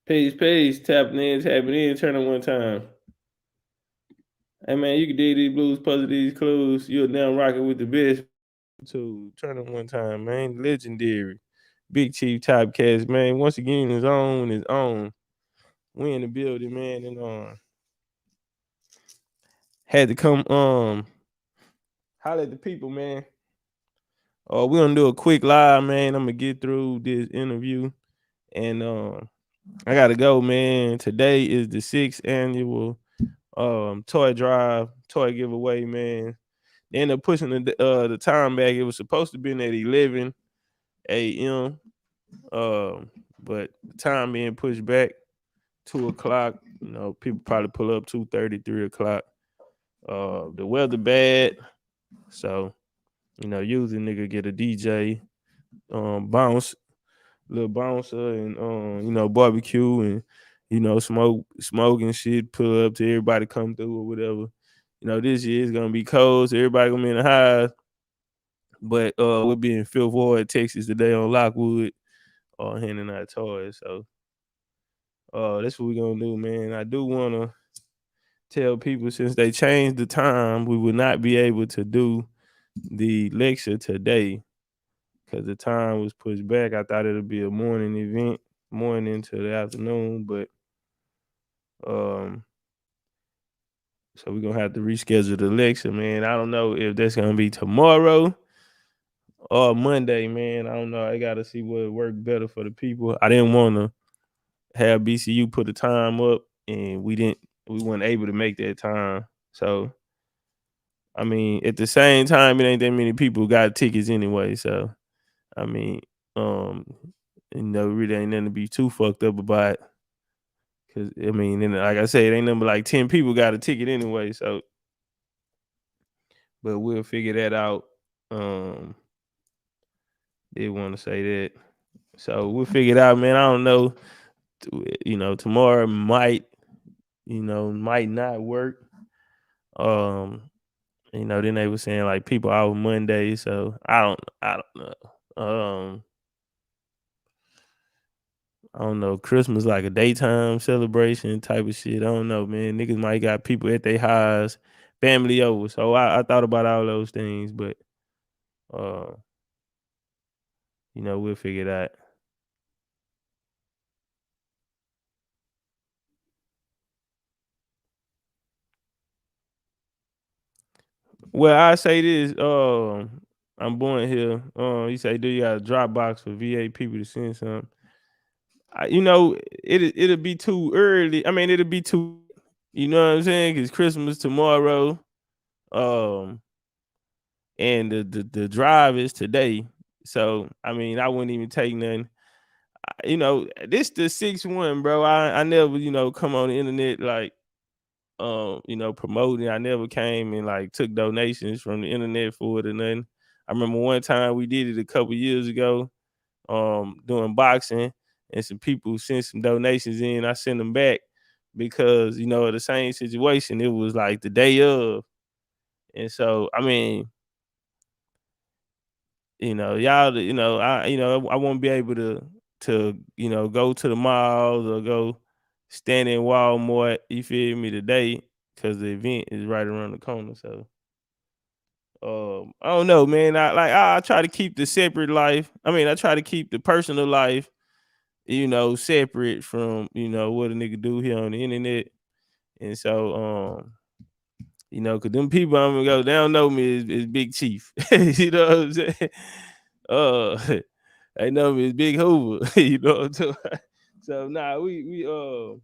Peace, tapping in, turning one time. Hey man, you can dig these blues, puzzle these clues. You're down rocking with the best. To turning one time, man. Legendary. Big Chief Topcatz, man. Once again, his own. We in the building, man, and had to come holler at the people, man. We gonna do a quick live, man. I'm gonna get through this interview. And I gotta go, man. Today is the 6th annual toy drive, toy giveaway, man. They ended up pushing the time back. It was supposed to be at 11 a.m. But the time being pushed back 2 o'clock. You know, people probably pull up 2:30, 3 o'clock. The weather bad, so usually nigga get a DJ, bounce, little bouncer, and barbecue and smoke and shit. Pull up to everybody come through or whatever. This year is gonna be cold, so everybody gonna be in the highs. But we'll be in Fifth Ward, Texas today on Lockwood, handing out toys. So that's what we're gonna do, man. I do wanna tell people, since they changed the time, we will not be able to do the lecture today because the time was pushed back. I thought it'd be a morning event, morning to the afternoon, but so we're gonna have to reschedule the lecture, man. I don't know if that's gonna be tomorrow or Monday, man. I don't know. I gotta see what worked better for the people. I didn't want to have BCU put a time up, and we weren't able to make that time. So I mean, at the same time, it ain't that many people got tickets anyway. So I mean, um, really ain't nothing to be too fucked up about. Cause I mean, and like I said, it ain't nothing but like 10 people got a ticket anyway. So, but we'll figure that out. Did want to say that. So we'll figure it out, man. I don't know. Tomorrow might not work. Then they were saying like people out Monday, so I don't know. I don't know. Christmas like a daytime celebration type of shit. I don't know, man. Niggas might got people at their highs, family over. So I thought about all those things, but uh, we'll figure that. Well, I say this. I'm born here. You say, do you got a Dropbox for VA people to send something? It'll be too early. I mean, it'll be too. You know what I'm saying? Because Christmas tomorrow. Um, and the drive is today. So I mean, I wouldn't even take nothing. This the 6th one, bro. I never come on the internet like promoting. I never came and like took donations from the internet for it or nothing. I remember one time we did it a couple years ago, doing boxing, and some people sent some donations in. I sent them back because the same situation. It was like the day of, and so I mean, y'all, I won't be able to go to the malls or go stand in Walmart. You feel me today? Because the event is right around the corner. So I don't know, man. I try to keep the separate life. I mean, I try to keep the personal life, separate from what a nigga do here on the internet. And so cause them people I'm gonna go, they don't know me as Big Chief. You know what I'm saying? Uh they know me as Big Hoover. You know what I'm saying? So nah, we a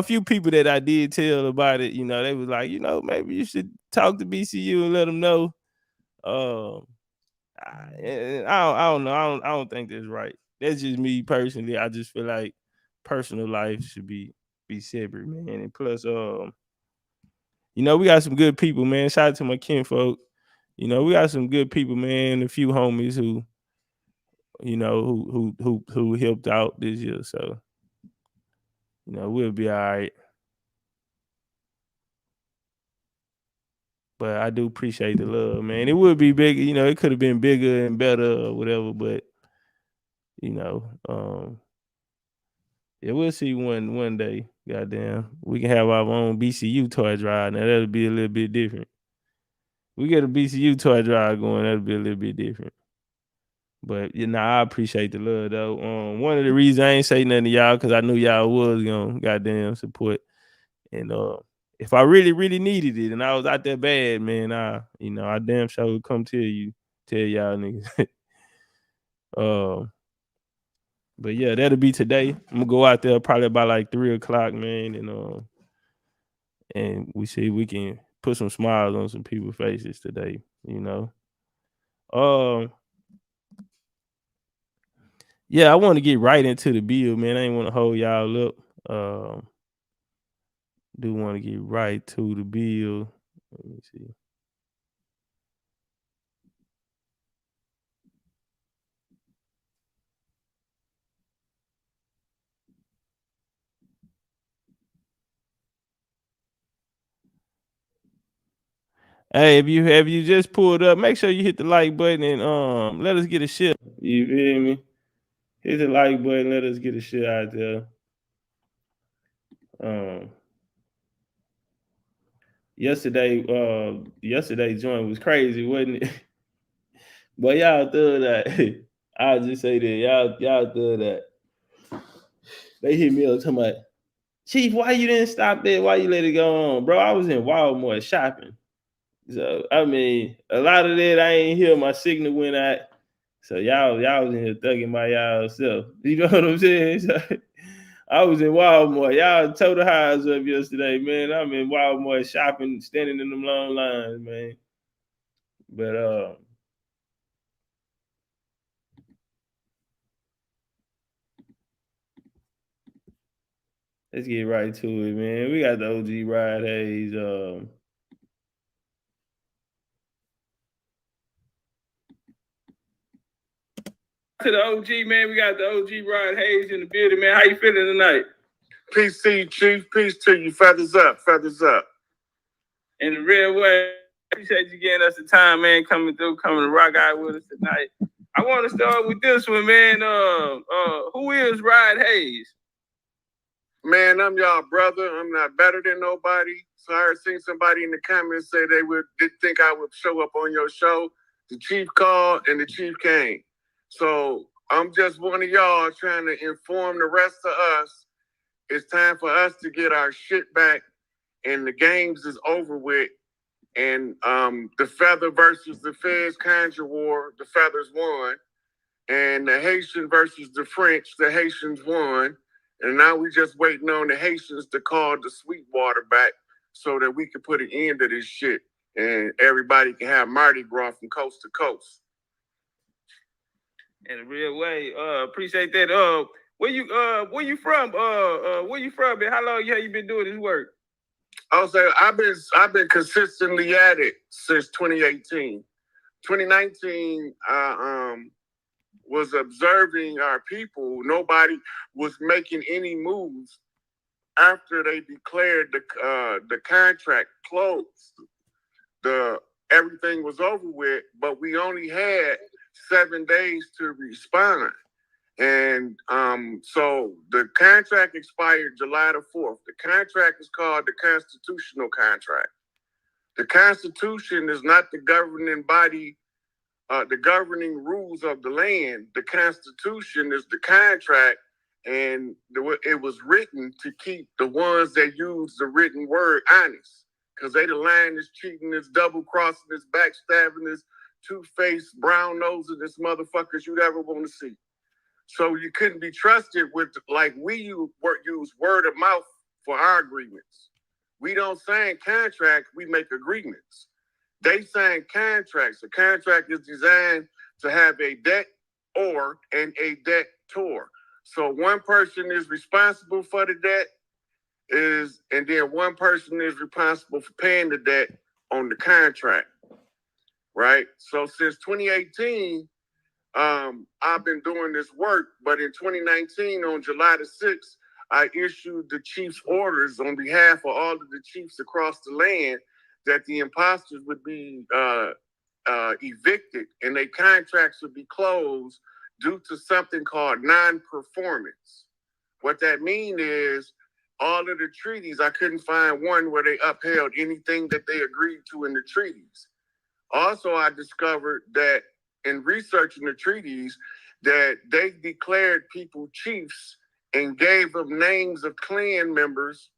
few people that I did tell about it, they was like, maybe you should talk to BCU and let them know. I don't know. I don't think that's right. That's just me personally. I just feel like personal life should be separate, man. And plus, we got some good people, man. Shout out to my kinfolk. We got some good people, man. A few homies who, who helped out this year. So, we'll be all right. But I do appreciate the love, man. It would be big, it could have been bigger and better or whatever, but you know, um, Yeah, we'll see one day. Goddamn, we can have our own BCU toy drive. Now that'll be a little bit different. We get a BCU toy drive going. That'll be a little bit different. But you know, I appreciate the love though. One of the reasons I ain't say nothing to y'all because I knew y'all was gonna goddamn support. And if I really needed it and I was out there bad, man, I damn sure would come tell y'all niggas. But yeah, that'll be today. I'm gonna go out there probably by like 3:00, man, and we see if we can put some smiles on some people's faces today, you know. Yeah, I want to get right into the bill, man. I ain't want to hold y'all up. Do want to get right to the bill. Let me see. Hey, if you just pulled up, make sure you hit the like button and let us get a shit. You feel me? Hit the like button, let us get a shit out there. Yesterday joint was crazy, wasn't it? But y'all thought that. I'll just say that y'all thought that. They hit me up talking about, Chief, why you didn't stop there? Why you let it go on? Bro, I was in Walmart shopping. So I mean, a lot of that I ain't hear. My signal went out. So y'all was in here thugging by y'all self. You know what I'm saying? So, I was in Walmart. Y'all told the highs up yesterday, man. I'm in Walmart shopping, standing in them long lines, man. But let's get right to it, man. We got the OG Ride Hayes. To the OG, man. We got the OG Rod Hayes in the building, man. How you feeling tonight? Peace to you, Chief. Peace to you. Feathers up. Feathers up. In the real way, appreciate you getting us the time, man, coming to rock out with us tonight. I want to start with this one, man. Who is Rod Hayes? Man, I'm y'all brother. I'm not better than nobody. So I heard seen somebody in the comments say they didn't think I would show up on your show. The Chief called and the Chief came. So I'm just one of y'all trying to inform the rest of us. It's time for us to get our shit back, and the games is over with. And the Feather versus the Feds conjure war, the Feathers won. And the Haitian versus the French, the Haitians won. And now we just waiting on the Haitians to call the Sweetwater back so that we can put an end to this shit and everybody can have Mardi Gras from coast to coast. In a real way, appreciate that. Where you from? Where you from? And how long have you been doing this work? I'll say I've been consistently at it since 2018. 2019, was observing our people. Nobody was making any moves after they declared the contract closed. Everything was over with, but we only had 7 days to respond. And so the contract expired July the 4th. The contract is called the constitutional contract. The Constitution is not the governing body, the governing rules of the land. The Constitution is the contract, and it was written to keep the ones that use the written word honest, because they the lying, is cheating, is double crossing, is backstabbing, is two-faced, brown nosing, this motherfuckers you'd ever want to see. So you couldn't be trusted with, like we use word of mouth for our agreements. We don't sign contracts, we make agreements. They sign contracts. A contract is designed to have a debt and a debtor. So one person is responsible for the debt, and then one person is responsible for paying the debt on the contract, right? So since 2018, I've been doing this work, but in 2019, on July the 6th, I issued the chief's orders on behalf of all of the chiefs across the land that the imposters would be evicted and their contracts would be closed due to something called non-performance. What that means is all of the treaties, I couldn't find one where they upheld anything that they agreed to in the treaties. Also, I discovered that in researching the treaties, that they declared people chiefs and gave them names of clan members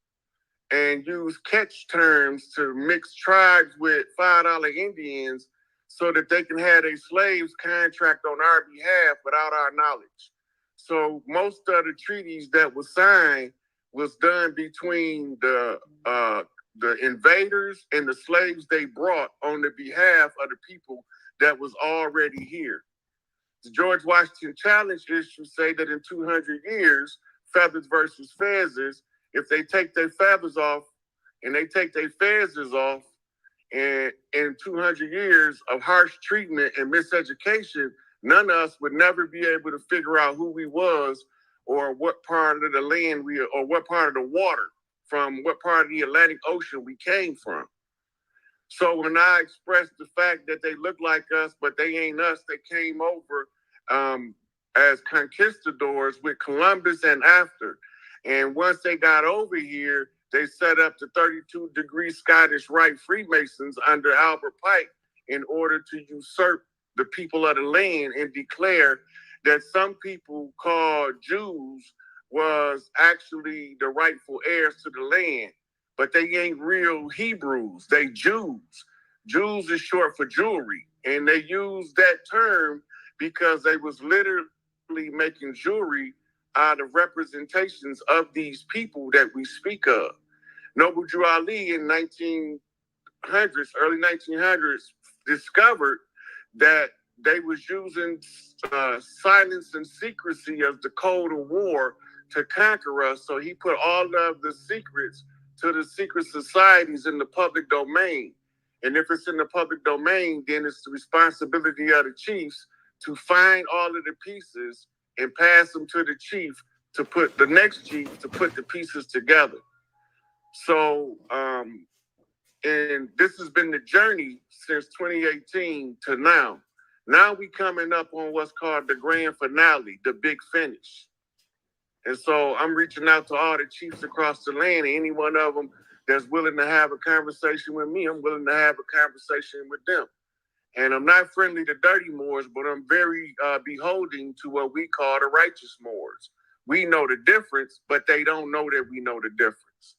and used catch terms to mix tribes with $5 Indians so that they can have their slaves contract on our behalf without our knowledge. So most of the treaties that were signed was done between the invaders and the slaves they brought on the behalf of the people that was already here. The George Washington Challenge issue say that in 200 years, feathers versus fezzes, if they take their feathers off and they take their fezzes off, and in 200 years of harsh treatment and miseducation, none of us would never be able to figure out who we was or what part of the land we, or what part of the water, from what part of the Atlantic Ocean we came from. So when I expressed the fact that they look like us, but they ain't us, they came over as conquistadors with Columbus and after. And once they got over here, they set up the 32-degree Scottish Rite Freemasons under Albert Pike in order to usurp the people of the land and declare that some people called Jews was actually the rightful heirs to the land, but they ain't real Hebrews, they Jews. Jews is short for jewelry, and they use that term because they was literally making jewelry out of representations of these people that we speak of. Noble Drew Ali in 1900s, early 1900s, discovered that they was using silence and secrecy as the code of war to conquer us. So he put all of the secrets to the secret societies in the public domain. And if it's in the public domain, then it's the responsibility of the chiefs to find all of the pieces and pass them to the chief to put the next chief to put the pieces together. So, and this has been the journey since 2018 to now. Now we coming up on what's called the grand finale, the big finish. And so I'm reaching out to all the chiefs across the land, and any one of them that's willing to have a conversation with me, I'm willing to have a conversation with them. And I'm not friendly to dirty Moors, but I'm very beholding to what we call the righteous Moors. We know the difference, but they don't know that we know the difference.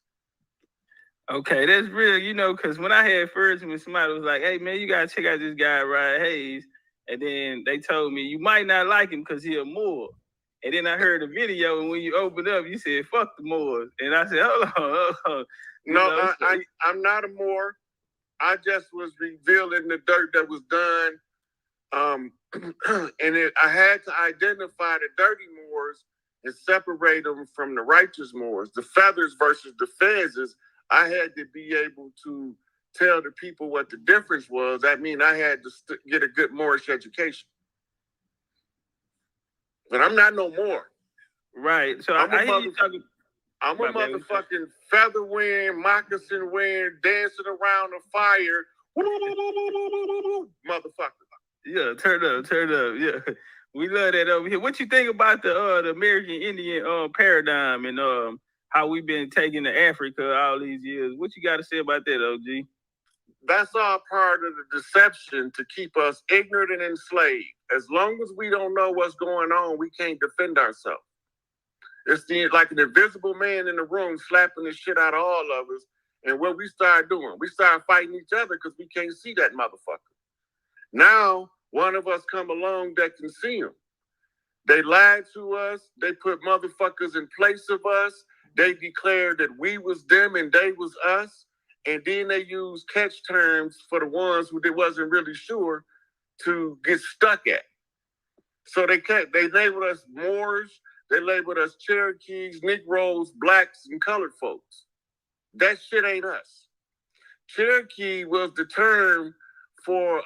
Okay, that's real, you know, because when I had first, when somebody was like, hey, man, you got to check out this guy, Ryan Hayes. And then they told me, you might not like him because he's a Moor. And then I heard a video, and when you opened up, you said, fuck the Moors. And I said, hold on. No, I'm not a Moor. I just was revealing the dirt that was done. And I had to identify the dirty Moors and separate them from the righteous Moors. The feathers versus the fezzes, I had to be able to tell the people what the difference was. That means I had to get a good Moorish education. But I'm not no Moor. Right. So I hear you talking. I'm a motherfucking feather wearing, moccasin wearing, dancing around a fire, motherfucker. Yeah, turn up. Yeah, we love that over here. What you think about the American Indian paradigm and how we've been taking to Africa all these years? What you got to say about that, OG? That's all part of the deception to keep us ignorant and enslaved. As long as we don't know what's going on, we can't defend ourselves. It's like an invisible man in the room slapping the shit out of all of us. And what we start doing, we start fighting each other because we can't see that motherfucker. Now, one of us come along that can see him. They lied to us. They put motherfuckers in place of us. They declared that we was them and they was us. And then they used catch terms for the ones who they wasn't really sure to get stuck at. So they labeled us Moors. They labeled us Cherokees, Negroes, blacks, and colored folks. That shit ain't us. Cherokee was the term for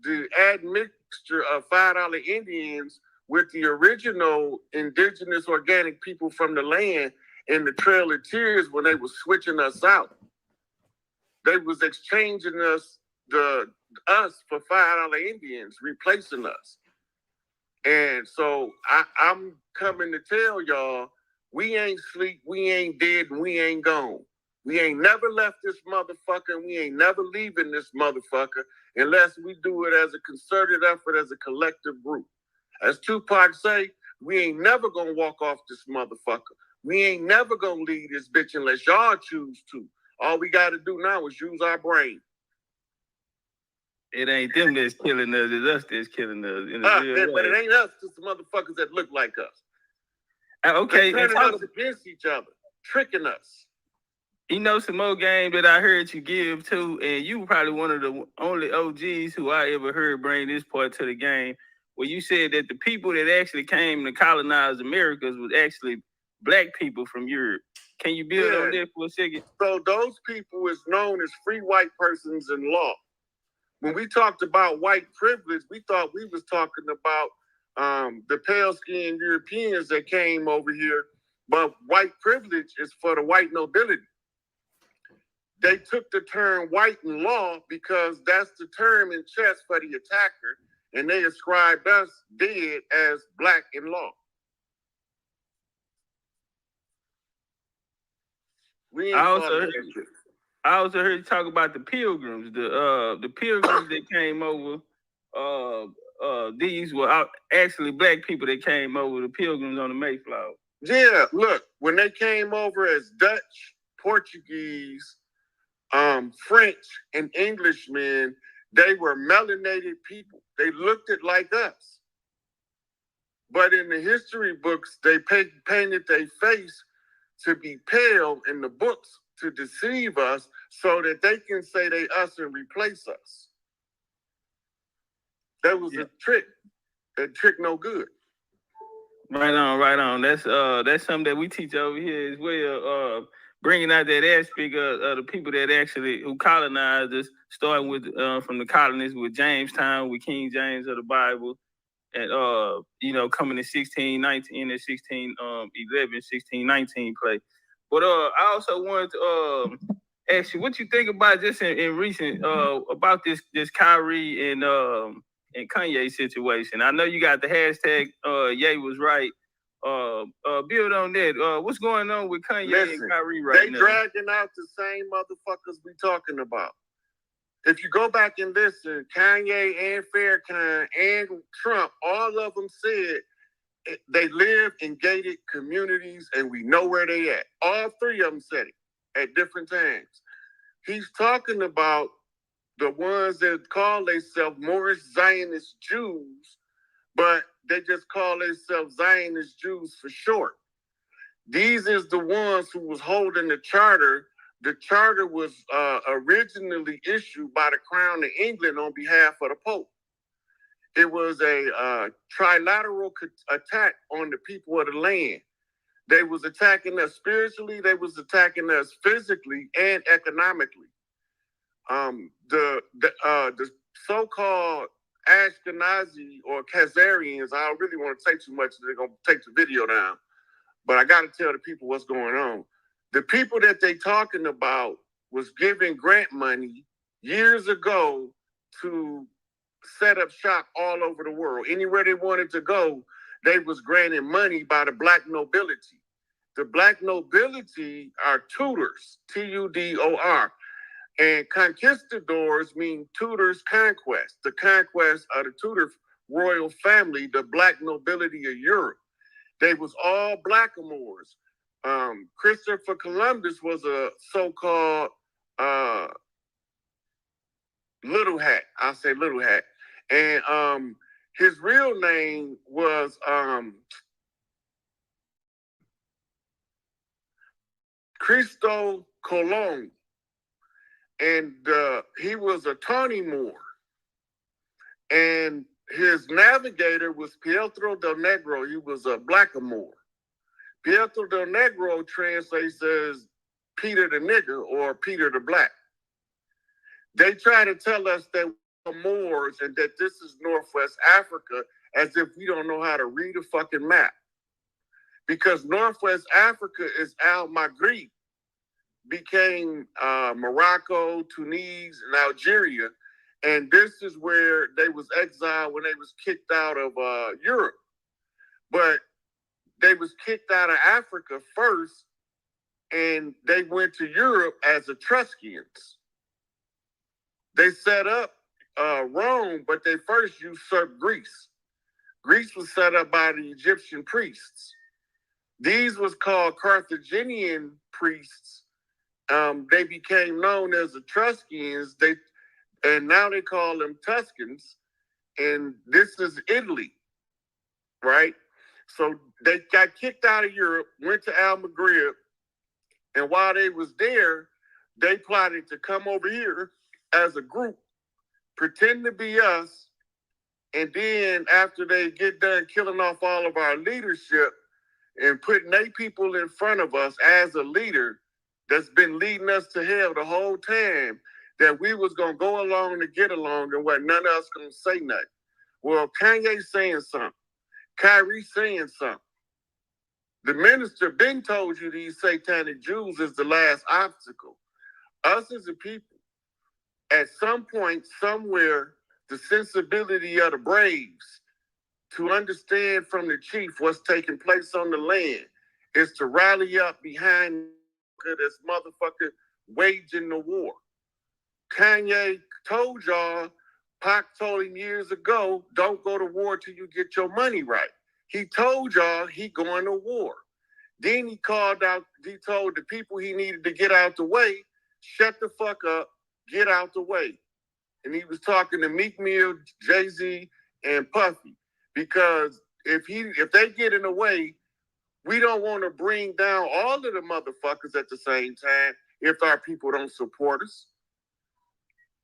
the admixture of $5 Indians with the original indigenous organic people from the land in the Trail of Tears when they were switching us out. They was exchanging us for $5 Indians, replacing us. And so I'm coming to tell y'all, We ain't sleep, we ain't dead, and we ain't gone. We ain't never left this motherfucker, and we ain't never leaving this motherfucker unless we do it as a concerted effort, as a collective group. As Tupac say, we ain't never gonna walk off this motherfucker. We ain't never gonna leave this bitch unless y'all choose to. All we gotta do now is use our brain. It ain't them that's killing us, it's us that's killing us. But it ain't us, it's the motherfuckers that look like us. Okay. They're turning us against each other, tricking us. You know some more game that I heard you give too, and you were probably one of the only OGs who I ever heard bring this part to the game, where you said that the people that actually came to colonize Americas was actually black people from Europe. Can you build on that for a second? So those people is known as free white persons in law. When we talked about white privilege, we thought we was talking about the pale-skinned Europeans that came over here, but white privilege is for the white nobility. They took the term white in law because that's the term in chess for the attacker, and they ascribed us dead as black in law. I also heard you talk about the pilgrims, the pilgrims that came over. These were actually black people that came over, the pilgrims on the Mayflower. Yeah, look, when they came over as Dutch, Portuguese, French, and Englishmen, they were melanated people. They looked it like us. But in the history books, they painted their face to be pale in the books to deceive us so that they can say they us and replace us. That was a trick. That trick no good. Right on. That's something that we teach over here as well. Bringing out that aspect of the people that actually who colonized us, starting with from the colonists with Jamestown, with King James of the Bible, and coming in 1619 and 1611, 1619 play. But I also wanted to ask you what you think about just in recent about this Kyrie and Kanye situation. I know you got the hashtag Ye was right. Build on that. What's going on with Kanye and Kyrie right now? They dragging out the same motherfuckers we talking about. If you go back and listen, Kanye and Farrakhan and Trump, all of them said they live in gated communities and we know where they at. All three of them said it at different times. He's talking about the ones that call themselves Moorish Zionist Jews, but they just call themselves Zionist Jews for short. These is the ones who was holding the charter. The charter was originally issued by the Crown of England on behalf of the Pope. It was a trilateral attack on the people of the land. They was attacking us spiritually, they was attacking us physically and economically. The so-called Ashkenazi or Khazarians, I don't really want to say too much, they're going to take the video down. But I got to tell the people what's going on. The people that they talking about was giving grant money years ago to set up shop all over the world. Anywhere they wanted to go, they was granted money by the black nobility. The black nobility are tutors, Tudor. And conquistadors mean Tudor's conquest, the conquest of the Tudor royal family, the black nobility of Europe. They was all blackamoors. Christopher Columbus was a so-called little hat. I'll say little hat. And his real name was Cristo Colon. And he was a Tawny Moor. And his navigator was Pietro del Negro. He was a blackamoor. Pietro del Negro translates as Peter the Nigger or Peter the Black. They try to tell us that we're Moors and that this is Northwest Africa as if we don't know how to read a fucking map. Because Northwest Africa is Al Maghrib, became Morocco, Tunis, and Algeria. And this is where they was exiled when they was kicked out of Europe. But they was kicked out of Africa first, and they went to Europe as Etruscans. They set up Rome, but they first usurped Greece. Greece was set up by the Egyptian priests. These was called Carthaginian priests. They became known as Etruscans. And now they call them Tuscans. And this is Italy, right? So they got kicked out of Europe, went to Almagrib, and while they was there, they plotted to come over here as a group, pretend to be us, and then after they get done killing off all of our leadership and putting their people in front of us as a leader that's been leading us to hell the whole time, that we was going to go along to get along and what none of us going to say nothing. Well, Kanye saying something. Kyrie saying something. The minister been told you these satanic Jews is the last obstacle. Us as a people, at some point, somewhere, the sensibility of the Braves to understand from the chief what's taking place on the land is to rally up behind this motherfucker waging the war. Kanye told y'all, Pac told him years ago, don't go to war till you get your money right. He told y'all he going to war. Then he told the people he needed to get out the way, shut the fuck up, get out the way. And he was talking to Meek Mill, Jay-Z, and Puffy. Because if they get in the way, we don't want to bring down all of the motherfuckers at the same time if our people don't support us.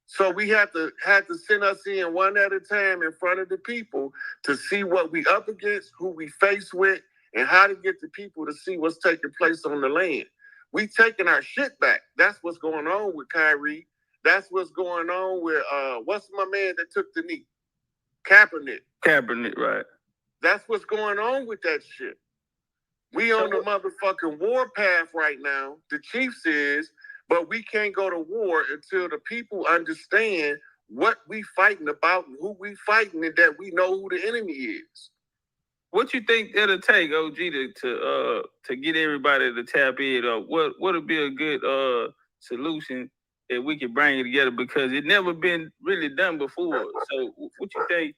So we had to send us in one at a time in front of the people to see what we up against, who we face with, and how to get the people to see what's taking place on the land. We taking our shit back. That's what's going on with Kyrie. That's what's going on with, what's my man that took the knee? Kaepernick, right. That's what's going on with that shit. We on the motherfucking war path right now. The chiefs is, but we can't go to war until the people understand what we fighting about and who we fighting and that we know who the enemy is. What you think it'll take, OG, to get everybody to tap in? Or what would be a good solution that we can bring it together? Because it never been really done before. So what you think?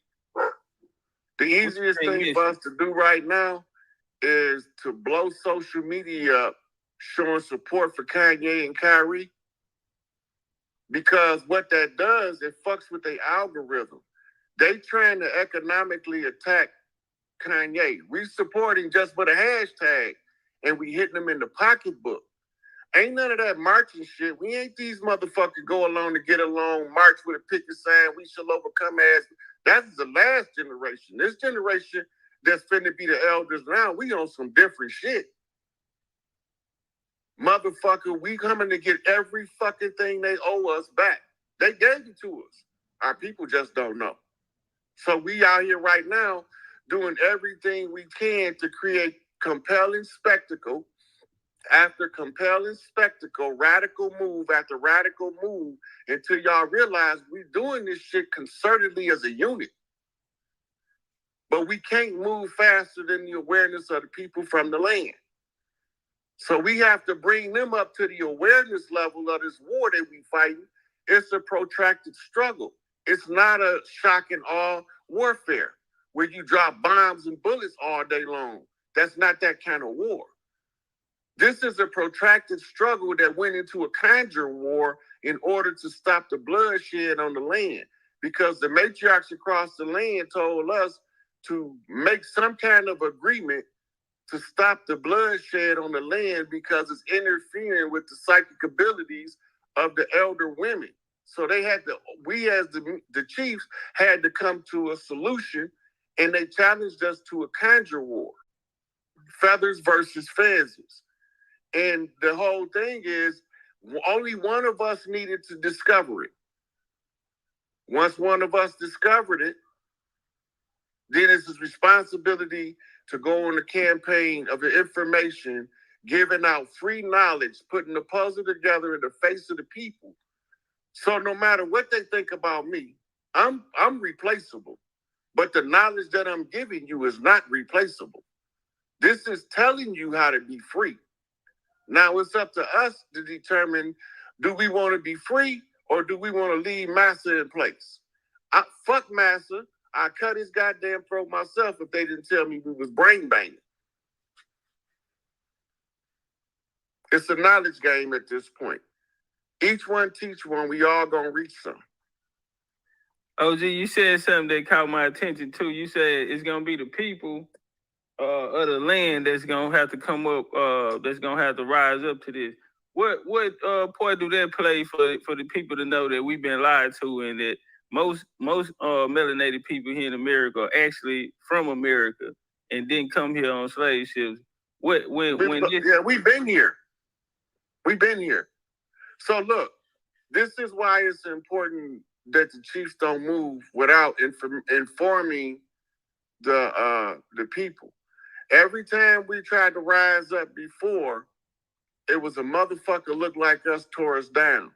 The easiest thing for us to do right now is to blow social media up, showing support for Kanye and Kyrie. Because what that does, it fucks with their algorithm. They trying to economically attack Kanye. We supporting just for the hashtag, and we hitting them in the pocketbook. Ain't none of that marching shit. We ain't these motherfuckers go along to get along, march with a picket sign, we shall overcome as. That's the last generation. This generation that's finna be the elders now, we on some different shit. Motherfucker, we coming to get every fucking thing they owe us back. They gave it to us. Our people just don't know. So we out here right now doing everything we can to create compelling spectacle after compelling spectacle, radical move after radical move, until y'all realize we're doing this shit concertedly as a unit. But we can't move faster than the awareness of the people from the land. So we have to bring them up to the awareness level of this war that we fighting. It's a protracted struggle. It's not a shock and awe warfare where you drop bombs and bullets all day long. That's not that kind of war. This is a protracted struggle that went into a conjure war in order to stop the bloodshed on the land, because the matriarchs across the land told us to make some kind of agreement to stop the bloodshed on the land because it's interfering with the psychic abilities of the elder women. So they had to, we as the chiefs had to come to a solution, and they challenged us to a conjure war, feathers versus fezzes. And the whole thing is, only one of us needed to discover it. Once one of us discovered it, then it's his responsibility to go on a campaign of the information, giving out free knowledge, putting the puzzle together in the face of the people. So no matter what they think about me, I'm replaceable. But the knowledge that I'm giving you is not replaceable. This is telling you how to be free. Now it's up to us to determine, do we want to be free or do we want to leave Massa in place? Fuck Massa. I cut his goddamn throat myself if they didn't tell me we was brain banging. It's a knowledge game at this point. Each one teach one, we all gonna reach some. OG, you said something that caught my attention too. You said it's gonna be the people of the land that's gonna have to come up, that's gonna have to rise up to this. What part do that play for the people to know that we've been lied to and that most melanated people here in America are actually from America and didn't come here on slave ships? We've been here. We've been here. So look, this is why it's important that the chiefs don't move without informing the people. Every time we tried to rise up before, it was a motherfucker look like us tore us down.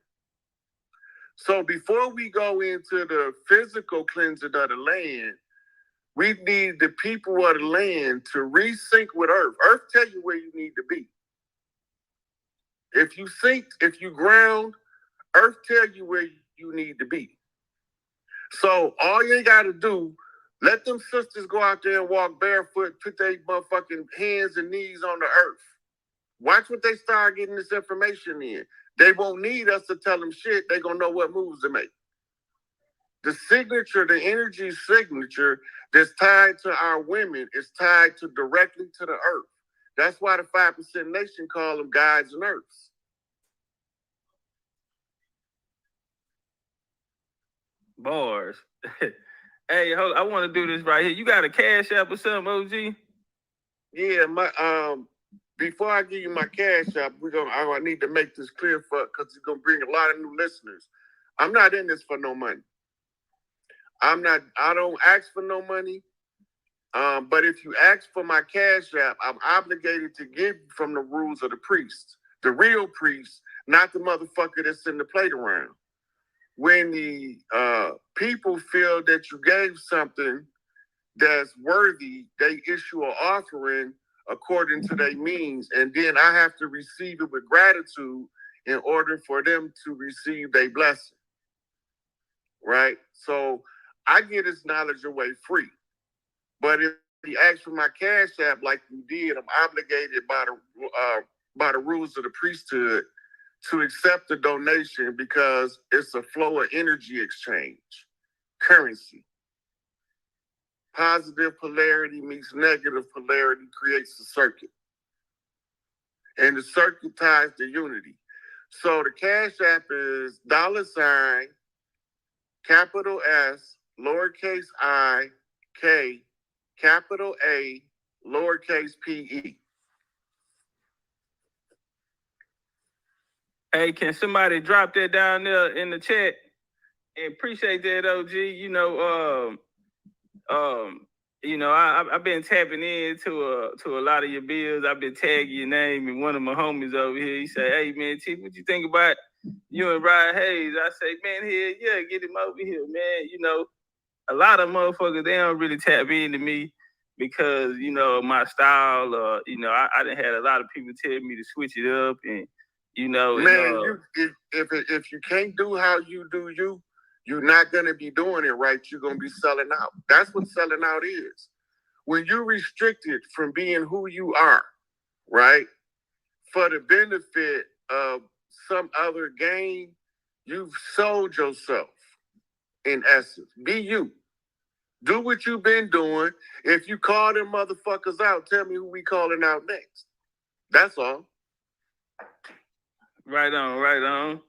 So before we go into the physical cleansing of the land, we need the people of the land to resync with Earth. Earth tell you where you need to be. If you sink, if you ground, Earth tell you where you need to be. So all you got to do, let them sisters go out there and walk barefoot, put their motherfucking hands and knees on the earth. Watch what they start getting this information in. They won't need us to tell them shit. They're going to know what moves to make. The signature, the energy signature that's tied to our women is tied to directly to the earth. That's why the 5% Nation call them guides and earths. Bars. Hey, hold, I want to do this right here. You got a Cash App or something, OG? Yeah, before I give you my Cash App, I need to make this clear because it's gonna bring a lot of new listeners. I'm not in this for no money. I don't ask for no money. But if you ask for my Cash App, I'm obligated to give you from the rules of the priest, the real priest, not the motherfucker that's in the plate around. When the people feel that you gave something that's worthy, they issue an offering according to their means, and then I have to receive it with gratitude in order for them to receive their blessing. Right? So I get this knowledge away free. But if you ask for my Cash App like you did, I'm obligated by the rules of the priesthood to accept the donation because it's a flow of energy exchange, currency. Positive polarity meets negative polarity creates a circuit. And the circuit ties to unity. So the Cash App is $, capital S, lowercase I, K, capital A, lowercase P-E. Hey, can somebody drop that down there in the chat? And appreciate that, OG. I've been tapping into a lot of your bills. I've been tagging your name, and one of my homies over here, he said, "Hey man, Chief, what you think about you and Rod Hayes?" I say, "Man, yeah, get him over here, man." You know, a lot of motherfuckers, they don't really tap into me because my style. I done had a lot of people tell me to switch it up, and man, if you can't do how you do you, you're not going to be doing it right. You're going to be selling out. That's what selling out is. When you're restricted from being who you are, right, for the benefit of some other gain, you've sold yourself, in essence. Be you. Do what you've been doing. If you call them motherfuckers out, tell me who we calling out next. That's all. Right on.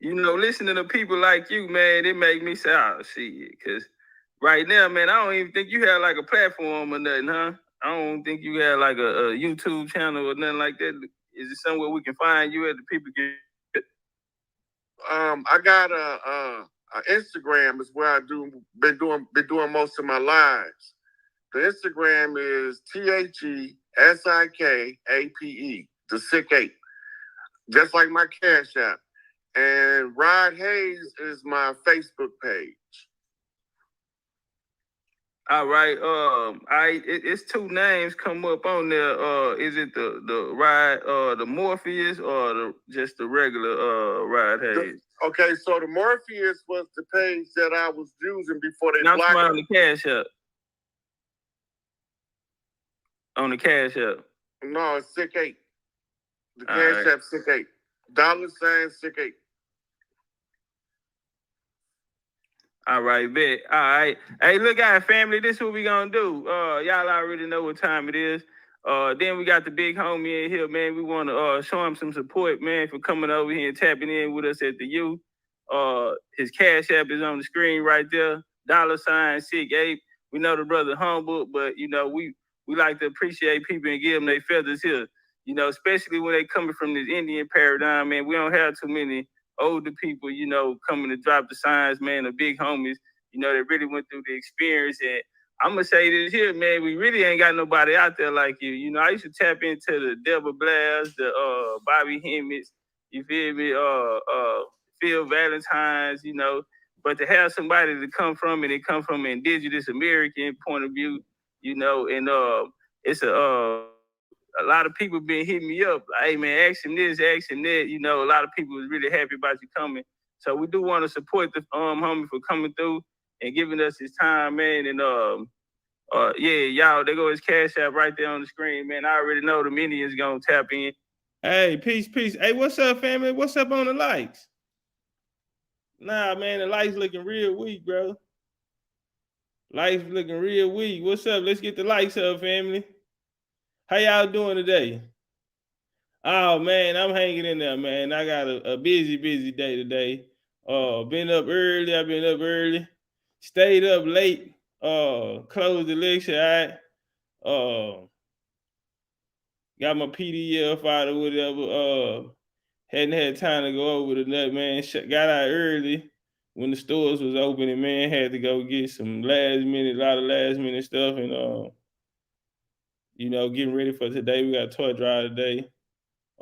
And listening to people like you, man, it make me say, "Oh shit," because right now, man, I don't even think you have like a platform or nothing, huh? I don't think you have like a YouTube channel or nothing like that. Is it somewhere we can find you at the people get? I got a Instagram is where I been doing most of my lives. The Instagram is THESIKAPE, the sick 8, just like my Cash App. And Rod Hayes is my Facebook page. All right. It's two names come up on there. Is it the ride the Morpheus or just the regular ride Hayes? Okay, so the Morpheus was the page that I was using before they blocked it. on the Cash App. On the Cash App. No, it's $6.8. The Cash App $6.8. $6.8. All right, bet. All right. Hey, look out, family. This is what we gonna do. Y'all already know what time it is. Then we got the big homie in here, man. We want to show him some support, man, for coming over here and tapping in with us at the U. His Cash App is on the screen right there. $6.8. We know the brother humble, but you know we like to appreciate people and give them their feathers here. You know, especially when they coming from this Indian paradigm, man. We don't have too many older people, you know, coming to drop the signs, man, the big homies, you know, that really went through the experience. And I'm gonna say this here, man, we really ain't got nobody out there like you. You know, I used to tap into the Deborah Blairs, the Bobby Hemmett's, you feel me, Phil Valentine's, you know, but to have somebody to come from it and come from an indigenous American point of view, you know, and it's a lot of people been hitting me up, like, hey man, ask him this, ask him that. You know, a lot of people was really happy about you coming. So we do want to support the homie for coming through and giving us his time, man. And yeah, y'all, there go his Cash App right there on the screen, man. I already know the Indians gonna tap in. Hey, peace. Hey, what's up, family? What's up on the likes? Nah, man, the likes looking real weak, bro. Likes looking real weak. What's up? Let's get the likes up, family. How y'all doing today? Oh man, I'm hanging in there, man. I got a busy day today. Been up early. I've been up early. Stayed up late. Closed the lecture out. Got my PDF out or whatever. Hadn't had time to go over the nut, man. Got out early when the stores was open, and man, had to go get some lot of last minute stuff, and you know, getting ready for today. We got a toy drive today.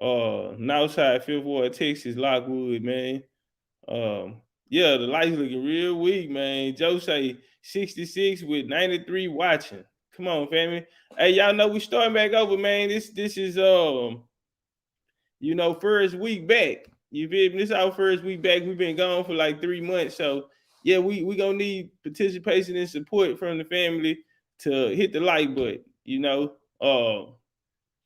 Northside, Fifth Ward, Texas, Lockwood, man. Yeah, the lights looking real weak, man. Joe say 66 with 93 watching. Come on, family. Hey, y'all know we starting back over, man. This is you know, first week back. You feel me? This is our first week back. We've been gone for like 3 months. So yeah, we gonna need participation and support from the family to hit the like button, you know.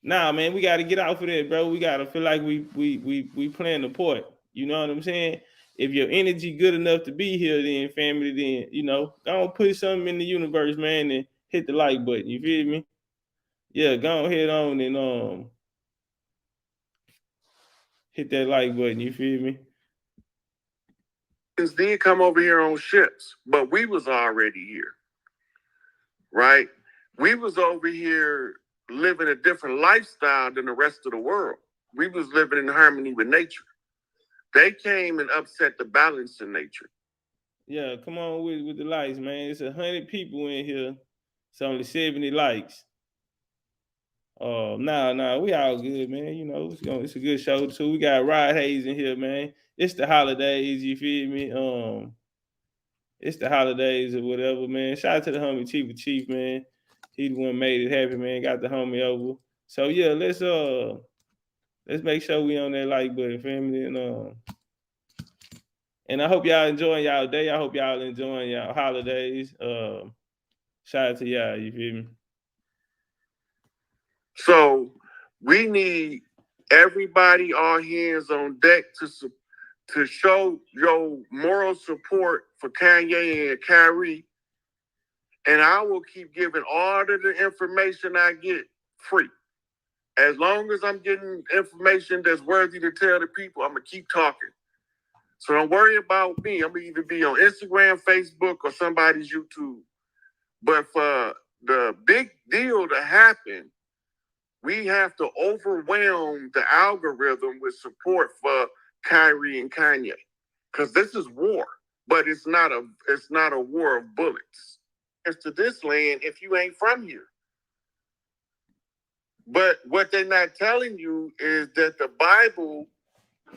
Nah, man, we got to get out for that, bro. We got to feel like we playing the part. You know what I'm saying? If your energy good enough to be here, then family, then you know, go put something in the universe, man, and hit the like button. You feel me? Yeah, go ahead on and hit that like button. You feel me? Did come over here on ships, but we was already here, right? We was over here living a different lifestyle than the rest of the world. We was living in harmony with nature. They came and upset the balance in nature. Yeah, come on with the likes, man. It's 100 people in here. It's only 70 likes. Nah, we all good, man. You know, it's a good show too. We got Rod Hayes in here, man. It's the holidays, you feel me? It's the holidays or whatever, man. Shout out to the homie Chief, man. He the one made it happen, man. Got the homie over. So yeah, let's make sure we on that like button, family, and I hope y'all enjoying y'all day. I hope y'all enjoying y'all holidays. Shout out to y'all, you feel me? So we need everybody, all hands on deck to show your moral support for Kanye and Kyrie. And I will keep giving all of the information I get free. As long as I'm getting information that's worthy to tell the people, I'm going to keep talking. So don't worry about me. I'm going to either be on Instagram, Facebook, or somebody's YouTube. But for the big deal to happen, we have to overwhelm the algorithm with support for Kyrie and Kanye, because this is war, but it's not a war of bullets. It's to this land if you ain't from here. But what they're not telling you is that the Bible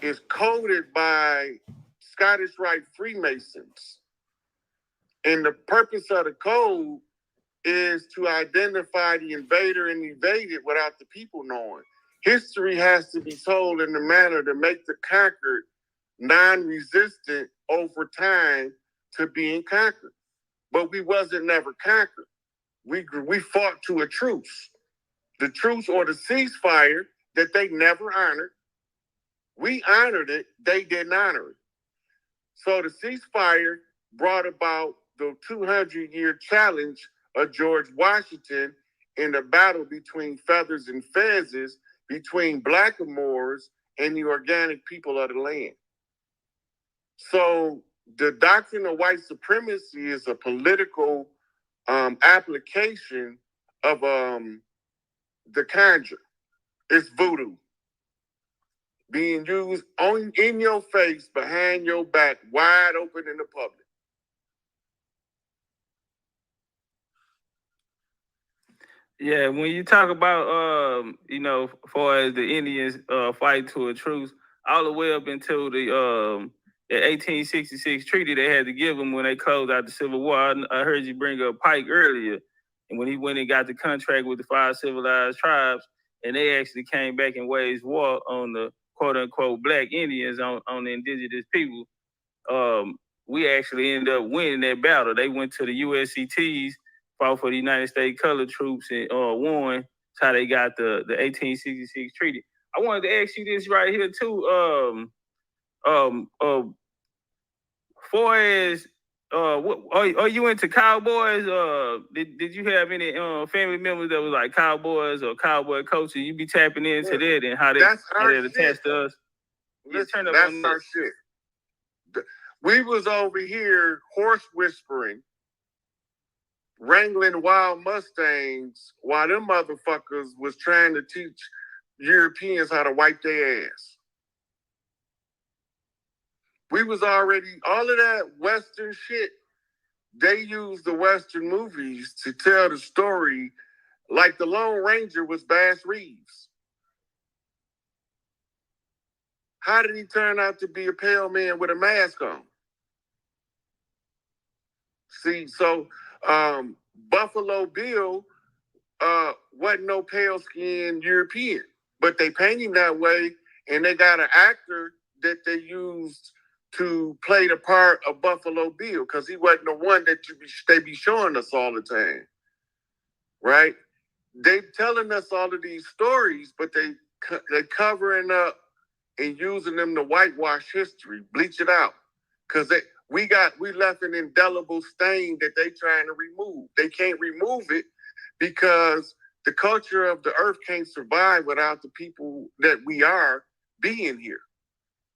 is coded by Scottish Rite Freemasons, and the purpose of the code is to identify the invader and evaded without the people knowing. History has to be told in a manner to make the conquered non-resistant over time to being conquered. But we wasn't never conquered. We fought to a truce. The truce or the ceasefire that they never honored. We honored it, they didn't honor it. So the ceasefire brought about the 200-year challenge of George Washington in the battle between feathers and fezzes, between blackamoors and the organic people of the land. So the doctrine of white supremacy is a political application of the conjure. It's voodoo being used in your face, behind your back, wide open in the public. Yeah, when you talk about as far as the Indians fight to a truce, all the way up until the 1866 treaty they had to give them when they closed out the Civil War. I heard you bring up Pike earlier, and when he went and got the contract with the 5 civilized tribes, and they actually came back and waged war on the quote unquote black Indians, on the indigenous people. We actually ended up winning that battle. They went to the USCTs, fought for the United States colored troops, and won. That's how they got the 1866 treaty. I wanted to ask you this right here too. Far as what are you into cowboys? Did you have any family members that was like cowboys or cowboy coaches? You be tapping into that and how they attached to us. Listen, that's our shit. We was over here horse whispering, wrangling wild Mustangs while them motherfuckers was trying to teach Europeans how to wipe their ass. We was already, all of that Western shit, they used the Western movies to tell the story like the Lone Ranger was Bass Reeves. How did he turn out to be a pale man with a mask on? See, so Buffalo Bill wasn't no pale-skinned European, but they paint him that way, and they got an actor that they used to play the part of Buffalo Bill because he wasn't the one that they be showing us all the time, right? They telling us all of these stories, but they covering up and using them to whitewash history, bleach it out, because we left an indelible stain that they trying to remove. They can't remove it because the culture of the earth can't survive without the people that we are being here.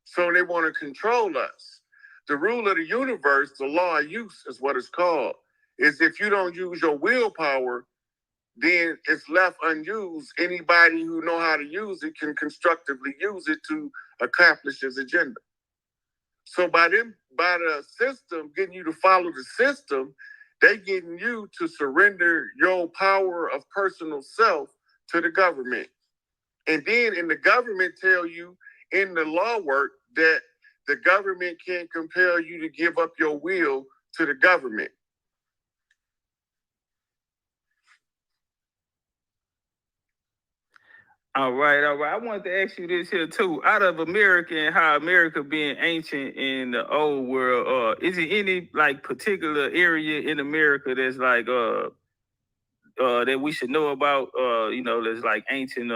So they want to control us. The rule of the universe, the law of use is what it's called, is if you don't use your willpower, then it's left unused. Anybody who know how to use it can constructively use it to accomplish his agenda. So by the system, getting you to follow the system, they getting you to surrender your power of personal self to the government. And then in the government tell you in the law work that the government can't compel you to give up your will to the government. All right. I wanted to ask you this here too. Out of America and how America being ancient in the old world, is there any like particular area in America that's like that we should know about? That's like ancient,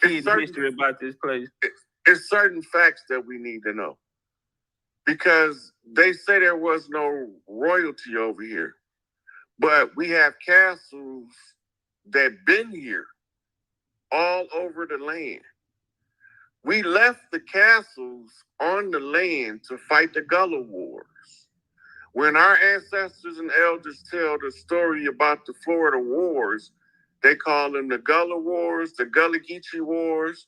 hidden history about this place. It's certain facts that we need to know because they say there was no royalty over here, but we have castles that been here all over the land. We left the castles on the land to fight the Gullah Wars. When our ancestors and elders tell the story about the Florida Wars, they call them the Gullah Wars, the Gullah Geechee Wars,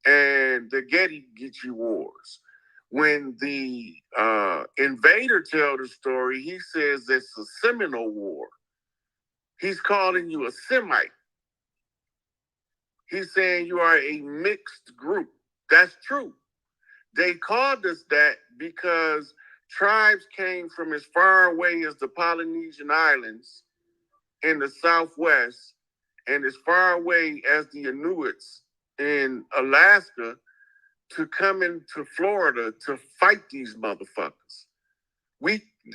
and the Getty Geechee Wars. When the invader tells the story, he says it's a Seminole War. He's calling you a Semite. He's saying you are a mixed group. That's true. They called us that because tribes came from as far away as the Polynesian Islands in the Southwest and as far away as the Inuits in Alaska to come into Florida to fight these motherfuckers.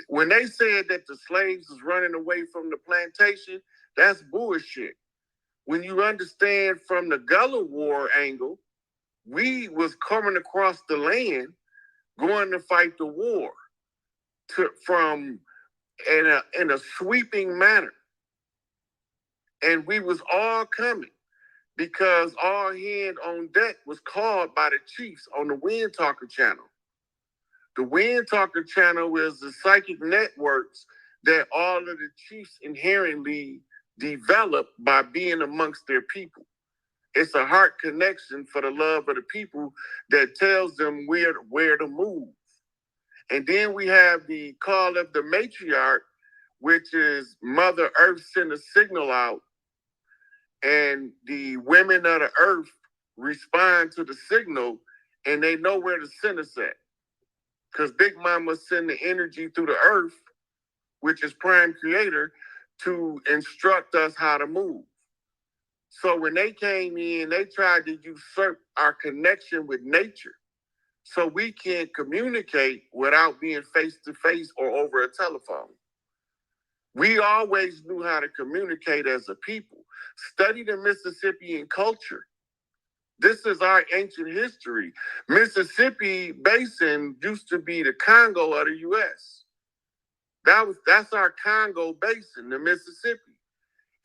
When they said that the slaves was running away from the plantation, that's bullshit. When you understand from the Gullah War angle, we was coming across the land going to fight the war in a sweeping manner. And we was all coming because all hand on deck was called by the chiefs on the Wind Talker channel. The Wind Talker channel is the psychic networks that all of the chiefs inherently develop by being amongst their people. It's a heart connection for the love of the people that tells them where to move. And then we have the call of the matriarch, which is Mother Earth send a signal out, and the women of the earth respond to the signal, and they know where to send us at. Because Big Mama send the energy through the earth, which is Prime Creator, to instruct us how to move. So when they came in, they tried to usurp our connection with nature. So we can't communicate without being face-to-face or over a telephone. We always knew how to communicate as a people. Study the Mississippian culture. This is our ancient history. Mississippi Basin used to be the Congo of the U.S. That's our Congo Basin, the Mississippi.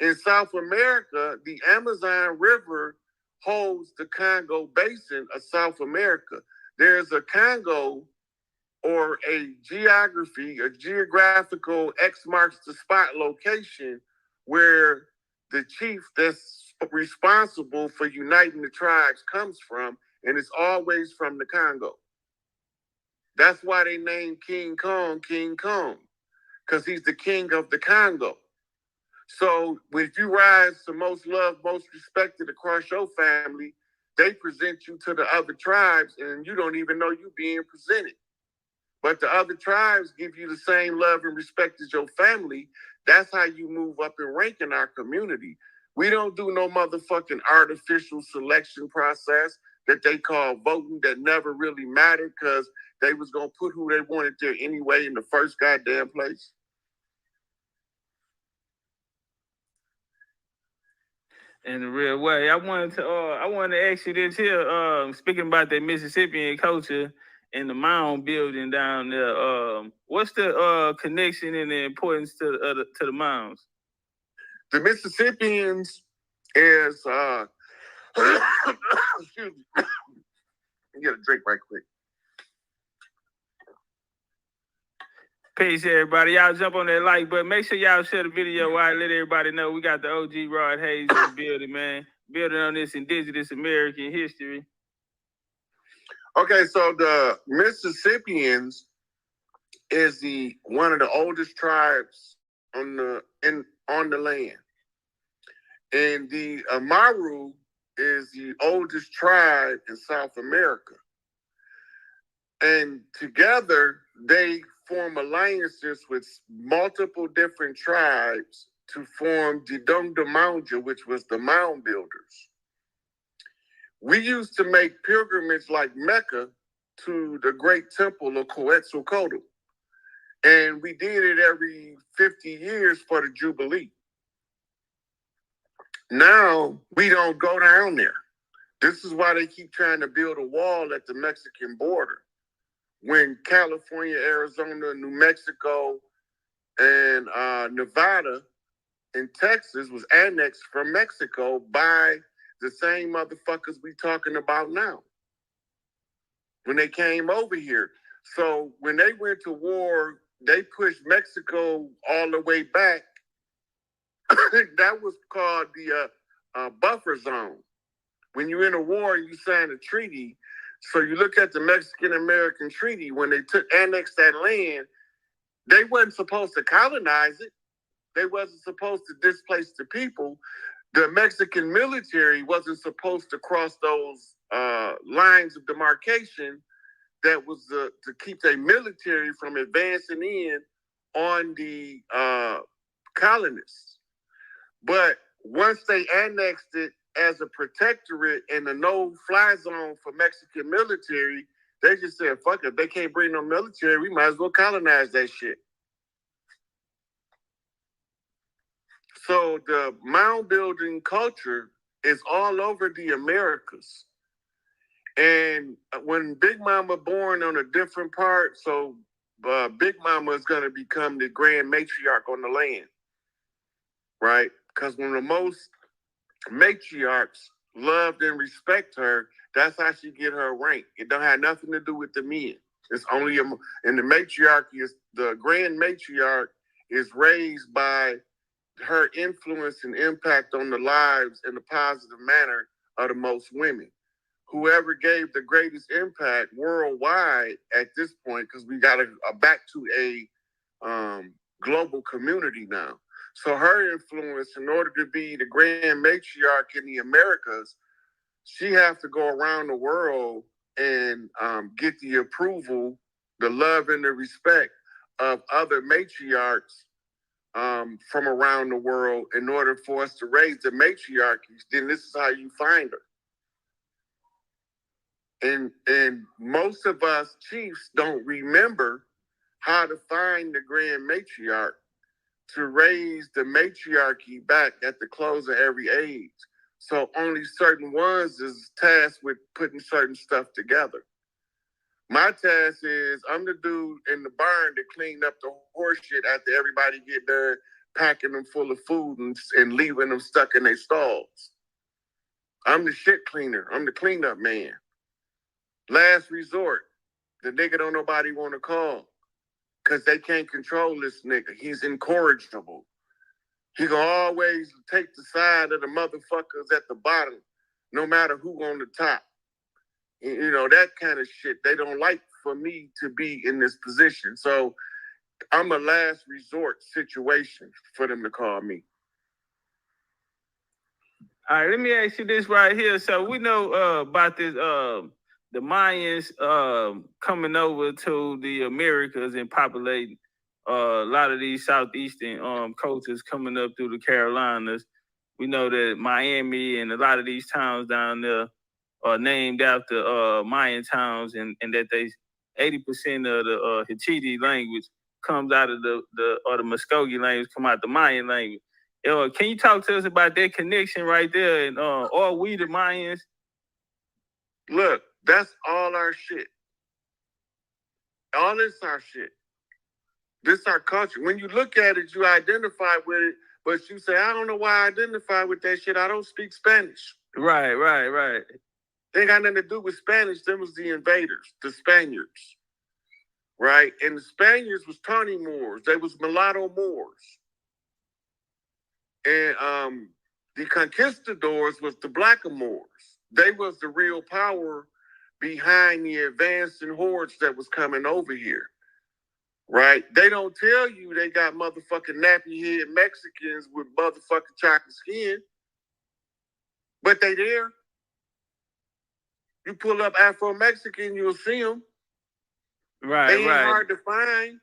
In South America, the Amazon River holds the Congo Basin of South America. There's a Congo or a geographical X marks the spot location where the chief that's responsible for uniting the tribes comes from, and it's always from the Congo. That's why they named King Kong, because he's the king of the Congo. So if you rise to most loved, most respected across your family, they present you to the other tribes and you don't even know you being presented. But the other tribes give you the same love and respect as your family. That's how you move up in rank in our community. We don't do no motherfucking artificial selection process that they call voting that never really mattered because they was going to put who they wanted there anyway in the first goddamn place. In a real way, I wanted to ask you this here. Speaking about that Mississippian culture and the Mound-building down there, what's the connection and the importance to the mounds? The Mississippians is excuse me. Get a drink right quick. Peace, everybody. Y'all jump on that like button. Make sure y'all share the video while I let everybody know we got the OG Rod Hayes in the building, man. Building on this indigenous American history. Okay, so the Mississippians is one of the oldest tribes on the land. And the Amaru is the oldest tribe in South America. And together they form alliances with multiple different tribes to form the Mound-building, which was the mound builders. We used to make pilgrimage like Mecca to the great temple of Quetzalcoatl. And we did it every 50 years for the Jubilee. Now we don't go down there. This is why they keep trying to build a wall at the Mexican border. When California, Arizona, New Mexico, and Nevada and Texas was annexed from Mexico by the same motherfuckers we talking about now. When they came over here. So when they went to war, they pushed Mexico all the way back. That was called the buffer zone. When you're in a war, you sign a treaty. So you look at the Mexican-American Treaty, when they annexed that land, they wasn't supposed to colonize it. They wasn't supposed to displace the people. The Mexican military wasn't supposed to cross those lines of demarcation that was to keep their military from advancing in on the colonists. But once they annexed it as a protectorate and a no-fly zone for Mexican military, they just said, fuck it, they can't bring no military, we might as well colonize that shit. So the mound building culture is all over the Americas. And when Big Mama born on a different part, so Big Mama is going to become the grand matriarch on the land, right? Because when the most matriarchs loved and respect her, that's how she get her rank. It don't have nothing to do with the men. It's only and the matriarchy is the grand matriarch is raised by her influence and impact on the lives in a positive manner of the most women. Whoever gave the greatest impact worldwide at this point, because we got back to a global community now. So her influence, in order to be the grand matriarch in the Americas, she has to go around the world and get the approval, the love, and the respect of other matriarchs from around the world in order for us to raise the matriarchies. Then this is how you find her. And most of us chiefs don't remember how to find the grand matriarch to raise the matriarchy back at the close of every age. So only certain ones is tasked with putting certain stuff together. My task is I'm the dude in the barn that cleaned up the horse shit after everybody get there, packing them full of food and leaving them stuck in their stalls. I'm the shit cleaner. I'm the cleanup man. Last resort, the nigga don't nobody want to call because they can't control this nigga. He's incorrigible. He gonna always take the side of the motherfuckers at the bottom, no matter who on the top. You know, that kind of shit. They don't like for me to be in this position. So I'm a last resort situation for them to call me. All right, let me ask you this right here. So we know about this, the Mayans coming over to the Americas and populating a lot of these southeastern cultures coming up through the Carolinas. We know that Miami and a lot of these towns down there are named after Mayan towns, and that they 80% of the Hittite language comes out of the Muskogee language, come out the Mayan language. Can you talk to us about that connection right there? And are we the Mayans? Look, that's all our shit. All this our shit. This our culture. When you look at it, you identify with it, but you say, I don't know why I identify with that shit. I don't speak Spanish. Right. They ain't got nothing to do with Spanish. Them was the invaders, the Spaniards. Right? And the Spaniards was Tawny Moors. They was mulatto Moors. And the conquistadors was the blackamoors. They was the real power behind the advancing hordes that was coming over here. Right? They don't tell you they got motherfucking nappy head Mexicans with motherfucking chocolate skin. But they there. You pull up Afro-Mexican, you'll see them. Right, they ain't hard to find.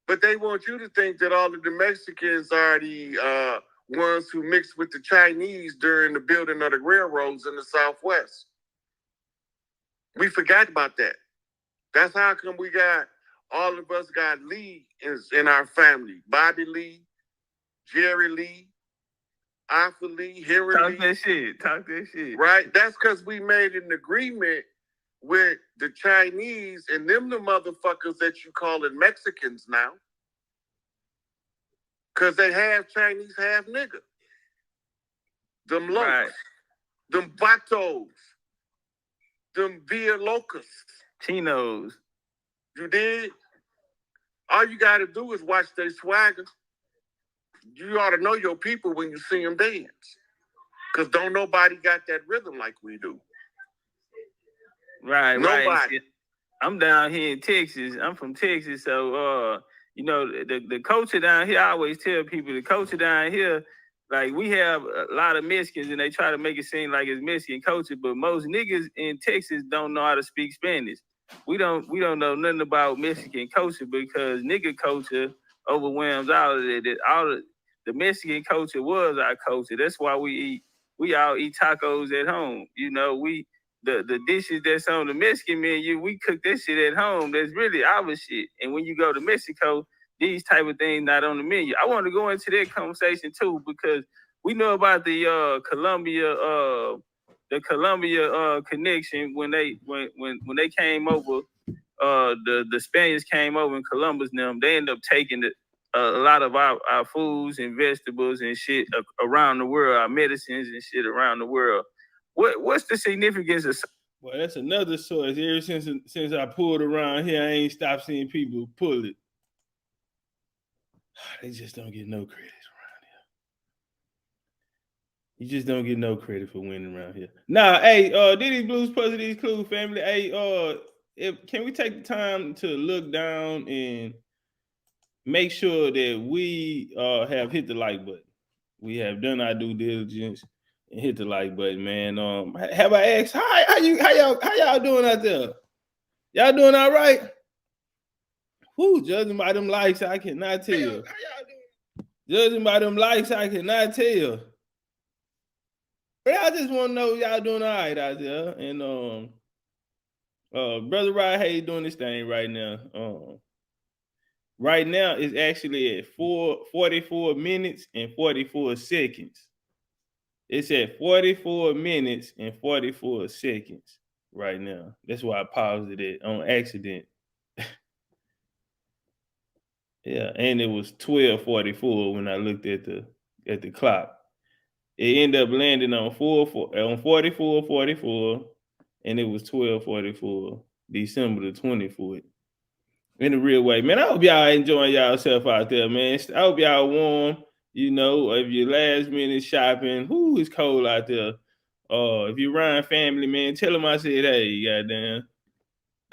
But they want you to think that all of the Mexicans are the ones who mixed with the Chinese during the building of the railroads in the Southwest. We forgot about that. That's how come we got, all of us got Lee in our family. Bobby Lee, Jerry Lee, Alpha Lee, Henry Lee. Talk that shit. Right? That's because we made an agreement with the Chinese and them the motherfuckers that you calling Mexicans now. Because they half Chinese, half nigga. Them locals, right. Them vatos, them Via Locos. Chinos. You did? All you got to do is watch their swagger. You ought to know your people when you see them dance. Because don't nobody got that rhythm like we do. Right, nobody. Right. I'm down here in Texas. I'm from Texas, so you know, the culture down here, I always tell people the culture down here, like we have a lot of Mexicans and they try to make it seem like it's Mexican culture, but most niggas in Texas don't know how to speak Spanish. We don't know nothing about Mexican culture because nigga culture overwhelms all of it. the Mexican culture was our culture. That's why we all eat tacos at home. You know, the dishes that's on the Mexican menu, we cook that shit at home. That's really our shit. And when you go to Mexico, these type of things not on the menu. I want to go into that conversation too, because we know about the Colombia connection when they came over. The Spaniards came over in Columbus. Them they ended up taking a lot of our foods and vegetables and shit around the world, our medicines and shit around the world. What's the significance of? Well, that's another source. Ever since I pulled around here, I ain't stopped seeing people pull it. They just don't get no credit around here. You just don't get no credit for winning around here. Nah, hey, Diddy Blues Puzzle These Clues family. Hey, can we take the time to look down and make sure that we have hit the like button? We have done our due diligence and hit the like button, man. Have I asked how y'all doing out there? Y'all doing all right? Who judging by them likes, I cannot tell. How y'all doing? Judging by them likes, I cannot tell. But I just want to know y'all doing all right out there. And Brother Rod Hayes doing this thing right now. Right now it's actually at 44 minutes and 44 seconds. It's at 44 minutes and 44 seconds right now. That's why I paused it on accident. Yeah, and it was 12:44 when I looked at the clock. It ended up landing on 44:44, and it was 12:44, December the 24th. In a real way, man. I hope y'all enjoying yourself out there, man. I hope y'all warm. You know, if you're last minute shopping, it's cold out there. If you're around family, man, tell them I said, hey, goddamn.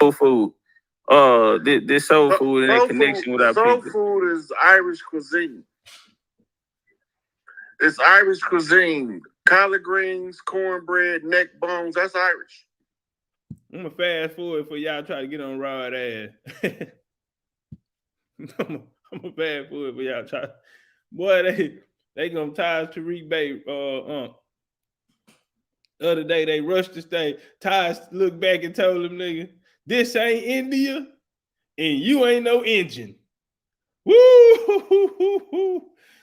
Soul food. This soul food and that connection with our people. Soul food is Irish cuisine. It's Irish cuisine. Collard greens, cornbread, neck bones. That's Irish. I'm gonna fast forward for y'all try to get on Rod ass. I'm gonna fast forward for y'all try. Boy, they gonna tie Tariq Bay. The other day they rushed the state. Ty looked back and told him, nigga, this ain't India, and you ain't no engine. Woo!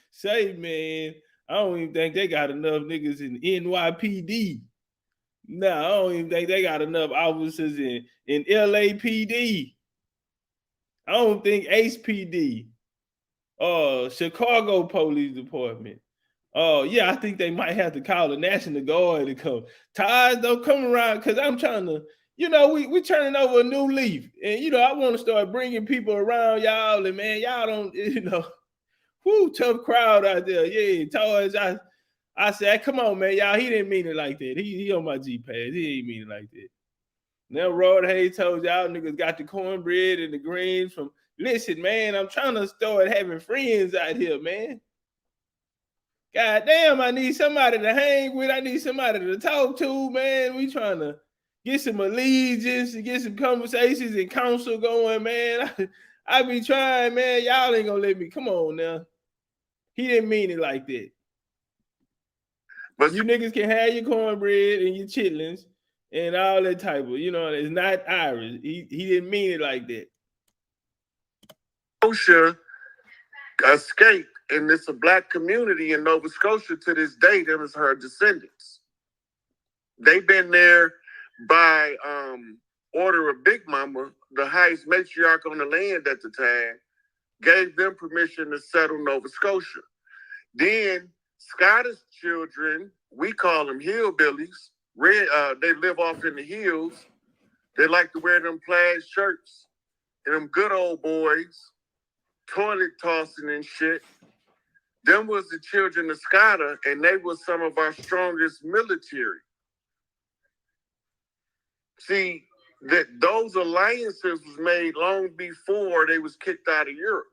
Say, man, I don't even think they got enough niggas in NYPD. No, I don't even think they got enough officers in LAPD. I don't think ACE-PD. Chicago Police Department. Yeah, I think they might have to call the National Guard to come. Ties don't come around because I'm trying to, we turning over a new leaf. And, I want to start bringing people around y'all. And, man, y'all don't, tough crowd out there. Yeah, Toys, I said, come on, man, y'all, he didn't mean it like that. He on my G-Pass. He ain't mean it like that. Now, Rod Hayes told y'all niggas got the cornbread and the greens from, listen, man, I'm trying to start having friends out here, man. God damn, I need somebody to hang with. I need somebody to talk to, man. We trying to get some allegiance and get some conversations and counsel going, man. I be trying, man. Y'all ain't gonna let me. Come on now. He didn't mean it like that. But you niggas can have your cornbread and your chitlins and all that type of, it's not Irish. He didn't mean it like that. Scotia escaped, and it's a black community in Nova Scotia to this day. That was her descendants. They've been there by order of Big Mama, the highest matriarch on the land at the time, gave them permission to settle Nova Scotia. Then Scottish children, we call them hillbillies. They live off in the hills. They like to wear them plaid shirts and them good old boys, toilet tossing and shit. Them was the children of Scotta, and they was some of our strongest military. See, that those alliances was made long before they was kicked out of Europe.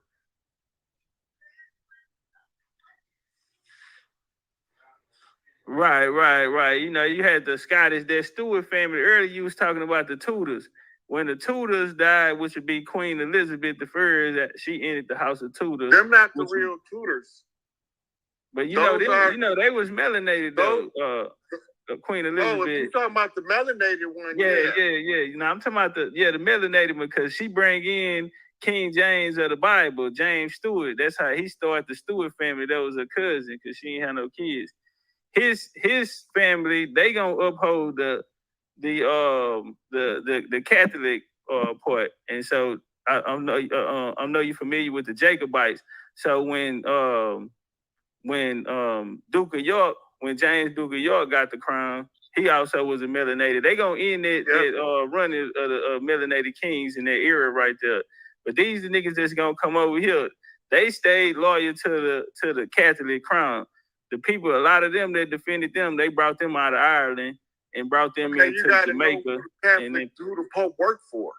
Right. You had the Scottish, that Stuart family. Earlier you was talking about the Tudors. When the Tudors died, which would be Queen Elizabeth I, that she entered the House of Tudors. They're not the real Tudors. But you know, they was melanated though. Queen Elizabeth. Oh, if you talking about the melanated one, yeah. You know, I'm talking about the melanated one because she bring in King James of the Bible, James Stewart. That's how he started the Stewart family. That was a cousin because she ain't had no kids. His family, they gonna uphold the Catholic part, and so I know you're familiar with the Jacobites. So when Duke of York, when James Duke of York got the crown, he also was a melanated. They gonna end that running of the melanated kings in that era right there. But these the niggas that's gonna come over here. They stayed loyal to the Catholic crown. The people, a lot of them that defended them, they brought them out of Ireland and brought them into Jamaica. Know who the Pope worked for.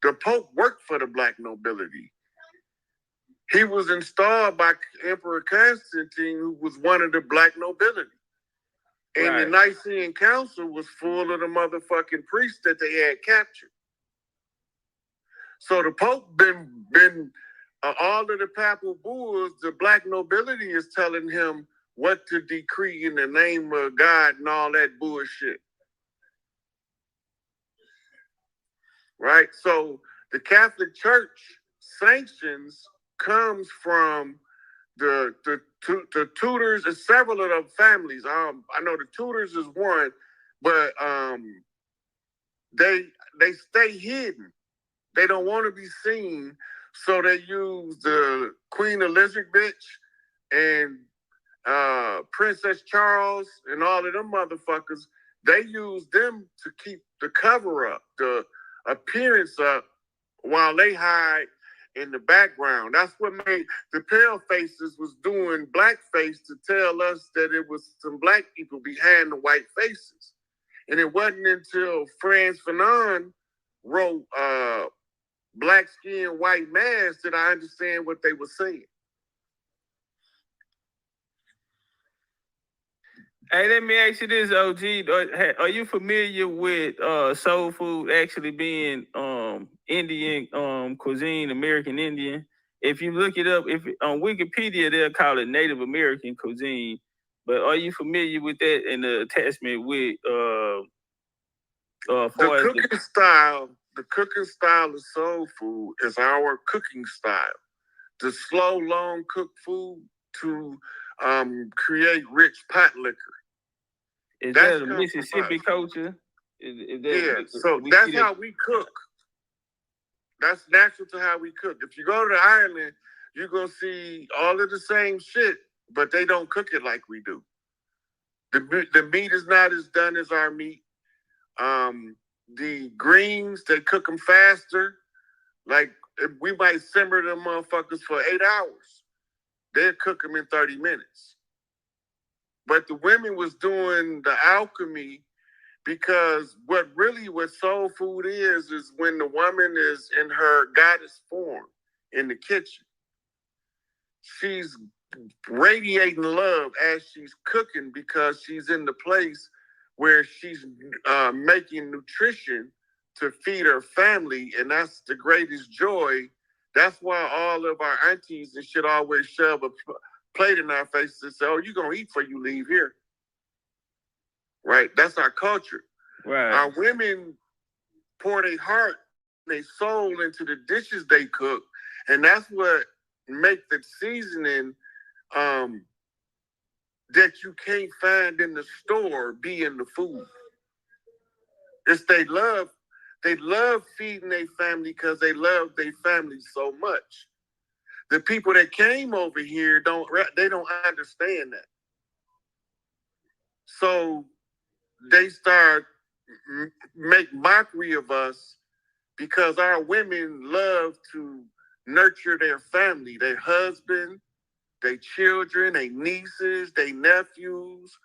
The Pope worked for the black nobility. He was installed by Emperor Constantine, who was one of the black nobility. And the Nicene Council was full of the motherfucking priests that they had captured. So the Pope been all of the papal bulls, the black nobility is telling him what to decree in the name of God and all that bullshit. Right? So the Catholic Church sanctions comes from the Tudors and several of the families. I know the Tudors is one, but they stay hidden. They don't want to be seen, so they use the Queen Elizabeth and Princess Charles and all of them motherfuckers. They use them to keep the cover up, the appearance up, while they hide in the background. That's what made the pale faces was doing blackface to tell us that it was some black people behind the white faces. And it wasn't until Frantz Fanon wrote Black Skin, White Mask that I understand what they were saying. Hey, let me ask you this, OG. Are you familiar with soul food actually being Indian cuisine, American Indian? If you look it up, on Wikipedia they'll call it Native American cuisine. But are you familiar with that and the attachment with the cooking style of soul food is our cooking style. The slow, long cooked food to create rich pot liquor. Is that a Mississippi culture? So that's how we cook. That's natural to how we cook. If you go to Ireland, you're going to see all of the same shit, but they don't cook it like we do. The meat is not as done as our meat. The greens, they cook them faster. Like, we might simmer them motherfuckers for 8 hours. They'll cook them in 30 minutes. But the women was doing the alchemy because what soul food is when the woman is in her goddess form in the kitchen. She's radiating love as she's cooking because she's in the place where she's making nutrition to feed her family, and that's the greatest joy. That's why all of our aunties and shit always shove a plate in our faces and say, "Oh, you're gonna eat before you leave here." Right? That's our culture. Right. Our women pour their heart, their soul into the dishes they cook, and that's what make the seasoning that you can't find in the store be in the food. It's they love feeding their family because they love their family so much. The people that came over here don't understand that. So they start make mockery of us because our women love to nurture their family, their husband, their children, their nieces, their nephews.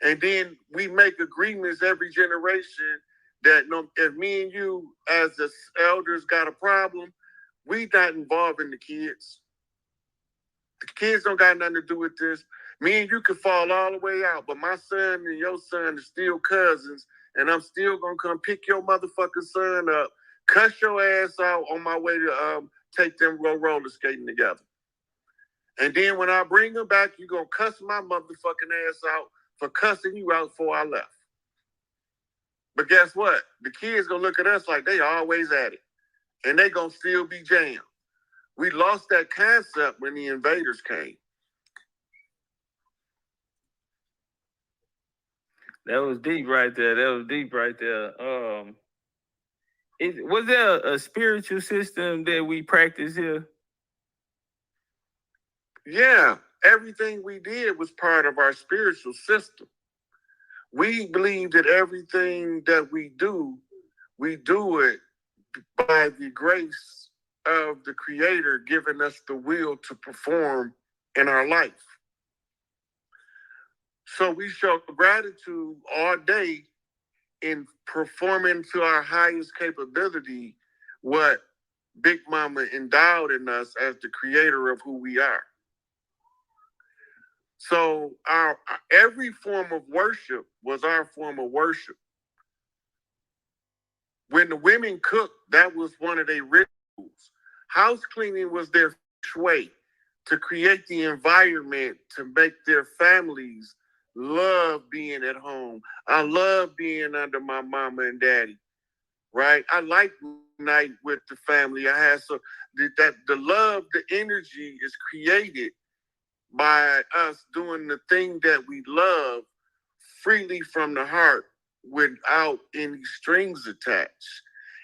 And then we make agreements every generation that if me and you as the elders got a problem, we not involving the kids. The kids don't got nothing to do with this. Me and you can fall all the way out, but my son and your son are still cousins, and I'm still gonna come pick your motherfucking son up, cuss your ass out on my way to take them roller skating together. And then when I bring her back, you gonna cuss my motherfucking ass out for cussing you out before I left. But guess what? The kids gonna look at us like they always at it. And they gonna still be jammed. We lost that concept when the invaders came. That was deep right there. Was there a spiritual system that we practice here? Yeah, everything we did was part of our spiritual system. We believe that everything that we do it by the grace of the Creator giving us the will to perform in our life. So we show gratitude all day in performing to our highest capability what Big Mama endowed in us as the creator of who we are. So our every form of worship was our form of worship. When the women cooked, that was one of their rituals. House cleaning was their way to create the environment to make their families love being at home. I love being under my mama and daddy, right? I like night with the family. I had so that the love, the energy is created by us doing the thing that we love freely from the heart without any strings attached.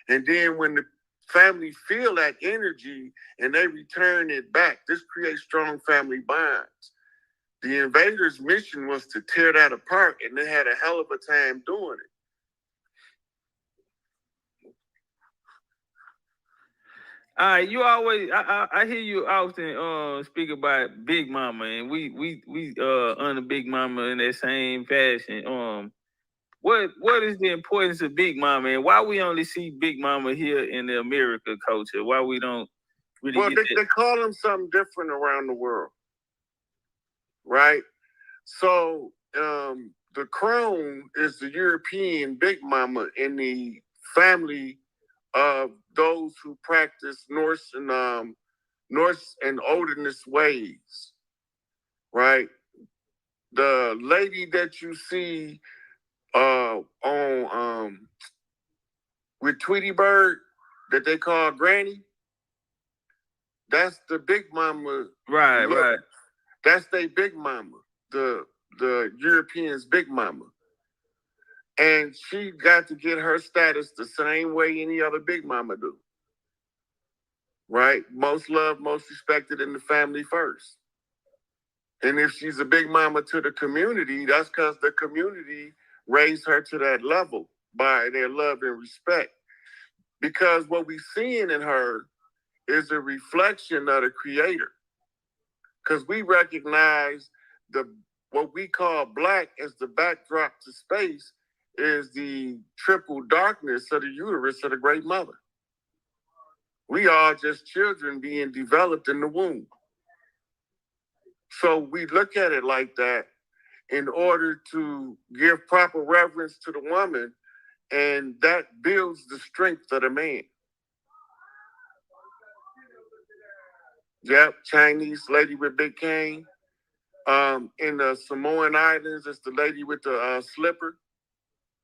And then when the family feel that energy and they return it back, this creates strong family bonds. The invaders' mission was to tear that apart, and they had a hell of a time doing it. You always I hear you often speak about Big Mama, and we under Big Mama in that same fashion. What is the importance of Big Mama, and why we only see Big Mama here in the America culture? Why we don't really they call them something different around the world, right? So the crone is the European Big Mama in the family of those who practice Norse and Odinist ways, right? The lady that you see on with Tweety Bird that they call Granny, that's the Big Mama. Right, right. That's their Big Mama, the Europeans' Big Mama. And she got to get her status the same way any other Big Mama do. Right? Most loved, most respected in the family first. And if she's a Big Mama to the community, that's because the community raised her to that level by their love and respect. Because what we're seeing in her is a reflection of the Creator. Because we recognize what we call black as the backdrop to space is the triple darkness of the uterus of the Great Mother. We are just children being developed in the womb. So we look at it like that in order to give proper reverence to the woman, and that builds the strength of the man. Yep, Chinese lady with big cane. In the Samoan Islands, it's the lady with the slipper.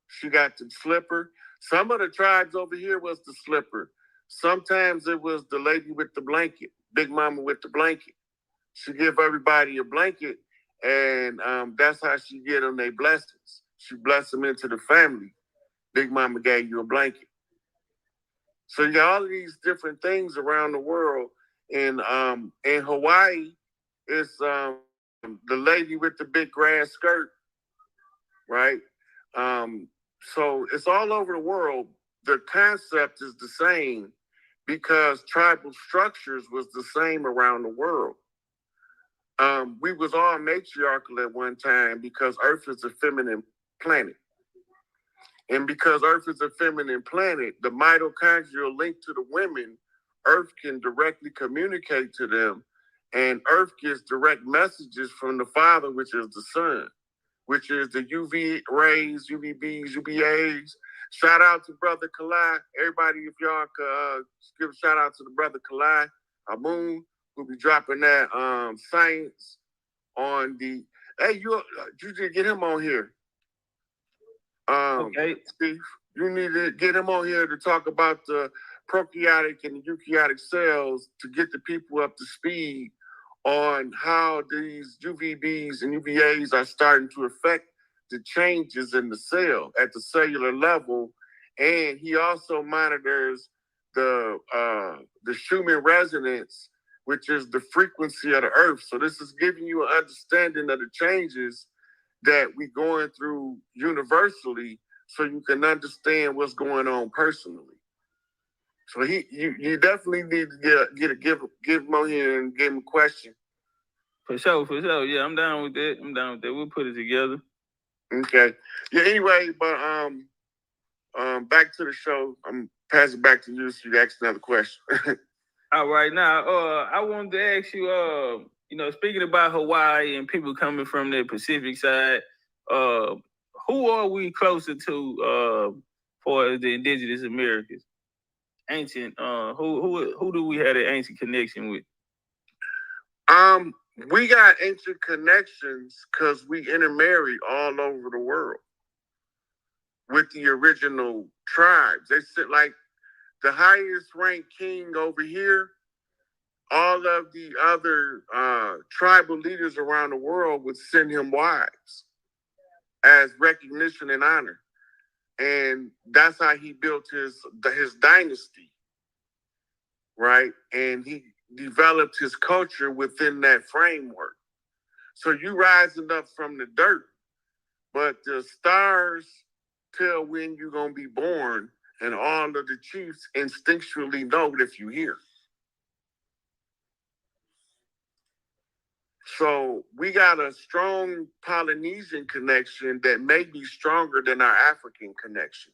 She got the slipper. Some of the tribes over here was the slipper. Sometimes it was the lady with the blanket, Big Mama with the blanket. She give everybody a blanket, and that's how she get them their blessings. She blessed them into the family. Big Mama gave you a blanket. So you got all of these different things around the world. In Hawaii, it's the lady with the big grass skirt, right? So it's all over the world. The concept is the same because tribal structures was the same around the world. We was all matriarchal at one time because Earth is a feminine planet. And because Earth is a feminine planet, the mitochondrial link to the women, Earth can directly communicate to them. And Earth gets direct messages from the Father, which is the Sun, which is the UV rays, UVBs, UVAs. Shout out to Brother Kalai. Everybody, if y'all could give a shout out to the Brother Kalai, Amun, We'll be dropping that science on the. Hey, you just get him on here. Okay. Steve, you need to get him on here to talk about the prokaryotic and eukaryotic cells to get the people up to speed on how these UVBs and UVAs are starting to affect the changes in the cell at the cellular level. And he also monitors the Schumann resonance, which is the frequency of the earth. So this is giving you an understanding of the changes that we're going through universally, so you can understand what's going on personally. So you definitely need to give him on here and give him a question. For sure. Yeah, I'm down with that. We'll put it together. Okay. Yeah. Anyway, but back to the show. I'm passing back to you so you ask another question. All right. Now, I wanted to ask you, speaking about Hawaii and people coming from the Pacific side, who are we closer to for the indigenous Americans? Ancient, who do we have an ancient connection with? We got ancient connections because we intermarried all over the world with the original tribes. They sit like the highest ranked king over here. All of the other tribal leaders around the world would send him wives as recognition and honor. And that's how he built his dynasty, right? And he developed his culture within that framework. So you rising up from the dirt, but the stars tell when you're going to be born, and all of the chiefs instinctually know if you're here. So we got a strong Polynesian connection that may be stronger than our African connection.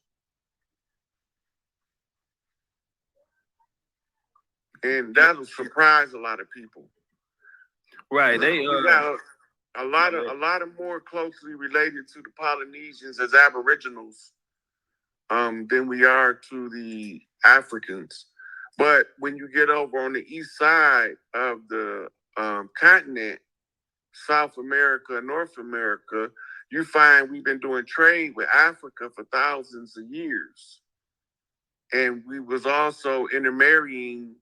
And that'll surprise a lot of people. Right. We got a lot of more closely related to the Polynesians as Aboriginals than we are to the Africans. But when you get over on the east side of the continent, South America, North America, you find we've been doing trade with Africa for thousands of years. And we was also intermarrying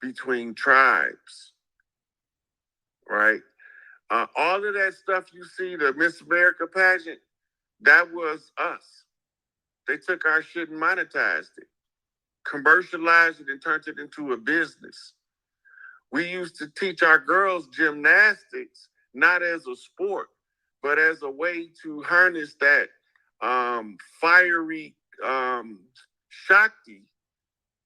between tribes, right? All of that stuff you see, the Miss America pageant, that was us. They took our shit and monetized it, commercialized it, and turned it into a business. We used to teach our girls gymnastics, not as a sport, but as a way to harness that fiery Shakti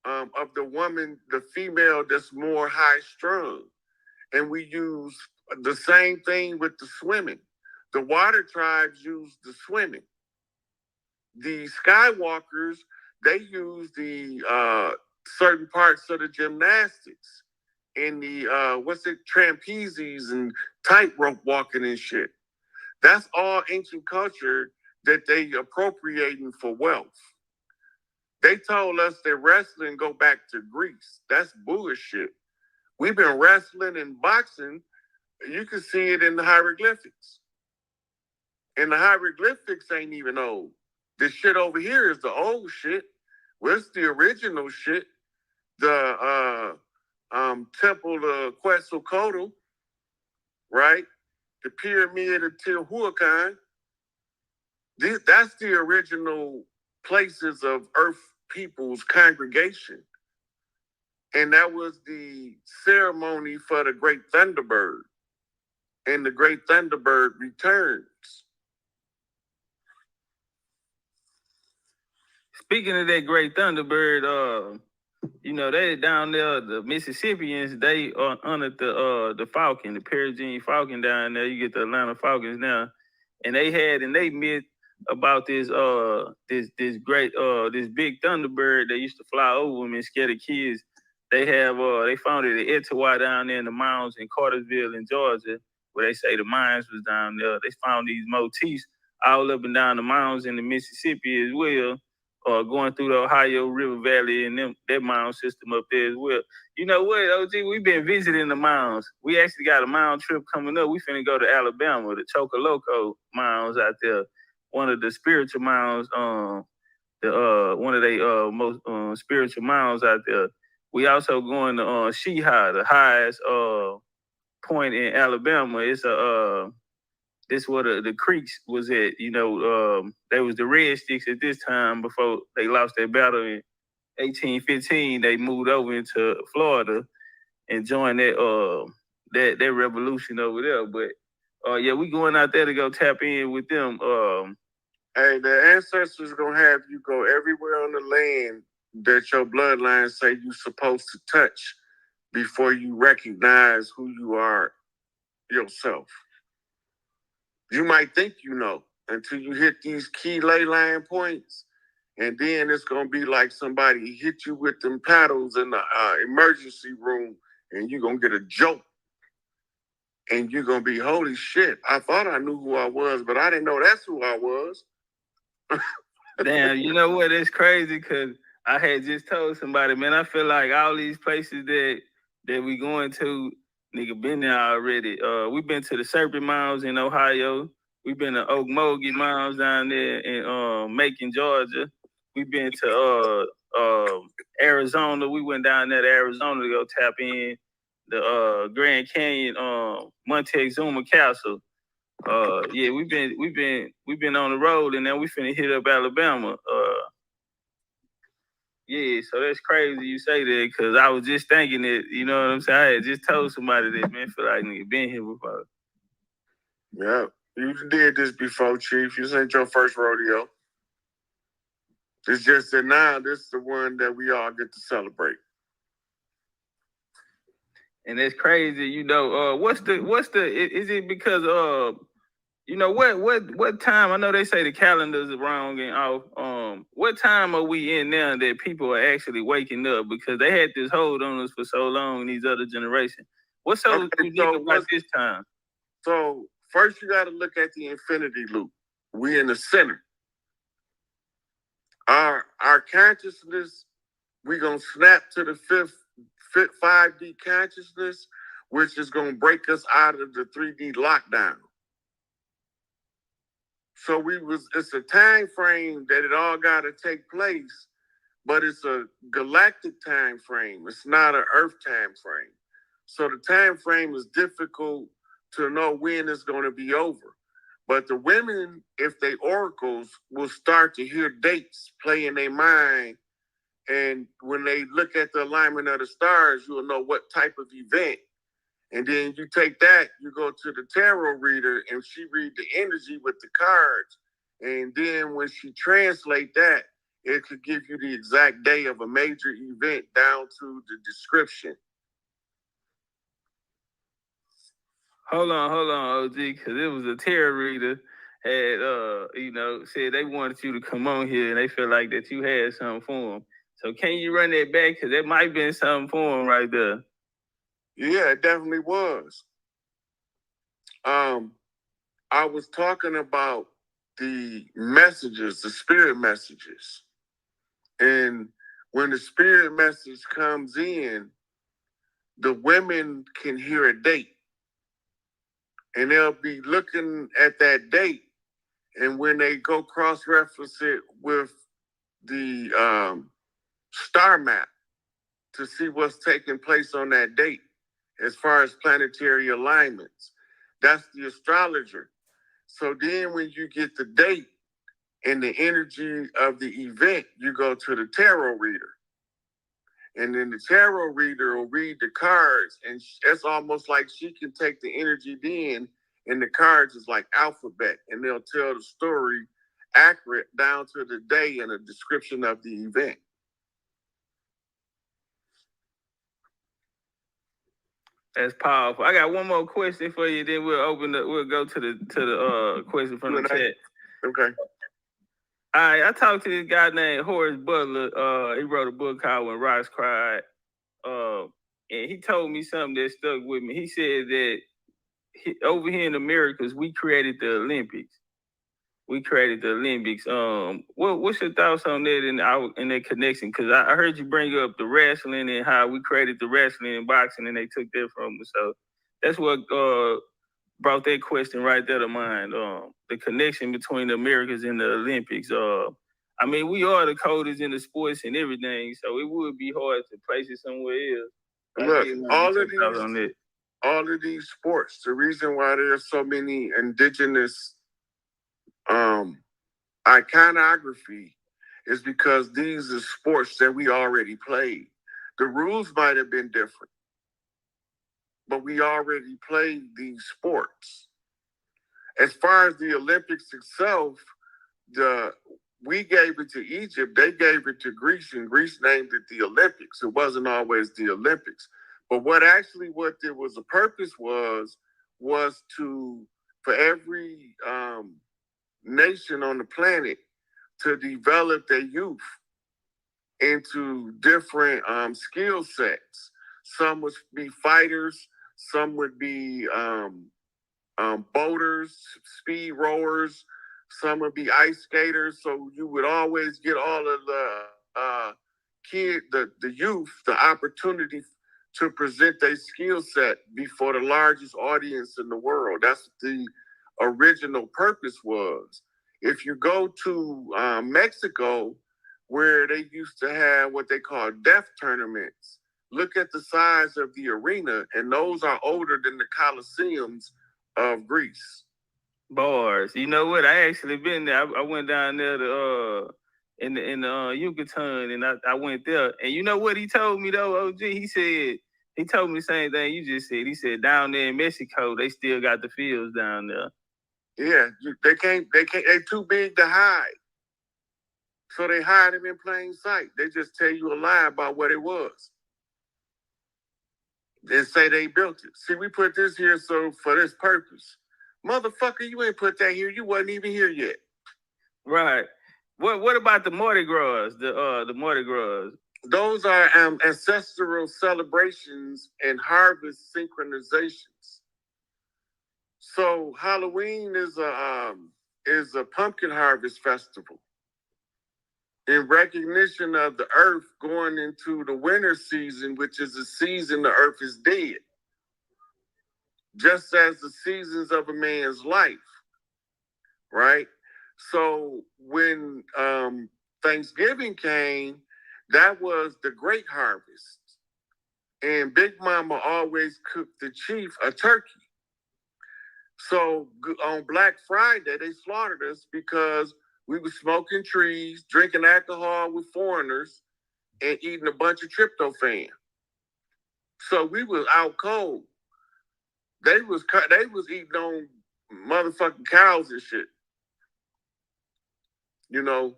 of the woman, the female that's more high strung. And we use the same thing with the swimming. The water tribes use the swimming. The skywalkers, they use the certain parts of the gymnastics and the trapezes and tightrope walking and shit. That's all ancient culture that they appropriating for wealth. They told us that wrestling go back to Greece. That's bullshit. We've been wrestling and boxing. You can see it in the hieroglyphics. And the hieroglyphics ain't even old. This shit over here is the old shit. What's the original shit? The Temple of Quetzalcoatl, right? The Pyramid of Teotihuacan. That's the original places of Earth people's congregation. And that was the ceremony for the Great Thunderbird. And the Great Thunderbird returns. Speaking of that Great Thunderbird, they down there, the Mississippians, they honored the Falcon, the Peregrine Falcon down there. You get the Atlanta Falcons now. And they myth about this big Thunderbird that used to fly over them and scare the kids. They found it at Etowah down there in the mounds in Cartersville in Georgia, where they say the mines was down there. They found these motifs all up and down the mounds in the Mississippi as well. going through the Ohio River Valley and that mound system up there as well. You know what, OG? We've been visiting the mounds. We actually got a mound trip coming up. We finna go to Alabama, the Chocoloco mounds out there. One of the spiritual mounds, one of the most spiritual mounds out there. We also going to Sheeha, the highest point in Alabama. It's this where the creeks was at. You know, they was the Red Sticks at this time before they lost their battle in 1815. They moved over into Florida and joined that revolution over there. But yeah, we going out there to go tap in with them. Hey, the ancestors gonna have you go everywhere on the land that your bloodline say you supposed to touch before you recognize who you are yourself. You might think you know until you hit these key ley line points, and then it's gonna be like somebody hit you with them paddles in the emergency room, and you're gonna get a jolt. And you're gonna be, holy shit, I thought I knew who I was, but I didn't know that's who I was. Damn, you know what? It's crazy because I had just told somebody, man, I feel like all these places that we going to, nigga, been there already. We've been to the Serpent Mounds in Ohio. We've been to Okmulgee Mounds down there in Macon, Georgia. We've been to Arizona. We went down there to Arizona to go tap in the Grand Canyon Montezuma Castle. Yeah, we've been on the road, and then we finna hit up Alabama. Yeah, so that's crazy you say that, because I was just thinking that, you know what I'm saying? I had just told somebody that, man, feel like nigga been here before. Yeah, you did this before, Chief. This ain't your first rodeo. It's just that now this is the one that we all get to celebrate. And that's crazy, you know. What's the? Is it because you know what time? I know they say the calendars are wrong and off. What time are we in now that people are actually waking up, because they had this hold on us for so long, these other generations? What's so unique about this time? So first you got to look at the infinity loop. We in the center. Our consciousness, we gonna snap to the fifth 5D consciousness, which is gonna break us out of the 3D lockdown. So it's a time frame that it all gotta take place, but it's a galactic time frame. It's not an Earth time frame. So the time frame is difficult to know when it's gonna be over. But the women, if they oracles, will start to hear dates play in their mind. And when they look at the alignment of the stars, you'll know what type of event. And then you take that, you go to the tarot reader, and she read the energy with the cards. And then when she translate that, it could give you the exact day of a major event down to the description. Hold on, OG, because it was a tarot reader had you know, said they wanted you to come on here and they feel like that you had something for them. So can you run that back? Because that might have been something for them right there. Yeah, it definitely was. I was talking about the messages, the spirit messages. And when the spirit message comes in, the women can hear a date. And they'll be looking at that date. And when they go cross-reference it with the star map to see what's taking place on that date as far as planetary alignments, that's the astrologer. So then when you get the date and the energy of the event, you go to the tarot reader. And then the tarot reader will read the cards, and it's almost like she can take the energy then, and the cards is like alphabet, and they'll tell the story accurate down to the day and a description of the event. That's powerful. I got one more question for you, then we'll go to the question from the chat. Okay. All right, I talked to this guy named Horace Butler. He wrote a book called When Rocks Cried. And he told me something that stuck with me. He said that over here in Americas, we created the Olympics. we created the Olympics. What's your thoughts on that in that connection? Because I heard you bring up the wrestling and how we created the wrestling and boxing, and they took that from us. So that's what brought that question right there to mind. The connection between the Americas and the Olympics. I mean, we are the coders in the sports and everything, so it would be hard to place it somewhere else. Look, all of these sports, the reason why there's so many indigenous iconography is because these are sports that we already played. The rules might have been different, but we already played these sports. As far as the Olympics itself, we gave it to Egypt, they gave it to Greece, and Greece named it the Olympics. It wasn't always the Olympics. But what there was a purpose was to, for every nation on the planet to develop their youth into different skill sets. Some would be fighters, some would be boaters, speed rowers, some would be ice skaters. So you would always get all of the the youth, the opportunity to present their skill set before the largest audience in the world. That's what the original purpose was. If you go to Mexico, where they used to have what they call death tournaments, look at the size of the arena, and those are older than the Colosseums of Greece. Bars. You know what? I actually been there. I went down there to in the Yucatan, and I went there. And you know what he told me though, OG? He told me the same thing you just said. He said down there in Mexico, they still got the fields down there. Yeah, they too big to hide. So they hide them in plain sight. They just tell you a lie about what it was. And say they built it. See, we put this here for this purpose. Motherfucker, you ain't put that here. You wasn't even here yet. Right. What about the Mardi Gras? The Mardi Gras. Those are ancestral celebrations and harvest synchronizations. So Halloween is a pumpkin harvest festival in recognition of the earth going into the winter season, which is the season the earth is dead. Just as the seasons of a man's life, right? So when Thanksgiving came, that was the great harvest. And Big Mama always cooked the chief a turkey. So on Black Friday, they slaughtered us because we were smoking trees, drinking alcohol with foreigners, and eating a bunch of tryptophan. So we was out cold. They was eating on motherfucking cows and shit. You know,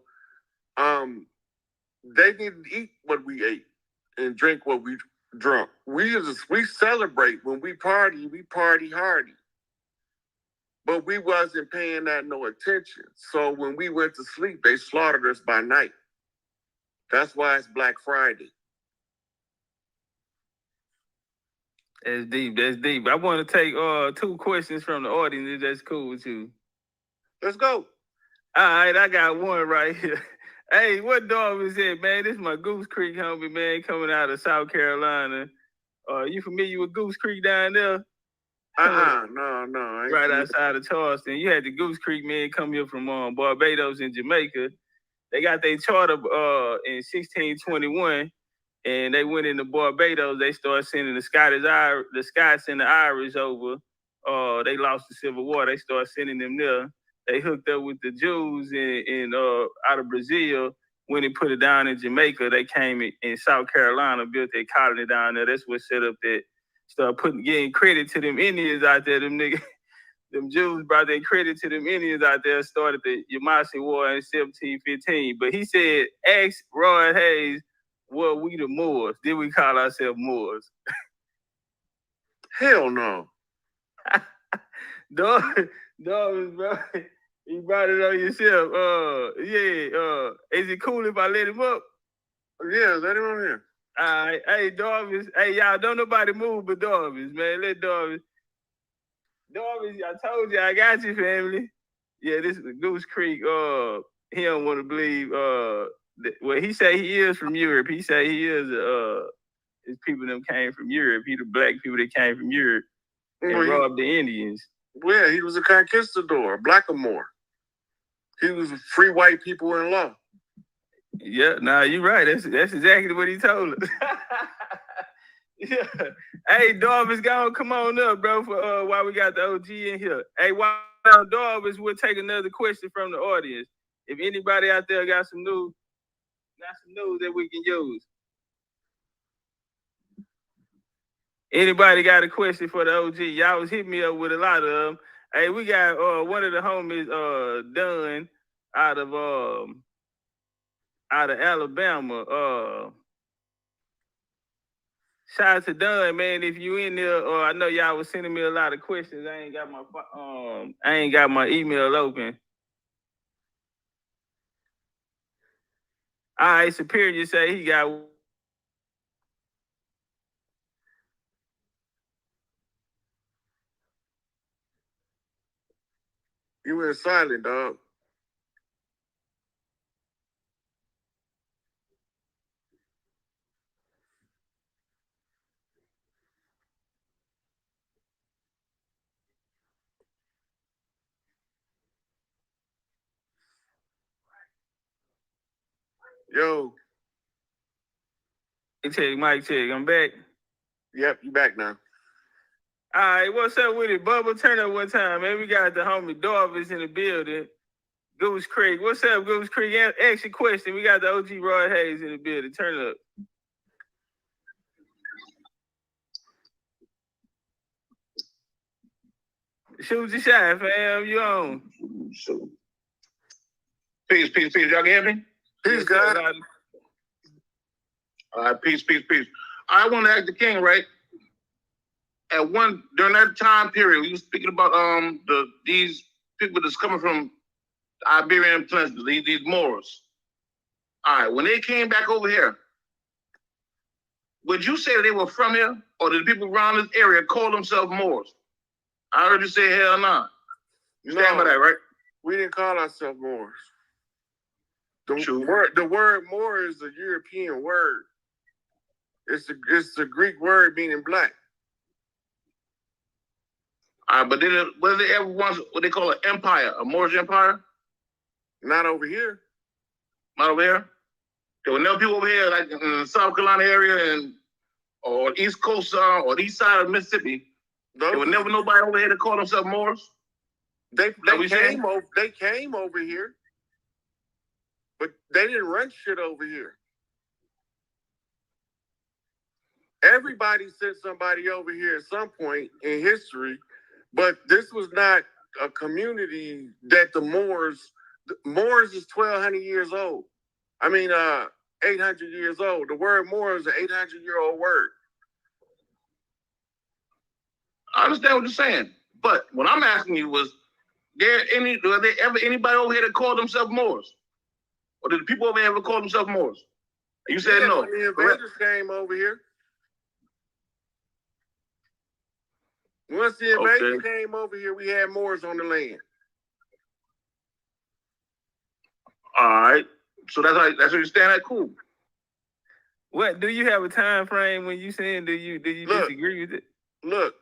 they didn't eat what we ate and drink what we drunk. We celebrate when we party hardy. But we wasn't paying that no attention. So when we went to sleep, they slaughtered us by night. That's why it's Black Friday. That's deep. I want to take 2 questions from the audience, if that's cool with you. Let's go. All right, I got one right here. Hey, what dog is it, man? This is my Goose Creek homie, man, coming out of South Carolina. You familiar with Goose Creek down there? No. Right outside of Charleston. You had the Goose Creek men come here from Barbados and Jamaica. They got their charter in 1621, and they went into Barbados. They started sending the Scots and the Irish over. They lost the Civil War. They started sending them there. They hooked up with the Jews in out of Brazil. When they put it down in Jamaica, they came in South Carolina, built their colony down there. That's what set up that. Started getting credit to them Indians out there. Them niggas, them Jews brought their credit to them Indians out there. Started the Yamasee War in 1715. But he said, ask Roy Hayes, were we the Moors? Did we call ourselves Moors? Hell no. Dog, bro. You brought it on yourself. Is it cool if I let him up? Yeah, let him on here. All right. Hey, Darvis. Hey, y'all, don't nobody move but Darvis, man. Let Darvis. Darvis, I told you I got you, family. Yeah, this is Goose Creek. He don't want to believe. Well, he say he is from Europe. He say he is. His people that came from Europe. He the black people that came from Europe and robbed the Indians. Yeah, he was a conquistador, a blackamoor. He was free white people in law. Yeah, nah, you're right. That's exactly what he told us. Yeah. Hey, Darvis, go come on up, bro. For while we got the OG in here. Hey, while Darvis, we'll take another question from the audience. If anybody out there got some news that we can use. Anybody got a question for the OG? Y'all was hitting me up with a lot of them. Hey, we got one of the homies, Dunn, out of Alabama. Shout out to Dunn, man. If you in there, I know y'all was sending me a lot of questions. I ain't got my email open. All right, Superior say he got. You went silent, dog. Yo. Mic check. I'm back. Yep, you back now. All right, what's up with it? Bubba, turn up one time, man. We got the homie Darvis in the building. Goose Creek. What's up, Goose Creek? Ask your question. We got the OG Roy Hayes in the building. Turn up. Shoot your shot, fam. You on. Peace. Y'all can hear me? Peace, God. All right, peace. I want to ask the king, right? During that time period, we were speaking about these people that's coming from the Iberian Peninsula, these Moors. All right, when they came back over here, would you say that they were from here, or did the people around this area call themselves Moors? I heard you say hell nah. You stand by that, right? We didn't call ourselves Moors. The word Moor is a European word. It's a Greek word meaning black. All right, but was there ever once what they call an empire, a Moorish empire? Not over here. Not over here? There were no people over here, like in the South Carolina area or East Coast or the east side of Mississippi. There was never nobody over here that called themselves Moors? They came over here, but they didn't run shit over here. Everybody sent somebody over here at some point in history, but this was not a community that the Moors is 1,200 years old. 800 years old. The word Moor is an 800-year-old word. I understand what you're saying, but what I'm asking you was, were there ever anybody over here that called themselves Moors? Or did the people over here ever call themselves Moors? And you said no. The invaders came over here. Once the invaders came over here, we had Moors on the land. All right. So that's what you stand at? Cool. What, do you have a time frame when you saying do you disagree with it? Look,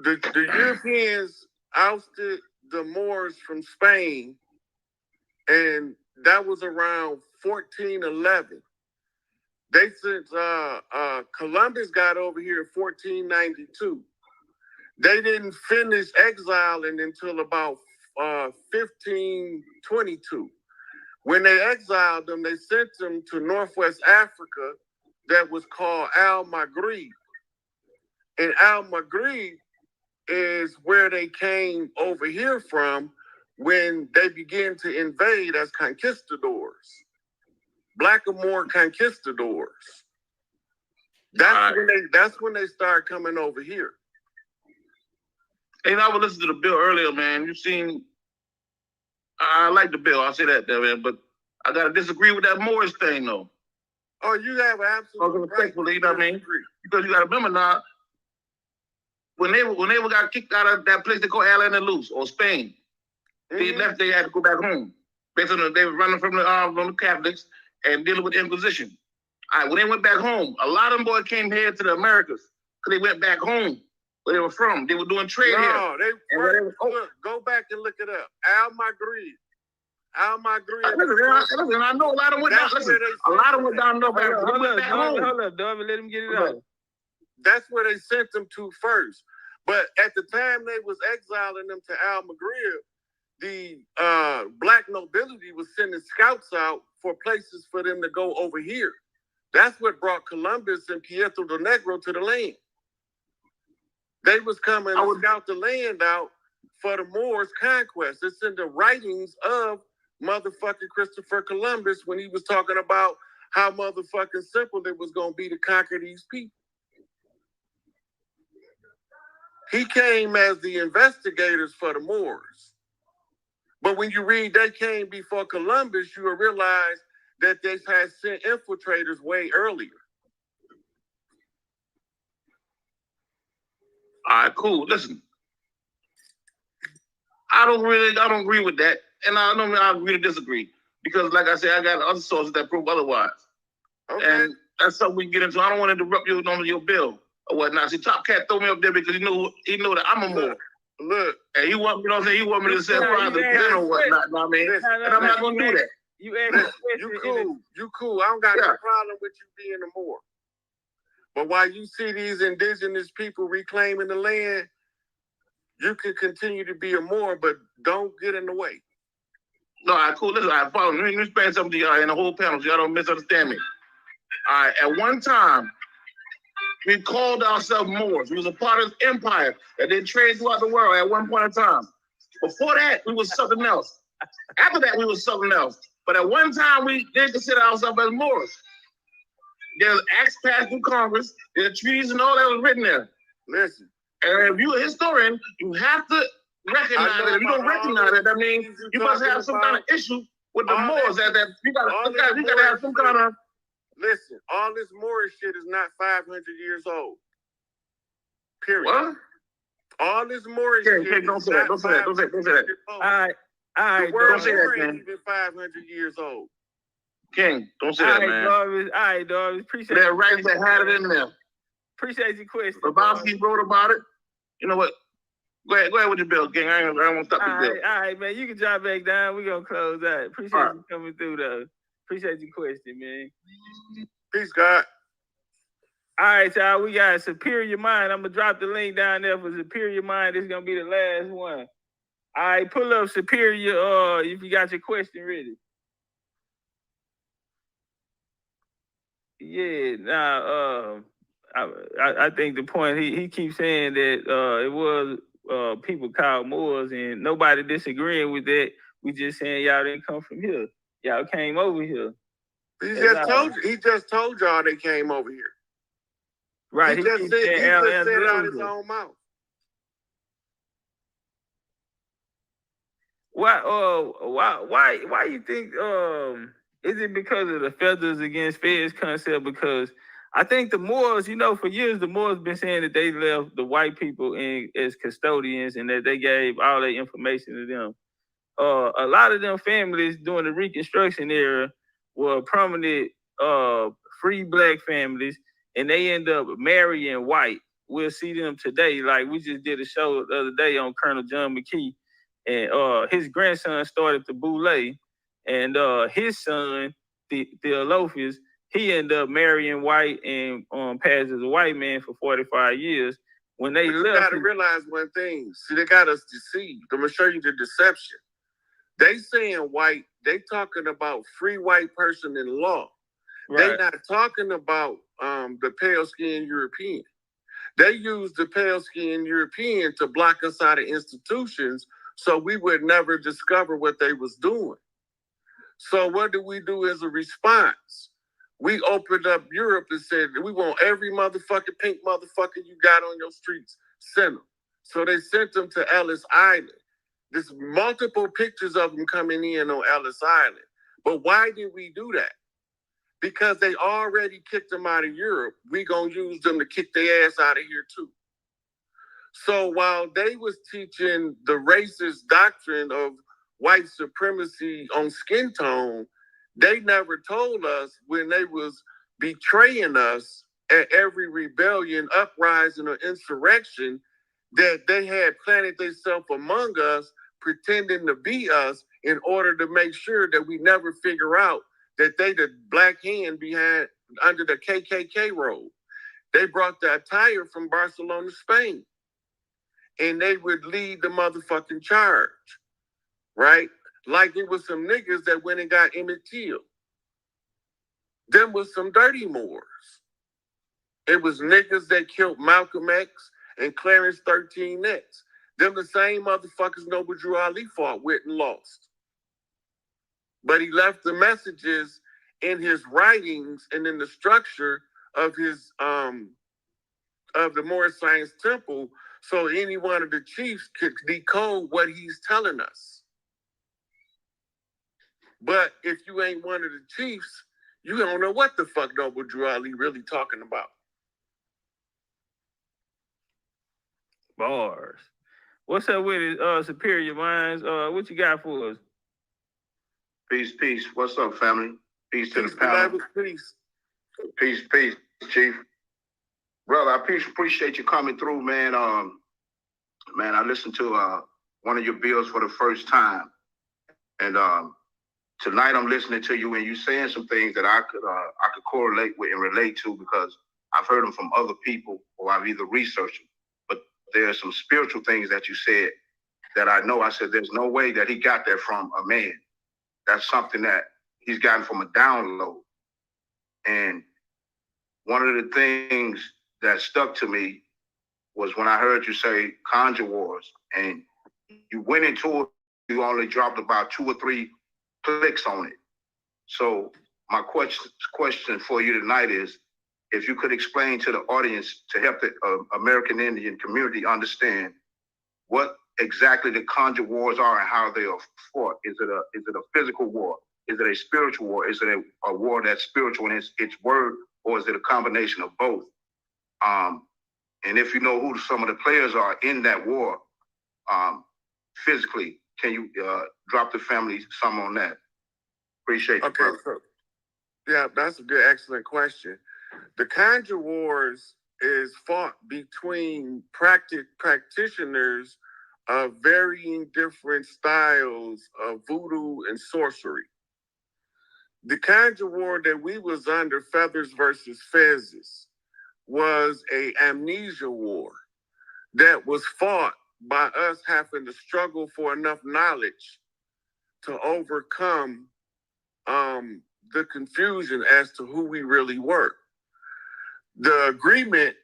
the Europeans ousted the Moors from Spain, and that was around 1411. They sent Columbus got over here in 1492. They didn't finish exiling until about 1522. When they exiled them, they sent them to Northwest Africa that was called Al-Maghrib. And Al-Maghrib is where they came over here from when they began to invade as conquistadors. Blackamoor conquistadors. That's when they started coming over here. And I was listening to the bill earlier, man. I like the bill. I'll say that, man. But I got to disagree with that Moorish thing, though. Oh, you have absolutely right. You know what I mean? Because you got to remember now, when they got kicked out of that place they call Al-Andalus or Spain, they left, they had to go back home. Based on they were running from the Catholics and dealing with the Inquisition. All right, when they went back home, a lot of them boys came here to the Americas because they went back home where they were from. They were doing trade here. Look, go back and look it up. Al Maghrib. Listen, I know a lot of them went down. Listen, a lot of them went down north. Hold up, Darby, let him get it out. That's where they sent them to first. But at the time they was exiling them to Al Maghrib, the black nobility was sending scouts out for places for them to go over here. That's what brought Columbus and Pietro del Negro to the land. They was coming to scout the land out for the Moors' conquest. It's in the writings of motherfucking Christopher Columbus when he was talking about how motherfucking simple it was going to be to conquer these people. He came as the investigators for the Moors. But when you read they came before Columbus, you will realize that they had sent infiltrators way earlier. All right, cool. Listen, I don't agree with that, and I agree to disagree because, like I said, I got other sources that prove otherwise. Okay. And that's something we can get into. I don't want to interrupt you on your bill or whatnot. See, Topcatz threw me up there because he know that I'm a Moor. Look, and he want me to say private pen or whatnot. I mean, and I'm not gonna do that. You cool. I don't got no problem with you being a Moor. But while you see these indigenous people reclaiming the land, you can continue to be a Moor, but don't get in the way. No, all right, cool. Listen, I follow. Let me explain something to y'all in the whole panel so y'all don't misunderstand me. All right, at one time, we called ourselves Moors. We was a part of this empire that did trade throughout the world at one point in time. Before that, we was something else. After that, we was something else. But at one time, we did consider ourselves as Moors. There's acts passed through Congress, there's treaties and all that was written there. Listen. And if you're a historian, you have to recognize it. If you don't recognize it, that means you must have some kind of issue with the Moors. That you gotta have some kind of. Listen, all this Moorish shit is not 500 years old. Period. What? All this Moorish shit don't say that. Don't say that. All right. The world ain't even 500 years old. King, don't say that, man. All right, Darby. Appreciate that right that had it in there. Appreciate your question. Lebowski wrote about it. You know what? Go ahead with your bill, King. I don't want to stop your bill. All right, man. You can drop back down. We're going to close out. Appreciate you coming through, though. Appreciate your question, man. Peace, God. All right, y'all. We got Superior Mind. I'm going to drop the link down there for Superior Mind. This is going to be the last one. All right, pull up Superior if you got your question ready. Yeah, now I think the point he keeps saying that it was people called Moors and nobody disagreeing with that. We just saying y'all didn't come from here. Y'all came over here. He just told y'all they came over here. Right. He just said out his own mouth. Why you think is it because of the feathers against feds concept? Because I think the Moors, for years the Moors been saying that they left the white people in as custodians and that they gave all their information to them. A lot of them families during the Reconstruction era were prominent free black families, and they end up marrying white. We'll see them today. Like we just did a show the other day on Colonel John McKee, and his grandson started the Boule, and his son, Theolophus, he ended up marrying white and passed as a white man for 45 years. When they left, you gotta realize one thing. See, they got us deceived. I'm gonna show you the deception. They saying white, they talking about free white person in law. Right. They not talking about the pale-skinned European. They use the pale-skinned European to block us out of institutions so we would never discover what they was doing. So what do we do as a response? We opened up Europe and said, we want every motherfucking pink motherfucker you got on your streets, send them. So they sent them to Ellis Island. There's multiple pictures of them coming in on Ellis Island. But why did we do that? Because they already kicked them out of Europe. We gonna use them to kick their ass out of here too. So while they was teaching the racist doctrine of white supremacy on skin tone, they never told us when they was betraying us at every rebellion, uprising, or insurrection that they had planted themselves among us, pretending to be us in order to make sure that we never figure out that they the black hand behind under the KKK robe. They brought the attire from Barcelona, Spain, and they would lead the motherfucking charge, right? Like it was some niggas that went and got Emmett Till. Them was some dirty Moors. It was niggas that killed Malcolm X and Clarence 13X. Them the same motherfuckers Noble Drew Ali fought with and lost. But he left the messages in his writings and in the structure of his of the Moorish Science Temple, so any one of the chiefs could decode what he's telling us. But if you ain't one of the chiefs, you don't know what the fuck Noble Drew Ali really talking about. Bars. What's up with it, Superior Minds? What you got for us? Peace, peace. What's up, family? Peace to Peace, the panel. peace. Peace, peace, Chief. Brother, I appreciate you coming through, man. Man, I listened to one of your bills for the first time, and tonight I'm listening to you, and you saying some things that I could correlate with and relate to because I've heard them from other people or I've either researched them. But there's some spiritual things that you said that I know. I said there's no way that he got that from a man. That's something that he's gotten from a download. And one of the things that stuck to me was when I heard you say conjure wars, and you went into it, you only dropped about 2 or 3 clicks on it. So my question for you tonight is, if you could explain to the audience to help the American Indian community understand what exactly the conjure wars are and how they are fought. Is it a physical war? Is it a spiritual war? Is it a war that's spiritual in its word, or is it a combination of both? And if you know who some of the players are in that war, physically, can you drop the family some on that? Appreciate it. Okay, so, yeah, that's a good, excellent question. The conjure wars is fought between practitioners of varying different styles of voodoo and sorcery. The conjure war that we was under, Feathers versus Fezzes, was a amnesia war that was fought by us having to struggle for enough knowledge to overcome the confusion as to who we really were. The agreement,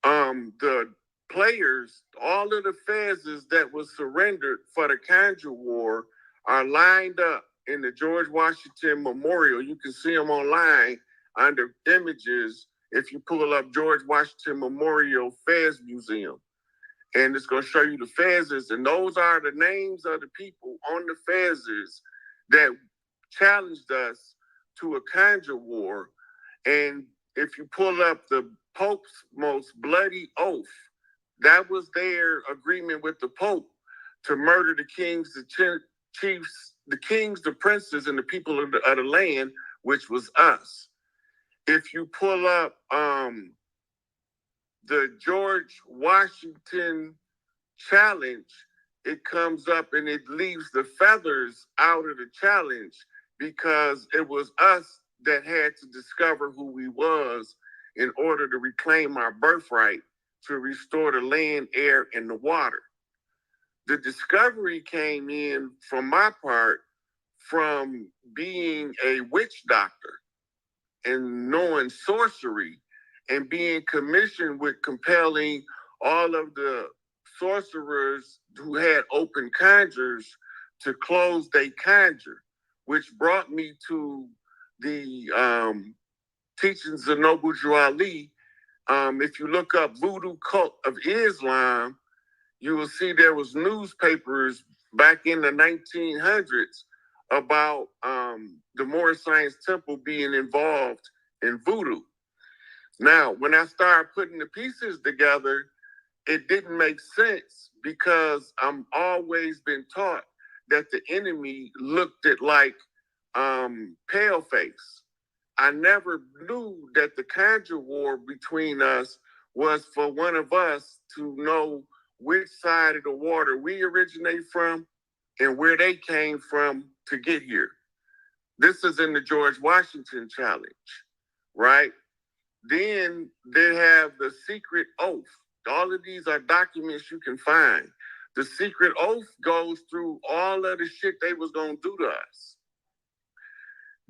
the players, all of the Fezzes that was surrendered for the conjure war are lined up in the George Washington Memorial. You can see them online under images if you pull up George Washington Memorial Fez Museum. And it's going to show you the Fezzes, and those are the names of the people on the Fezzes that challenged us to a conjure war. And if you pull up the Pope's most bloody oath, that was their agreement with the Pope to murder the kings, the chiefs, the kings, the princes, and the people of the land, which was us. If you pull up the George Washington challenge, it comes up and it leaves the feathers out of the challenge because it was us that had to discover who we was in order to reclaim our birthright to restore the land, air, and the water. The discovery came in, from my part, from being a witch doctor and knowing sorcery and being commissioned with compelling all of the sorcerers who had open conjures to close their conjure, which brought me to the teachings of Noble Drew Ali. If you look up Voodoo Cult of Islam, you will see there was newspapers back in the 1900s about the Moorish Science Temple being involved in voodoo. Now, when I started putting the pieces together, it didn't make sense because I'm always been taught that the enemy looked at like paleface. I never knew that the conjure war between us was for one of us to know which side of the water we originate from and where they came from to get here. This is in the George Washington challenge, right? Then they have the secret oath. All of these are documents you can find. The secret oath goes through all of the shit they was gonna do to us.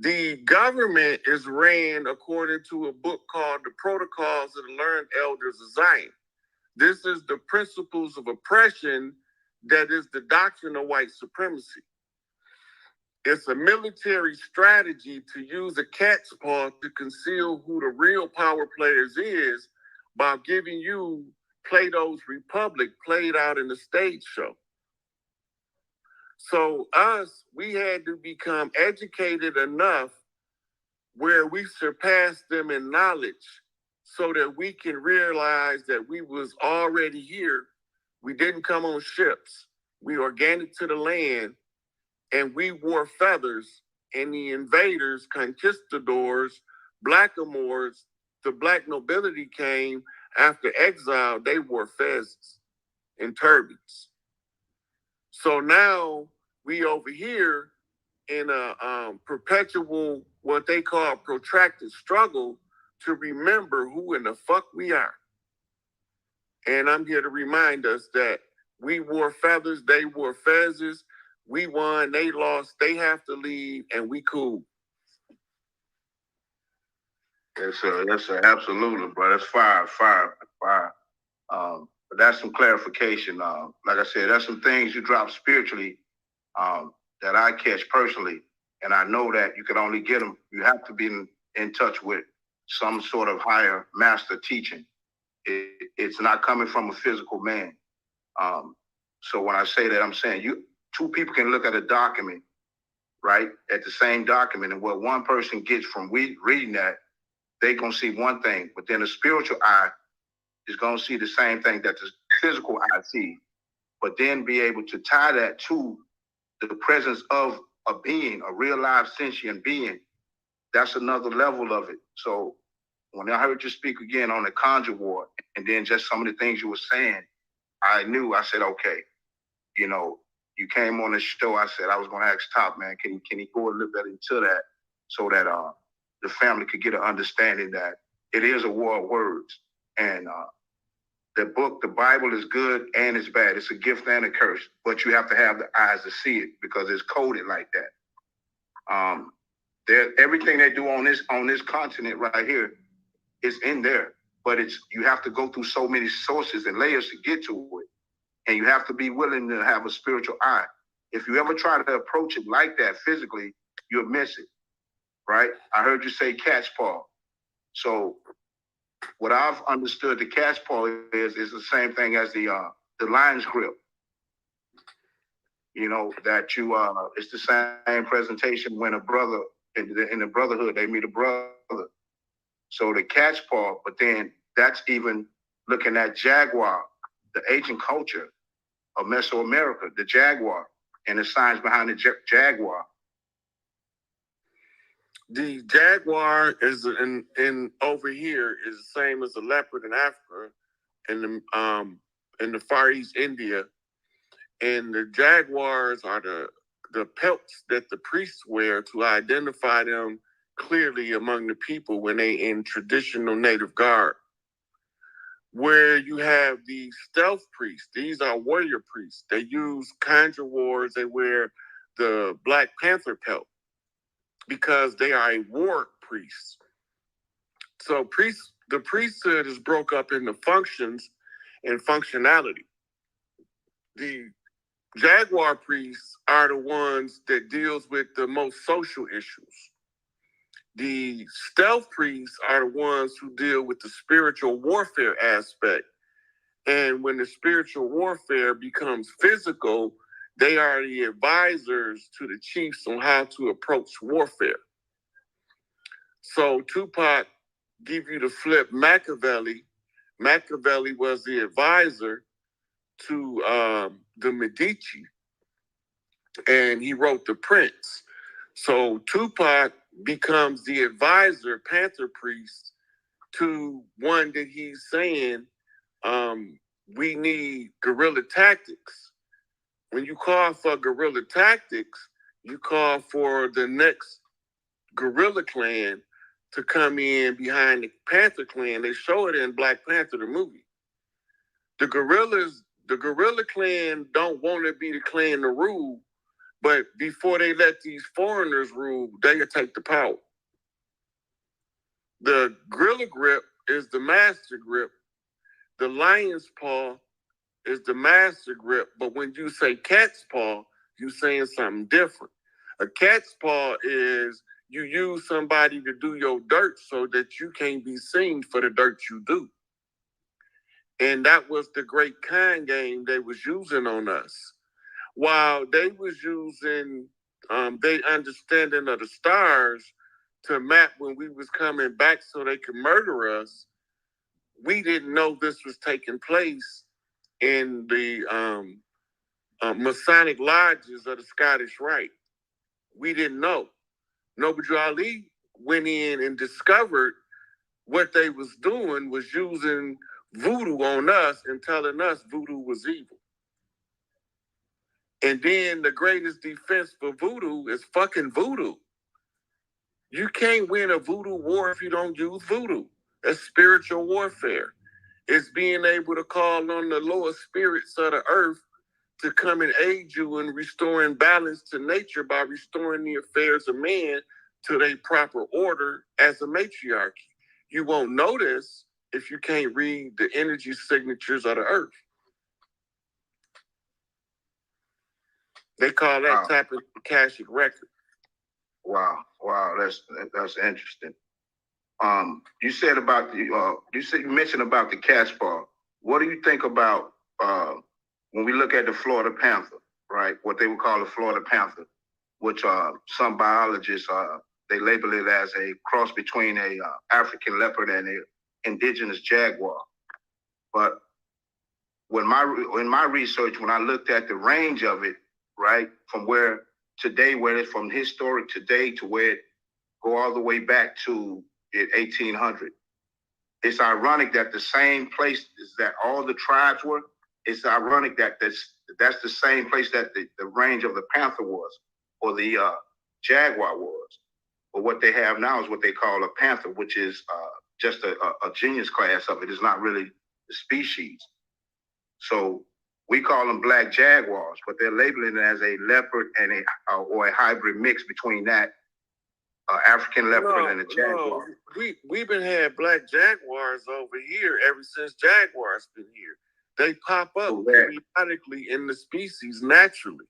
The government is ran according to a book called The Protocols of the Learned Elders of Zion. This is the principles of oppression that is the doctrine of white supremacy. It's a military strategy to use a cat's paw to conceal who the real power players is by giving you Plato's Republic played out in the stage show. So we had to become educated enough where we surpassed them in knowledge so that we can realize that we was already here. We didn't come on ships. We organic to the land, and we wore feathers, and the invaders, conquistadors, blackamoors, the black nobility came after exile, they wore fezzes and turbans. So now we over here in a perpetual, what they call protracted struggle to remember who in the fuck we are. And I'm here to remind us that we wore feathers, they wore fezzes, we won, they lost, they have to leave, and we cool. Yes, sir. Yes, sir. Absolutely, bro. That's fire. But that's some clarification. Like I said, that's some things you drop spiritually that I catch personally. And I know that you can only get them. You have to be in touch with some sort of higher master teaching. It's not coming from a physical man. So when I say that, I'm saying two people can look at a document, right, at the same document, and what one person gets from reading that, they gonna see one thing, but then the spiritual eye is gonna see the same thing that the physical eye sees, but then be able to tie that to the presence of a being, a real live sentient being. That's another level of it. So when I heard you speak again on the conjure war, and then just some of the things you were saying, I said, okay, you came on the show, I said, I was gonna ask Top, man, can he go a little bit into that so that the family could get an understanding that it is a war of words. And the book, the Bible, is good and it's bad. It's a gift and a curse, but you have to have the eyes to see it because it's coded like that. Everything they do on this continent right here is in there, but you have to go through so many sources and layers to get to it. And you have to be willing to have a spiritual eye. If you ever try to approach it like that physically, you'll miss it, right? I heard you say cat's paw. So what I've understood the cat's paw is the same thing as the lion's grip. That it's the same presentation when a brother in the brotherhood, they meet a brother. So the cat's paw, but then that's even looking at jaguar, the ancient culture of Mesoamerica, the jaguar, and the signs behind the jaguar. The jaguar is in over here is the same as the leopard in Africa, and in the Far East India, and the jaguars are the pelts that the priests wear to identify them clearly among the people when they in traditional native garb. Where you have the stealth priests, these are warrior priests. They use conjure wars. They wear the Black Panther pelt because they are a war priest. So the priesthood is broke up into functions and functionality. The jaguar priests are the ones that deals with the most social issues. The stealth priests are the ones who deal with the spiritual warfare aspect. And when the spiritual warfare becomes physical, they are the advisors to the chiefs on how to approach warfare. So Tupac give you the flip Machiavelli. Machiavelli was the advisor to the Medici. and he wrote The Prince. So Tupac becomes the advisor, Panther priest, to one that he's saying, we need guerrilla tactics. When you call for guerrilla tactics, you call for the next guerrilla clan to come in behind the Panther clan. They show it in Black Panther, the movie. The guerrilla clan don't want to be the clan to rule, but before they let these foreigners rule, they'll take the power. The gorilla grip is the master grip. The lion's paw is the master grip, but when you say cat's paw, you're saying something different. A cat's paw is you use somebody to do your dirt so that you can't be seen for the dirt you do. And that was the great kind game they was using on us. While they was using their understanding of the stars to map when we was coming back so they could murder us, we didn't know this was taking place in the Masonic lodges of the Scottish Rite. We didn't know. Noble Ali went in and discovered what they was doing was using voodoo on us and telling us voodoo was evil. And then the greatest defense for voodoo is fucking voodoo. You can't win a voodoo war if you don't use voodoo. That's spiritual warfare. It's being able to call on the lower spirits of the earth to come and aid you in restoring balance to nature by restoring the affairs of man to their proper order as a matriarchy. You won't know this if you can't read the energy signatures of the earth. They call that type of Akashic record. Wow, that's interesting. You said about the you mentioned about the cat's paw. What do you think about when we look at the Florida panther, right? What they would call the Florida panther, which some biologists they label it as a cross between a African leopard and an indigenous jaguar. But in my research, when I looked at the range of it, right, from where today, where it's from historic today to where it go all the way back to 1800. It's ironic that the same place that all the tribes were, it's ironic that that's the same place that the range of the panther was, or the jaguar was. But what they have now is what they call a panther, which is just a genus class of it. It's not really the species. So we call them black jaguars, but they're labeling it as a leopard and or a hybrid mix between that African leopard and a jaguar. No, we've been had black jaguars over here ever since jaguars been here. They pop up periodically in the species naturally.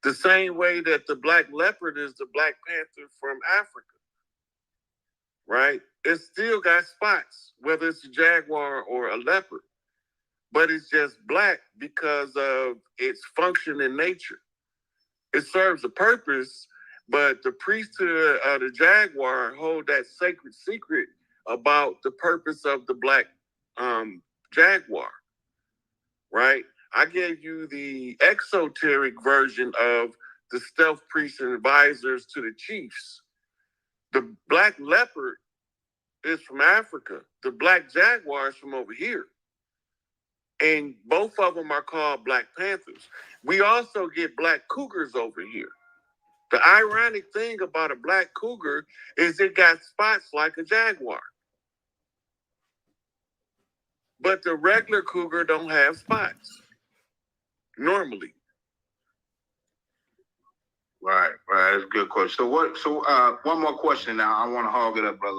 The same way that the black leopard is the black panther from Africa, right? It still got spots, whether it's a jaguar or a leopard, but it's just black because of its function in nature. It serves a purpose, but the priesthood of the jaguar hold that sacred secret about the purpose of the black jaguar, right? I gave you the exoteric version of the stealth priests and advisors to the chiefs. The black leopard is from Africa. The black jaguar is from over here. And both of them are called black panthers. We also get black cougars over here. The ironic thing about a black cougar is it got spots like a jaguar. But the regular cougar don't have spots. Normally. Right. That's a good question. So one more question now. I want to hog it up, brother.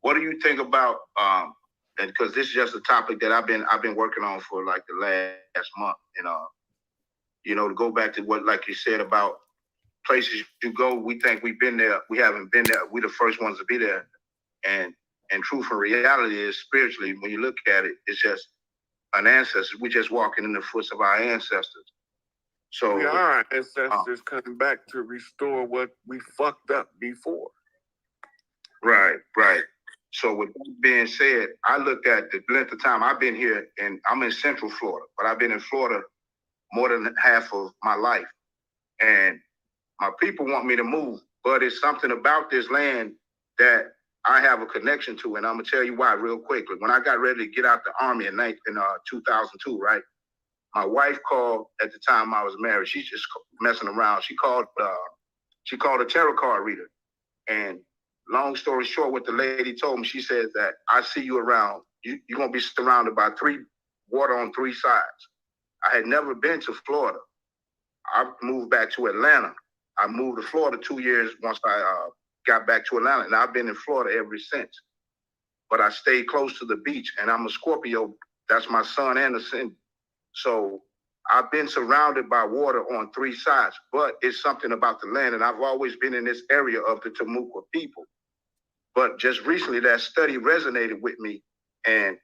What do you think about and because this is just a topic that I've been working on for like the last month, and to go back to what, like you said, about places you go, we think we've been there, we haven't been there, we're the first ones to be there. And truth and reality is, spiritually, when you look at it, it's just an ancestor. We're just walking in the footsteps of our ancestors. So we are ancestors coming back to restore what we fucked up before. Right. So with that being said, I looked at the length of time I've been here, and I'm in Central Florida, but I've been in Florida more than half of my life. And my people want me to move, but it's something about this land that I have a connection to, and I'm gonna tell you why real quickly. When I got ready to get out the Army in 2002, right? My wife called at the time I was married. She's just messing around. She called a tarot card reader, and long story short, what the lady told me, she said that I see you around. You're gonna be surrounded by water on three sides. I had never been to Florida. I moved back to Atlanta. I moved to Florida 2 years once I got back to Atlanta, and I've been in Florida ever since. But I stayed close to the beach, and I'm a Scorpio. That's my sun and ascendant. So I've been surrounded by water on three sides, but it's something about the land, and I've always been in this area of the Temuco people. But just recently, that study resonated with me, and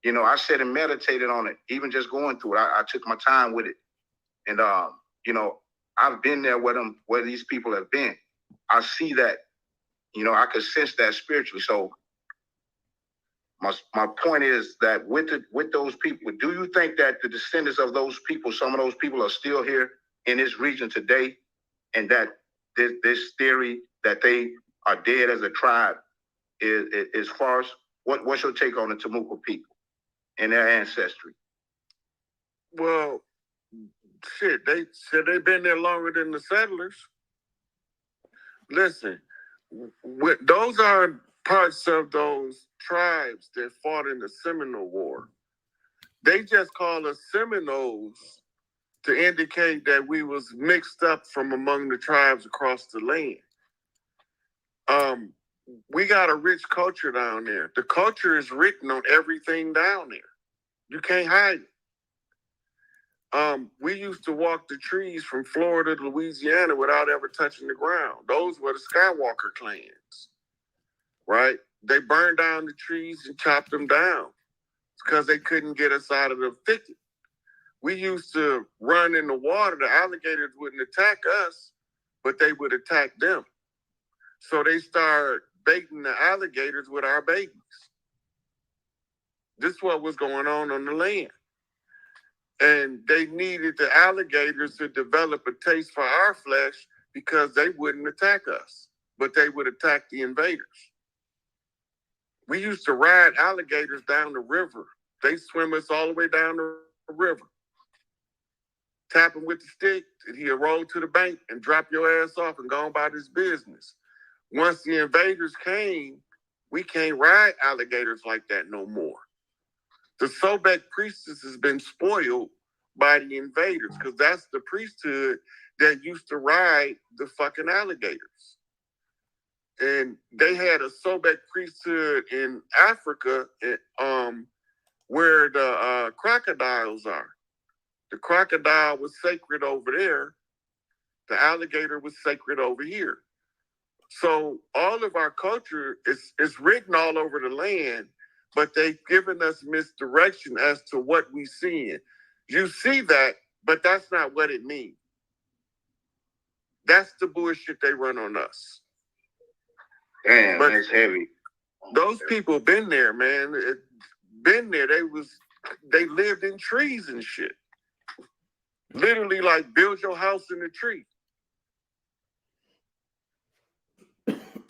you know, I sat and meditated on it, even just going through it. I took my time with it, and you know, I've been there where these people have been. I see that, you know, I could sense that spiritually. So my point is that with those people, do you think that the descendants of those people, some of those people are still here in this region today, and that this theory that they are dead as a tribe is farce? What's your take on the Temuco people and their ancestry? Well, shit, they've been there longer than the settlers. Listen, those are parts of those tribes that fought in the Seminole War. They just call us Seminoles to indicate that we was mixed up from among the tribes across the land. We got a rich culture down there. The culture is written on everything down there. You can't hide it. We used to walk the trees from Florida to Louisiana without ever touching the ground. Those were the Skywalker clans, right? They burned down the trees and chopped them down because they couldn't get us out of the thicket. We used to run in the water. The alligators wouldn't attack us, but they would attack them. So they started baiting the alligators with our babies. This is what was going on the land. And they needed the alligators to develop a taste for our flesh because they wouldn't attack us, but they would attack the invaders. We used to ride alligators down the river. They swim us all the way down the river. Tap him with the stick, and he'll roll to the bank and drop your ass off and go on about his business. Once the invaders came, we can't ride alligators like that no more. The Sobek priestess has been spoiled by the invaders because that's the priesthood that used to ride the fucking alligators. And they had a Sobek priesthood in Africa where the crocodiles are. The crocodile was sacred over there. The alligator was sacred over here. So all of our culture is written all over the land, but they've given us misdirection as to what we see. You see that, but that's not what it means. That's the bullshit they run on us. Damn, but that's heavy. Those people been there, man. Been there. They lived in trees and shit. Literally, like, build your house in a tree.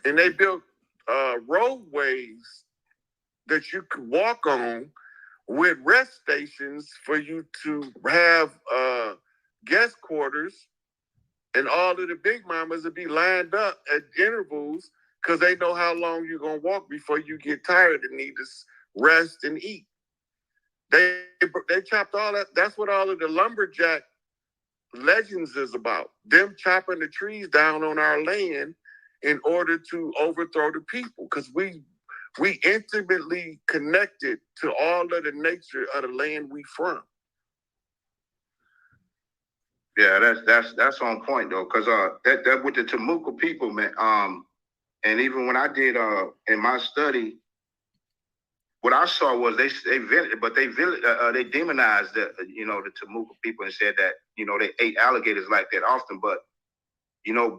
And they built roadways that you could walk on with rest stations for you to have guest quarters, and all of the big mamas would be lined up at intervals because they know how long you're going to walk before you get tired and need to rest and eat. They chopped all that. That's what all of the lumberjack legends is about. Them chopping the trees down on our land in order to overthrow the people, because we intimately connected to all of the nature of the land we from. Yeah, that's on point though, because that with the Temuco people, man. And even when I did in my study, what I saw was they demonized the Temuco people and said that they ate alligators like that often. But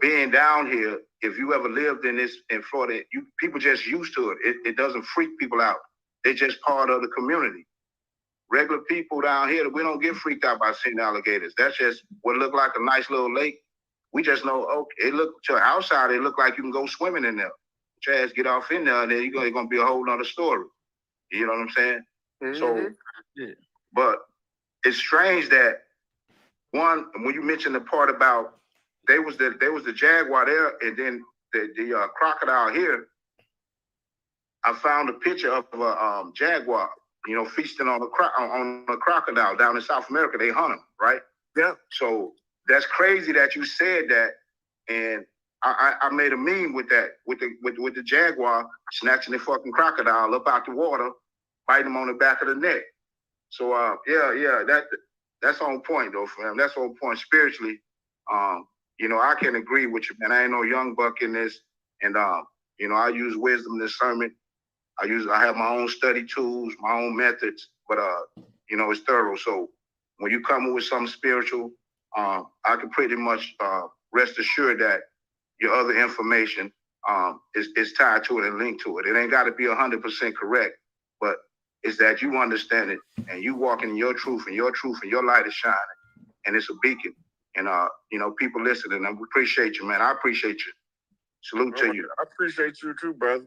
being down here, if you ever lived in Florida, people just used to it. It doesn't freak people out. They're just part of the community, regular people down here, we don't get freaked out by seeing alligators. That's just what looked like a nice little lake. We just know, okay, it look to outside, it look like you can go swimming in there. Your ass get off in there, and then it's gonna be a whole nother story. You know what I'm saying? Mm-hmm. So, yeah. But it's strange that one, when you mentioned the part about there was the jaguar there, and then the crocodile here. I found a picture of a jaguar, you know, feasting on a crocodile down in South America. They hunt them, right? Yeah. So that's crazy that you said that, and I made a meme with that, with the jaguar snatching the fucking crocodile up out the water, biting him on the back of the neck. So yeah, that's on point though, fam. That's on point spiritually. You know, I can agree with you, man. I ain't no young buck in this, and you know, I use wisdom, discernment. I have my own study tools, my own methods, but you know, it's thorough. So when you come with something spiritual, I can pretty much rest assured that your other information is tied to it and linked to it. It ain't got to be 100% correct, but it's that you understand it and you walking in your truth, and your light is shining, and it's a beacon. And you know, people listening, I appreciate you, man. I appreciate you. Salute to you. I appreciate you too, brother.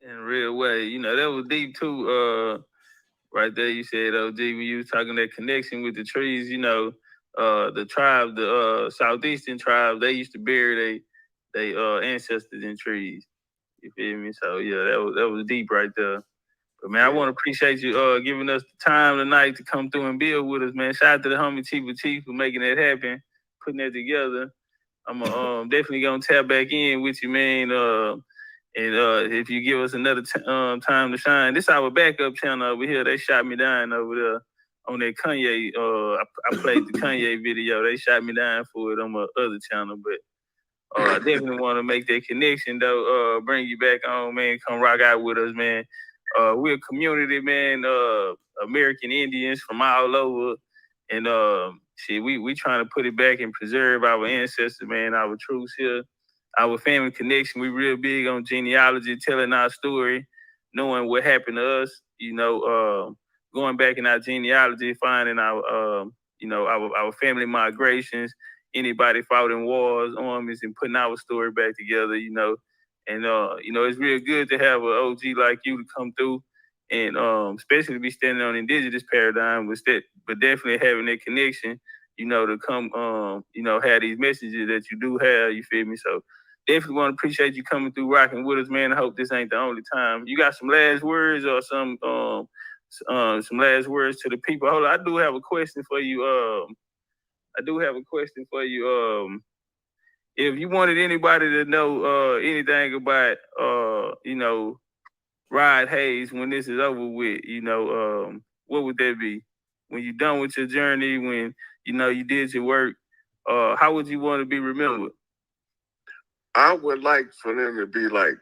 In a real way, you know, that was deep too. Right there, you said, OG, when you was talking that connection with the trees, you know, the tribe, the southeastern tribe, they used to bury they ancestors in trees. You feel me? So yeah, that was deep right there. But man, I want to appreciate you giving us the time tonight to come through and build with us, man. Shout out to the homie Chief of Chief for making that happen, putting that together. I'm definitely gonna tap back in with you, man. And if you give us another time to shine, this our backup channel over here. They shot me down over there on that Kanye. I played the Kanye video. They shot me down for it on my other channel, but I definitely want to make that connection though. Bring you back on, man. Come rock out with us, man. We're a community, man. American Indians from all over, and shit, we trying to put it back and preserve our ancestors, man. Our truths here. Our family connection, we real big on genealogy, telling our story, knowing what happened to us, you know, going back in our genealogy, finding our, you know, our family migrations, anybody fought in wars, armies, and putting our story back together, you know. And, you know, it's real good to have an OG like you to come through and especially to be standing on indigenous paradigm, but definitely having that connection, you know, to come, you know, have these messages that you do have, you feel me? So definitely want to appreciate you coming through, rocking with us, man. I hope this ain't the only time. You got some last words or some last words to the people? Hold on, I do have a question for you. If you wanted anybody to know anything about, you know, Rod Hayes when this is over with, you know, what would that be? When you're done with your journey, when, you know, you did your work, how would you want to be remembered? I would like for them to be like,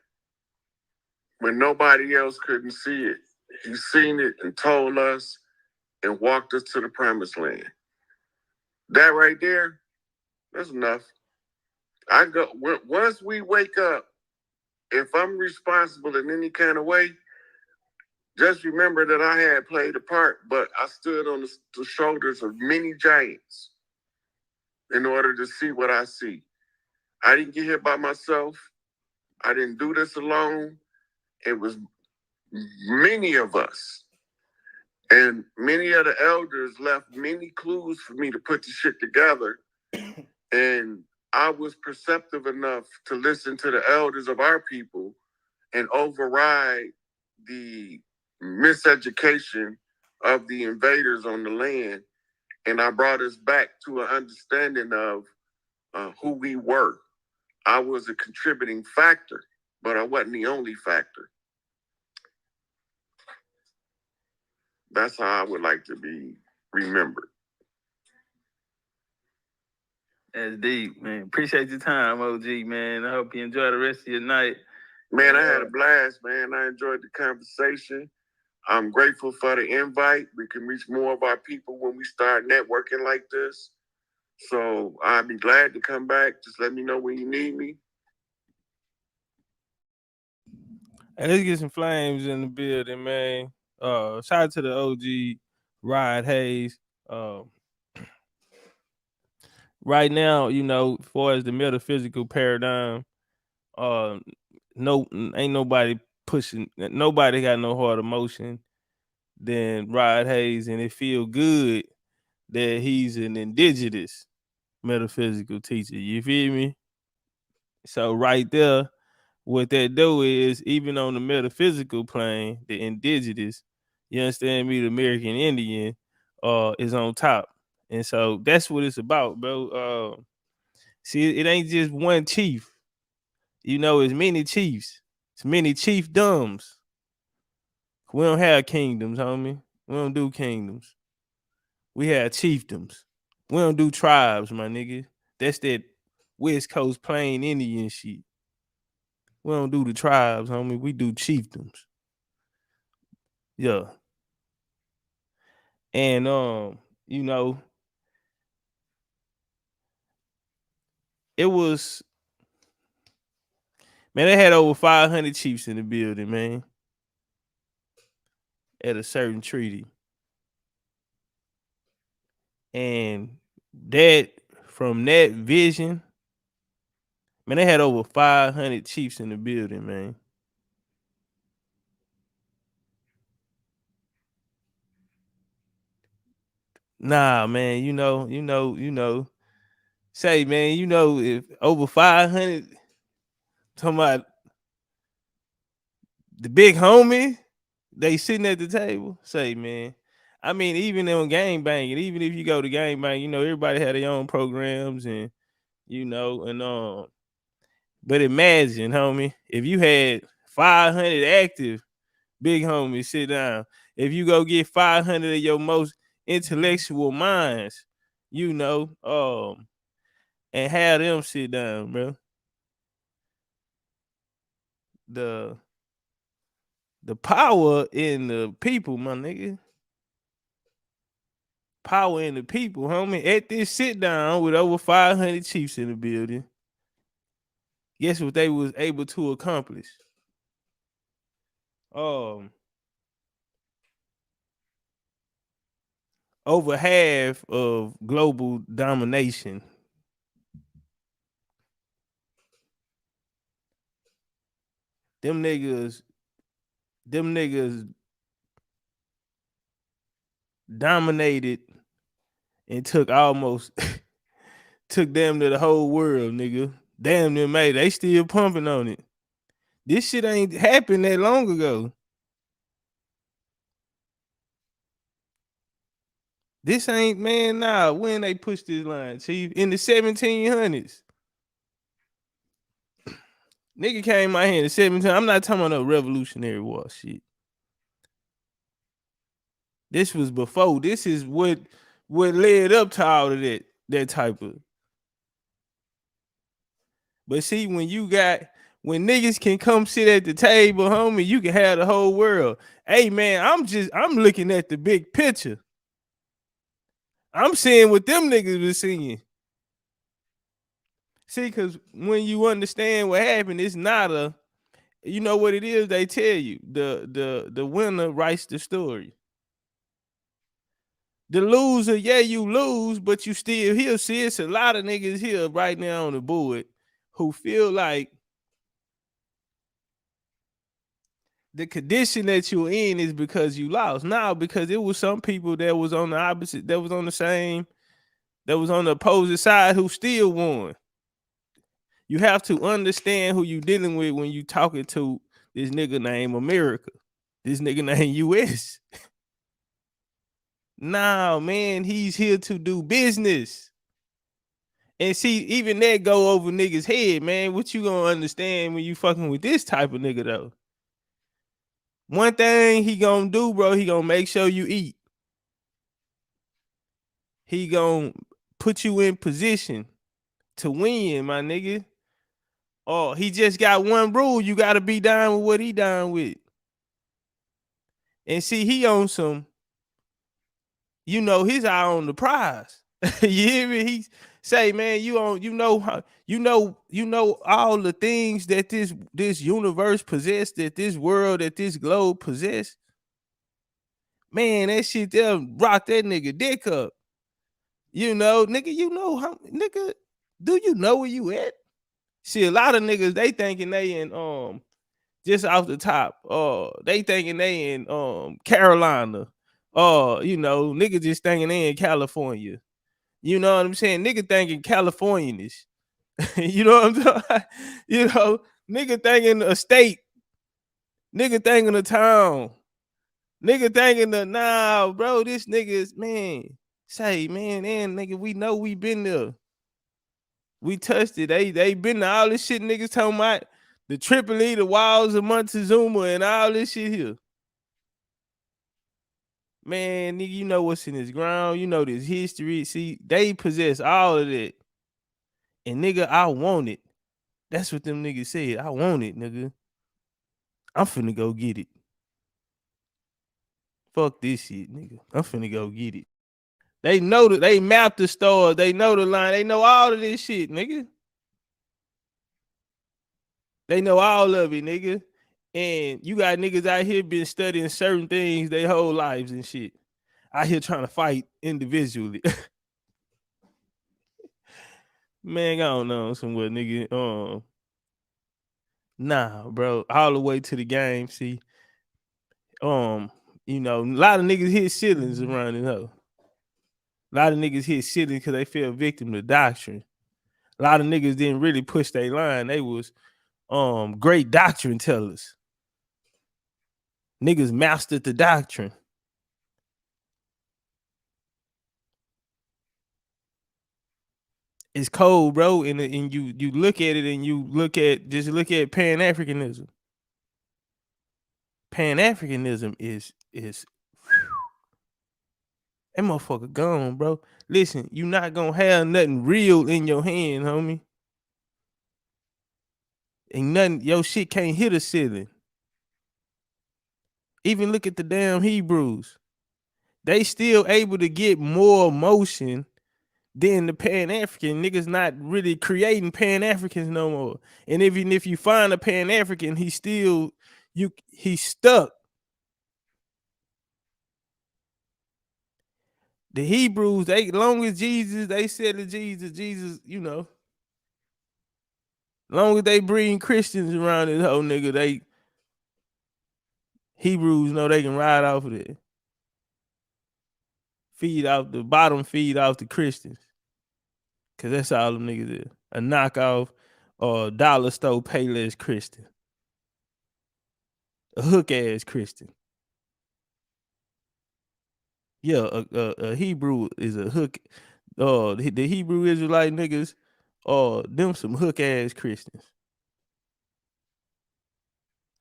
when nobody else couldn't see it, he seen it and told us and walked us to the promised land. That right there, that's enough. Once we wake up, if I'm responsible in any kind of way, just remember that I had played a part, but I stood on the shoulders of many giants in order to see what I see. I didn't get here by myself. I didn't do this alone. It was many of us. And many of the elders left many clues for me to put the shit together. And I was perceptive enough to listen to the elders of our people and override the miseducation of the invaders on the land. And I brought us back to an understanding of who we were. I was a contributing factor, but I wasn't the only factor. That's how I would like to be remembered. That's deep, man. Appreciate your time, OG, man. I hope you enjoy the rest of your night. Man, I had a blast, man. I enjoyed the conversation. I'm grateful for the invite. We can reach more of our people when we start networking like this. So I'd be glad to come back. Just let me know when you need me. Hey, let's get some flames in the building, man. Shout out to the OG Rod Hayes. Right now, as far as the metaphysical paradigm, no, ain't nobody pushing. Nobody got no harder motion than Rod Hayes, and it feel good that he's an indigenous metaphysical teacher. You feel me? So right there, what that do is, even on the metaphysical plane, the indigenous, you understand me, the American Indian, is on top. And so that's what it's about, bro. See, it ain't just one chief. It's many chiefs. It's many chiefdoms. We don't have kingdoms, homie. We don't do kingdoms. We have chiefdoms. We don't do tribes, my nigga. That's that West Coast plain Indian shit. We don't do the tribes, homie. We do chiefdoms. Yeah. And it was, man, they had over 500 chiefs in the building, man. At a certain treaty. And from that vision, man, they had over 500 chiefs in the building, man. Nah, man, say, man, if over 500, talking about the big homie, they sitting at the table, say, man, I mean, even on game banging, even if you go to game bang, everybody had their own programs and, but imagine, homie, if you had 500 active big homies sit down, if you go get 500 of your most intellectual minds, and have them sit down, bro. The power in the people, my nigga. Power in the people, homie. At this sit down with over 500 chiefs in the building, guess what they was able to accomplish? Over half of global domination. Them niggas dominated and took took them to the whole world, nigga. Damn near made it. They still pumping on it. This shit ain't happened that long ago. This ain't, man, nah. When they pushed this line, chief? In the 1700s. Nigga came out here in the 1700s. I'm not talking about no Revolutionary War shit. This was before. This is what led up to all of that type of. But see, when niggas can come sit at the table, homie, you can have the whole world. Hey, man, I'm looking at the big picture. I'm seeing what them niggas was seeing. See, because when you understand what happened, it's not you know what it is, they tell you. The winner writes the story. The loser, yeah, you lose, but you still here. See, it's a lot of niggas here right now on the board who feel like the condition that you're in is because you lost. Now, because it was some people that was on the opposite, that was on the opposing side who still won. You have to understand who you dealing with when you talking to this nigga named America, this nigga named US. Nah, man, he's here to do business. And see, even that go over niggas' head, man. What you gonna understand when you fucking with this type of nigga, though? One thing he gonna do, bro, he gonna make sure you eat. He gonna put you in position to win, my nigga. Oh, he just got one rule. You gotta be down with what he down with. And see, he on some, his eye on the prize. You hear me? He say, man, you know all the things that this universe possess, that this world, that this globe possess. Man, that shit there rock that nigga dick up. You know, nigga, you know how, nigga, do you know where you at? See, a lot of niggas, they thinking they in just off the top, they thinking they in Carolina. You know, nigga just thinking they in California. You know what I'm saying? Nigga thinking Californianish. You know what I'm talking? You know, nigga thinking a state. Nigga thinking a town. Nigga thinking nah, bro, this nigga is, man. Say, man, and nigga, we know we been there. We touched it. They been to all this shit niggas talking about. The Tripoli, the Walls of Montezuma, and all this shit here. Man, nigga, you know what's in this ground. You know this history. See, they possess all of that. And nigga, I want it. That's what them niggas said. I want it, nigga. I'm finna go get it. Fuck this shit, nigga. I'm finna go get it. They know that they mapped the stores. They know the line. They know all of this shit, nigga. They know all of it, nigga. And you got niggas out here been studying certain things their whole lives and shit. Out here trying to fight individually. Man, I don't know somewhere, nigga. Nah, bro. All the way to the game. See, you know, a lot of niggas hit ceilings around it, though. A lot of niggas hit ceilings because they fell victim to doctrine. A lot of niggas didn't really push their line. They was great doctrine tellers. Niggas mastered the doctrine. It's cold, bro. And you look at it and you look at Pan-Africanism. Pan-Africanism is that motherfucker gone, bro. Listen, you not gonna have nothing real in your hand, homie. And nothing, your shit can't hit a ceiling. Even look at the damn Hebrews. They still able to get more motion than the Pan-African. Niggas not really creating Pan-Africans no more. And even if you find a Pan-African, he's stuck. The Hebrews, long as Jesus, they said to Jesus, you know, long as they bring Christians around this whole nigga, Hebrews know they can ride off of it. Feed off the Christians. Cause that's all them niggas is. A knockoff or dollar store payless Christian. A hook ass Christian. Yeah, a Hebrew is a hook. The Hebrew Israelite niggas, them some hook ass Christians.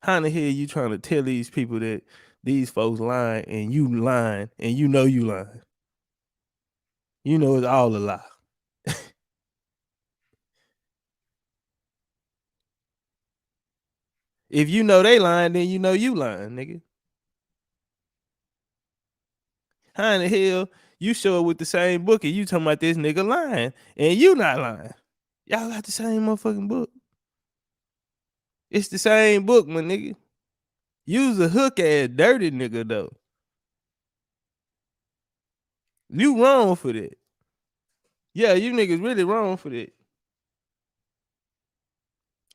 How in the hell you trying to tell these people that these folks lying and you lying and you know you lying? You know it's all a lie. If you know they lying, then you know you lying, nigga. How in the hell you show up with the same book and you talking about this nigga lying and you not lying? Y'all got the same motherfucking book. It's the same book, my nigga. You's a hook ass dirty nigga though. You wrong for that. Yeah, you niggas really wrong for that.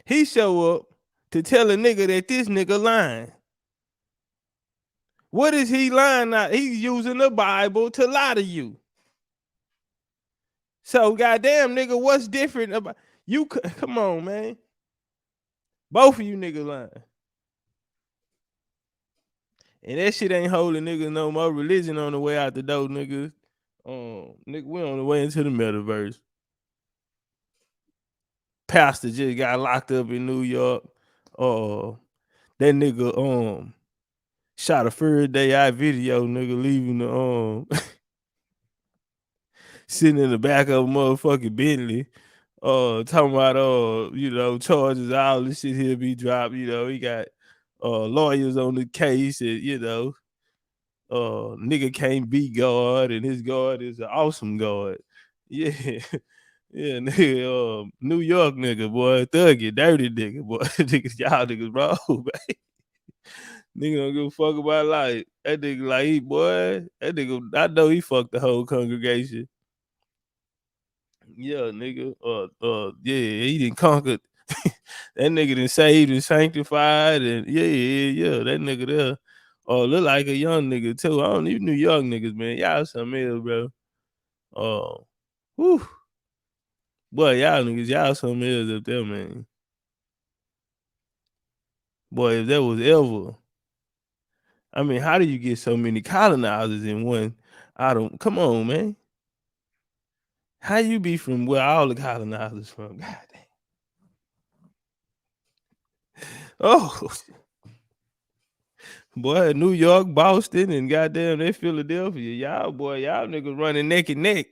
He show up to tell a nigga that this nigga lying. What is he lying at? He's using the Bible to lie to you. So goddamn nigga, what's different about you? Come on, man. Both of you niggas lying. And that shit ain't holding niggas no more. Religion on the way out the door, nigga. Nigga, we on the way into the metaverse. Pastor just got locked up in New York. That nigga shot a third day eye video, nigga, leaving the sitting in the back of a motherfucking Bentley, talking about you know, charges, all this shit here be dropped. You know, he got lawyers on the case, and you know, nigga can't be God, and his God is an awesome God. Yeah. Yeah, nigga, New York nigga, boy, thuggy, dirty nigga, boy. Niggas, y'all niggas wrong, man. Nigga don't give a fuck about life. That nigga like he boy. That nigga, I know he fucked the whole congregation. Yeah, nigga. Yeah, he done conquered. That nigga done saved and sanctified, and yeah. That nigga there. Oh, look like a young nigga too. I don't even know young niggas, man. Y'all something else, bro. Whew. Boy, y'all something else up there, man. Boy, if that was ever. I mean, how do you get so many colonizers in one? Come on, man. How you be from where all the colonizers from? God damn. Oh, boy, New York, Boston, and goddamn they Philadelphia. Y'all niggas running neck and neck.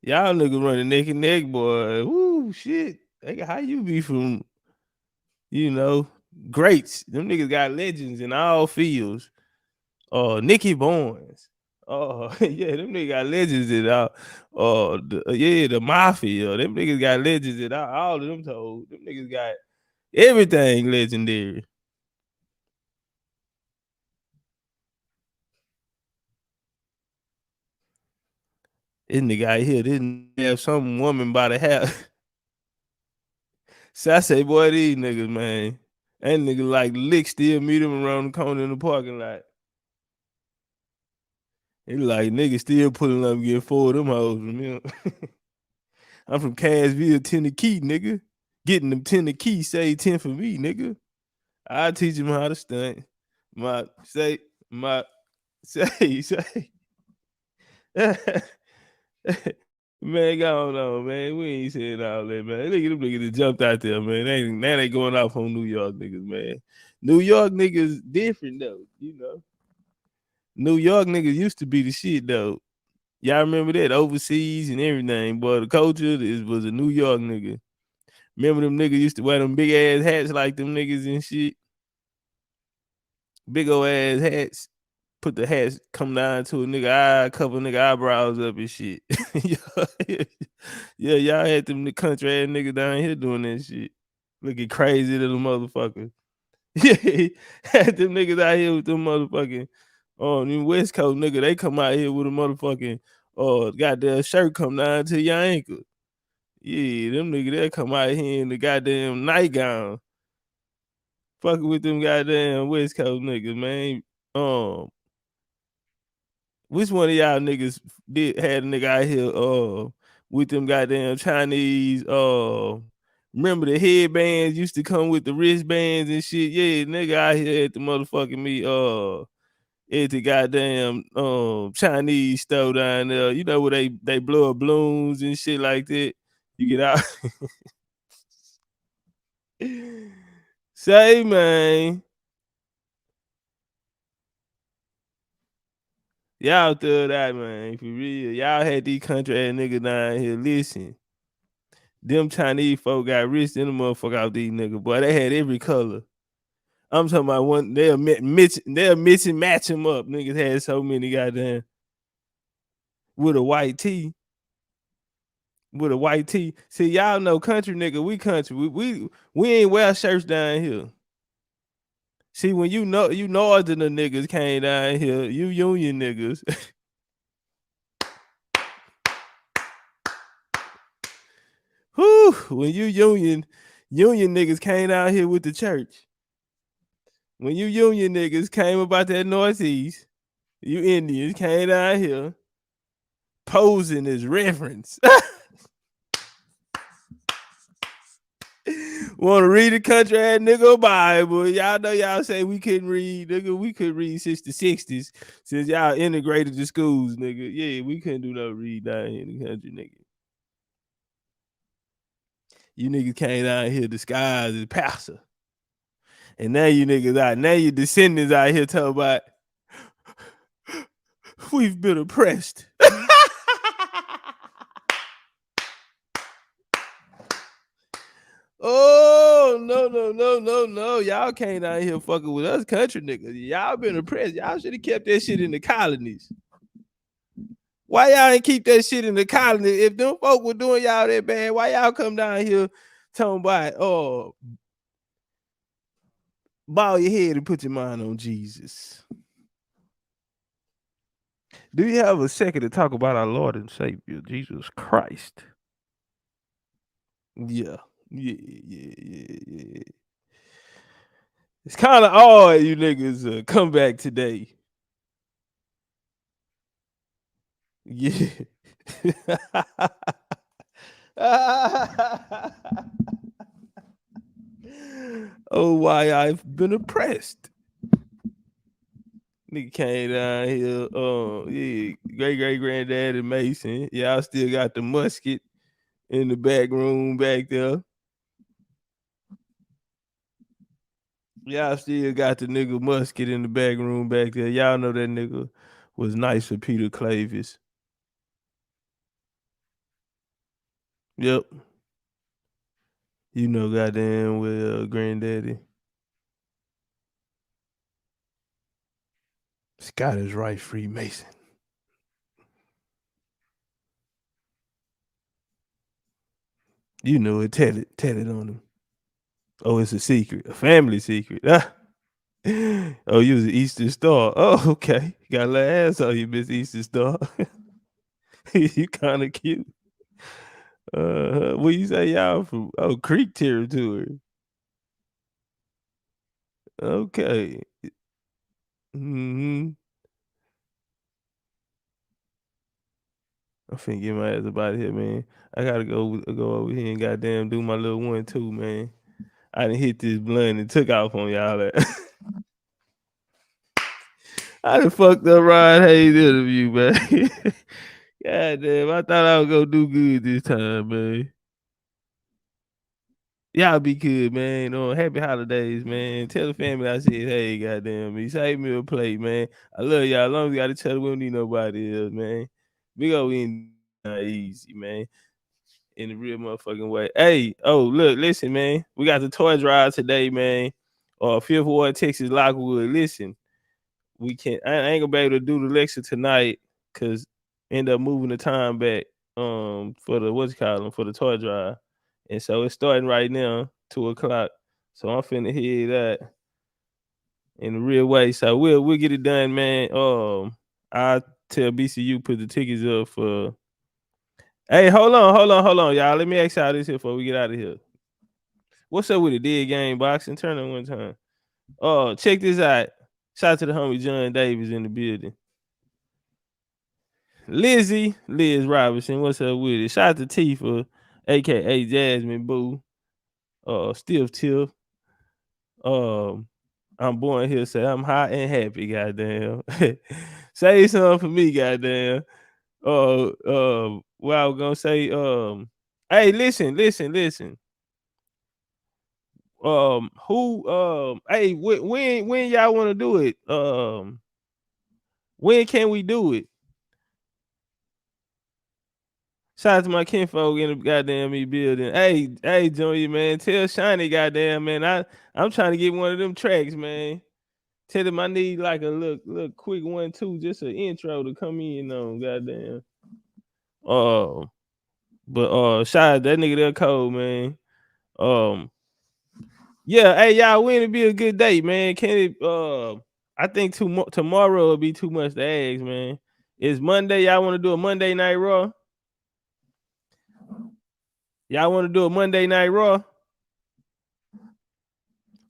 Y'all niggas running neck and neck, boy. Woo, shit. How you be from, greats? Them niggas got legends in all fields. Nicky Barnes. Yeah, them niggas got legends in all. The mafia. Them niggas got legends in all of them told. Them niggas got everything legendary. This nigga out here didn't have some woman by the house. So I say, boy, these niggas, man. That nigga like lick still meet him around the corner in the parking lot. He like niggas still pulling up and getting 4 of them hoes from him. I'm from Cassville, Tennessee, nigga. Getting them Tennessee, say 10 for me, nigga. I teach him how to stunt. Say. Man, go on, man. We ain't saying all that, man. Look at them niggas that jumped out there, man. They going off on New York niggas, man. New York niggas different though, New York niggas used to be the shit though. Y'all remember that overseas and everything, boy. The culture was a New York nigga. Remember them niggas used to wear them big ass hats like them niggas and shit. Big old ass hats. Put the hats come down to a nigga eye, cover nigga eyebrows up and shit. Yeah, y'all had them the country ass niggas down here doing that shit. Looking crazy little motherfuckers. Yeah, had them niggas out here with them motherfucking them West Coast nigga, they come out here with a motherfucking goddamn shirt come down to your ankle. Yeah, them niggas that come out here in the goddamn nightgown. Fucking with them goddamn West Coast niggas, man. Which one of y'all niggas had a nigga out here with them goddamn Chinese remember the headbands used to come with the wristbands and shit? Yeah, nigga out here at the motherfucking me at the goddamn Chinese store down there. You know where they blow up balloons and shit like that. You get out. Say, man. Y'all thug that, man. For real. Y'all had these country ass niggas down here. Listen. Them Chinese folk got rich in the motherfucker out these niggas. Boy, they had every color. I'm talking about one, they'll mix and match them up. Niggas had so many goddamn with a white tee. With a white tee. See, y'all know country nigga, we country. We ain't wear shirts down here. See, when you northerner niggas came down here, you union niggas. Whew, when you union niggas came out here with the church. When you union niggas came about that Northeast, you Indians came down here posing as reverends. Want to read the country ass nigga Bible? Y'all know y'all say we couldn't read, nigga. We could read since the 60s, since y'all integrated the schools, nigga. Yeah, we couldn't do no read down here in the country, nigga. You niggas came down here disguised as pastor. And now you niggas out, now your descendants out here talking about we've been oppressed. Oh, no. Y'all came down here fucking with us country niggas. Y'all been oppressed. Y'all should have kept that shit in the colonies. Why y'all ain't keep that shit in the colonies? If them folk were doing y'all that bad, why y'all come down here talking about, Bow your head and put your mind on Jesus. Do you have a second to talk about our Lord and Savior, Jesus Christ? Yeah. Yeah. It's kind of odd you niggas come back today. Yeah. Oh, why I've been oppressed. Nigga came down here. Yeah, great granddaddy Mason. Y'all still got the musket in the back room back there. Y'all still got the nigga musket in the back room back there. Y'all know that nigga was nice for Peter Clavis. Yep. You know goddamn well, granddaddy. Scott is right, Freemason. You know it. Tell it on him. Oh, it's a secret, a family secret. Oh, you was an Easter Star. Oh, okay. Got a little ass on you, Miss Easter Star. You kind of cute. What you say y'all from? Oh, Creek territory. Okay. I'm finna get my ass up out of here, man. I gotta go over here and goddamn do my little 1-2, man. I done hit this blunt and took off on y'all. I done fucked up Ryan Hayes interview, man. God damn, I thought I was gonna do good this time, man. Y'all be good, man. Happy holidays, man. Tell the family I said, hey, goddamn me. Save me a plate, man. I love y'all. As long as you gotta tell we don't need nobody else, man. Big old easy, man. In the real motherfucking way. Hey, look, listen, man. We got the toy drive today, man. Fifth Ward, Texas, Lockwood. Listen, I ain't gonna be able to do the lecture tonight because end up moving the time back for the for the toy drive. And so it's starting right now, 2:00. So I'm finna hear that in a real way. So we'll get it done, man. I tell BCU put the tickets up for. Hey, hold on, y'all. Let me ask y'all this here before we get out of here. What's up with the dead game boxing? Turn on one time. Check this out. Shout out to the homie John Davis in the building. Liz Robinson, what's up with it? Shout out to Tifa, aka Jasmine Boo. Stiff Tiff. I'm born here, say I'm hot and happy, goddamn. Say something for me, goddamn. What I was gonna say, hey, listen. Hey, when y'all want to do it? When can we do it? Shout out to my kinfolk in the goddamn me building. Hey, Junior, man. Tell Shiny, goddamn, man. I'm trying to get one of them tracks, man. Tell him I need like a look quick 1-2, just an intro to come in on, goddamn. But shout out that nigga there cold, man. Yeah, hey y'all, when it be a good day, man. Can it I think tomorrow will be too much to ask, man. It's Monday. Y'all want to do a Monday Night Raw? Y'all want to do a Monday Night Raw?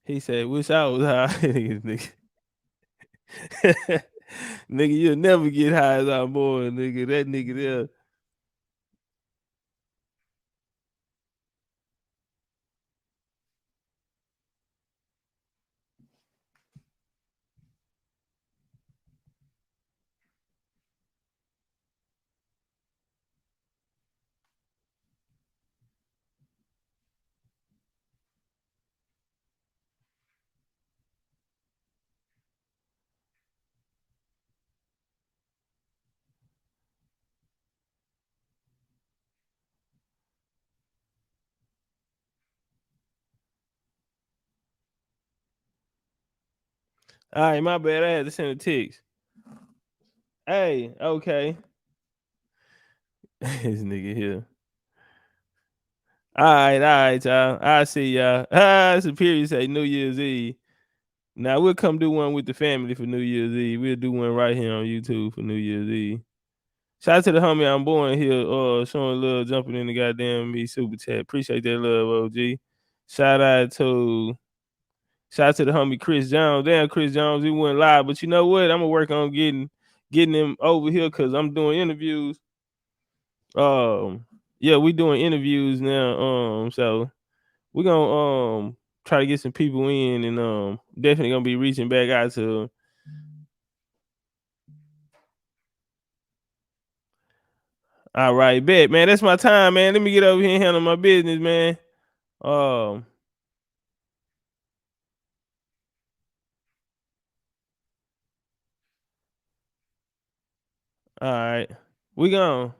He said, wish I was high. Nigga. Nigga, you'll never get high as I'm born, nigga. That nigga there. All right, my bad. I had to send a text. Hey, okay. This nigga here. All right, y'all. I see y'all. Superior say New Year's Eve. Now we'll come do one with the family for New Year's Eve. We'll do one right here on YouTube for New Year's Eve. Shout out to the homie I'm born here, showing love, jumping in the goddamn me super chat. Appreciate that love, OG. Shout out to the homie Chris Jones. Damn, Chris Jones, he went live, but you know what? I'm gonna work on getting him over here because I'm doing interviews. Yeah, we doing interviews now. So we're gonna try to get some people in, and definitely gonna be reaching back out to. All right, bet, man. That's my time, man. Let me get over here and handle my business, man. All right, we gone.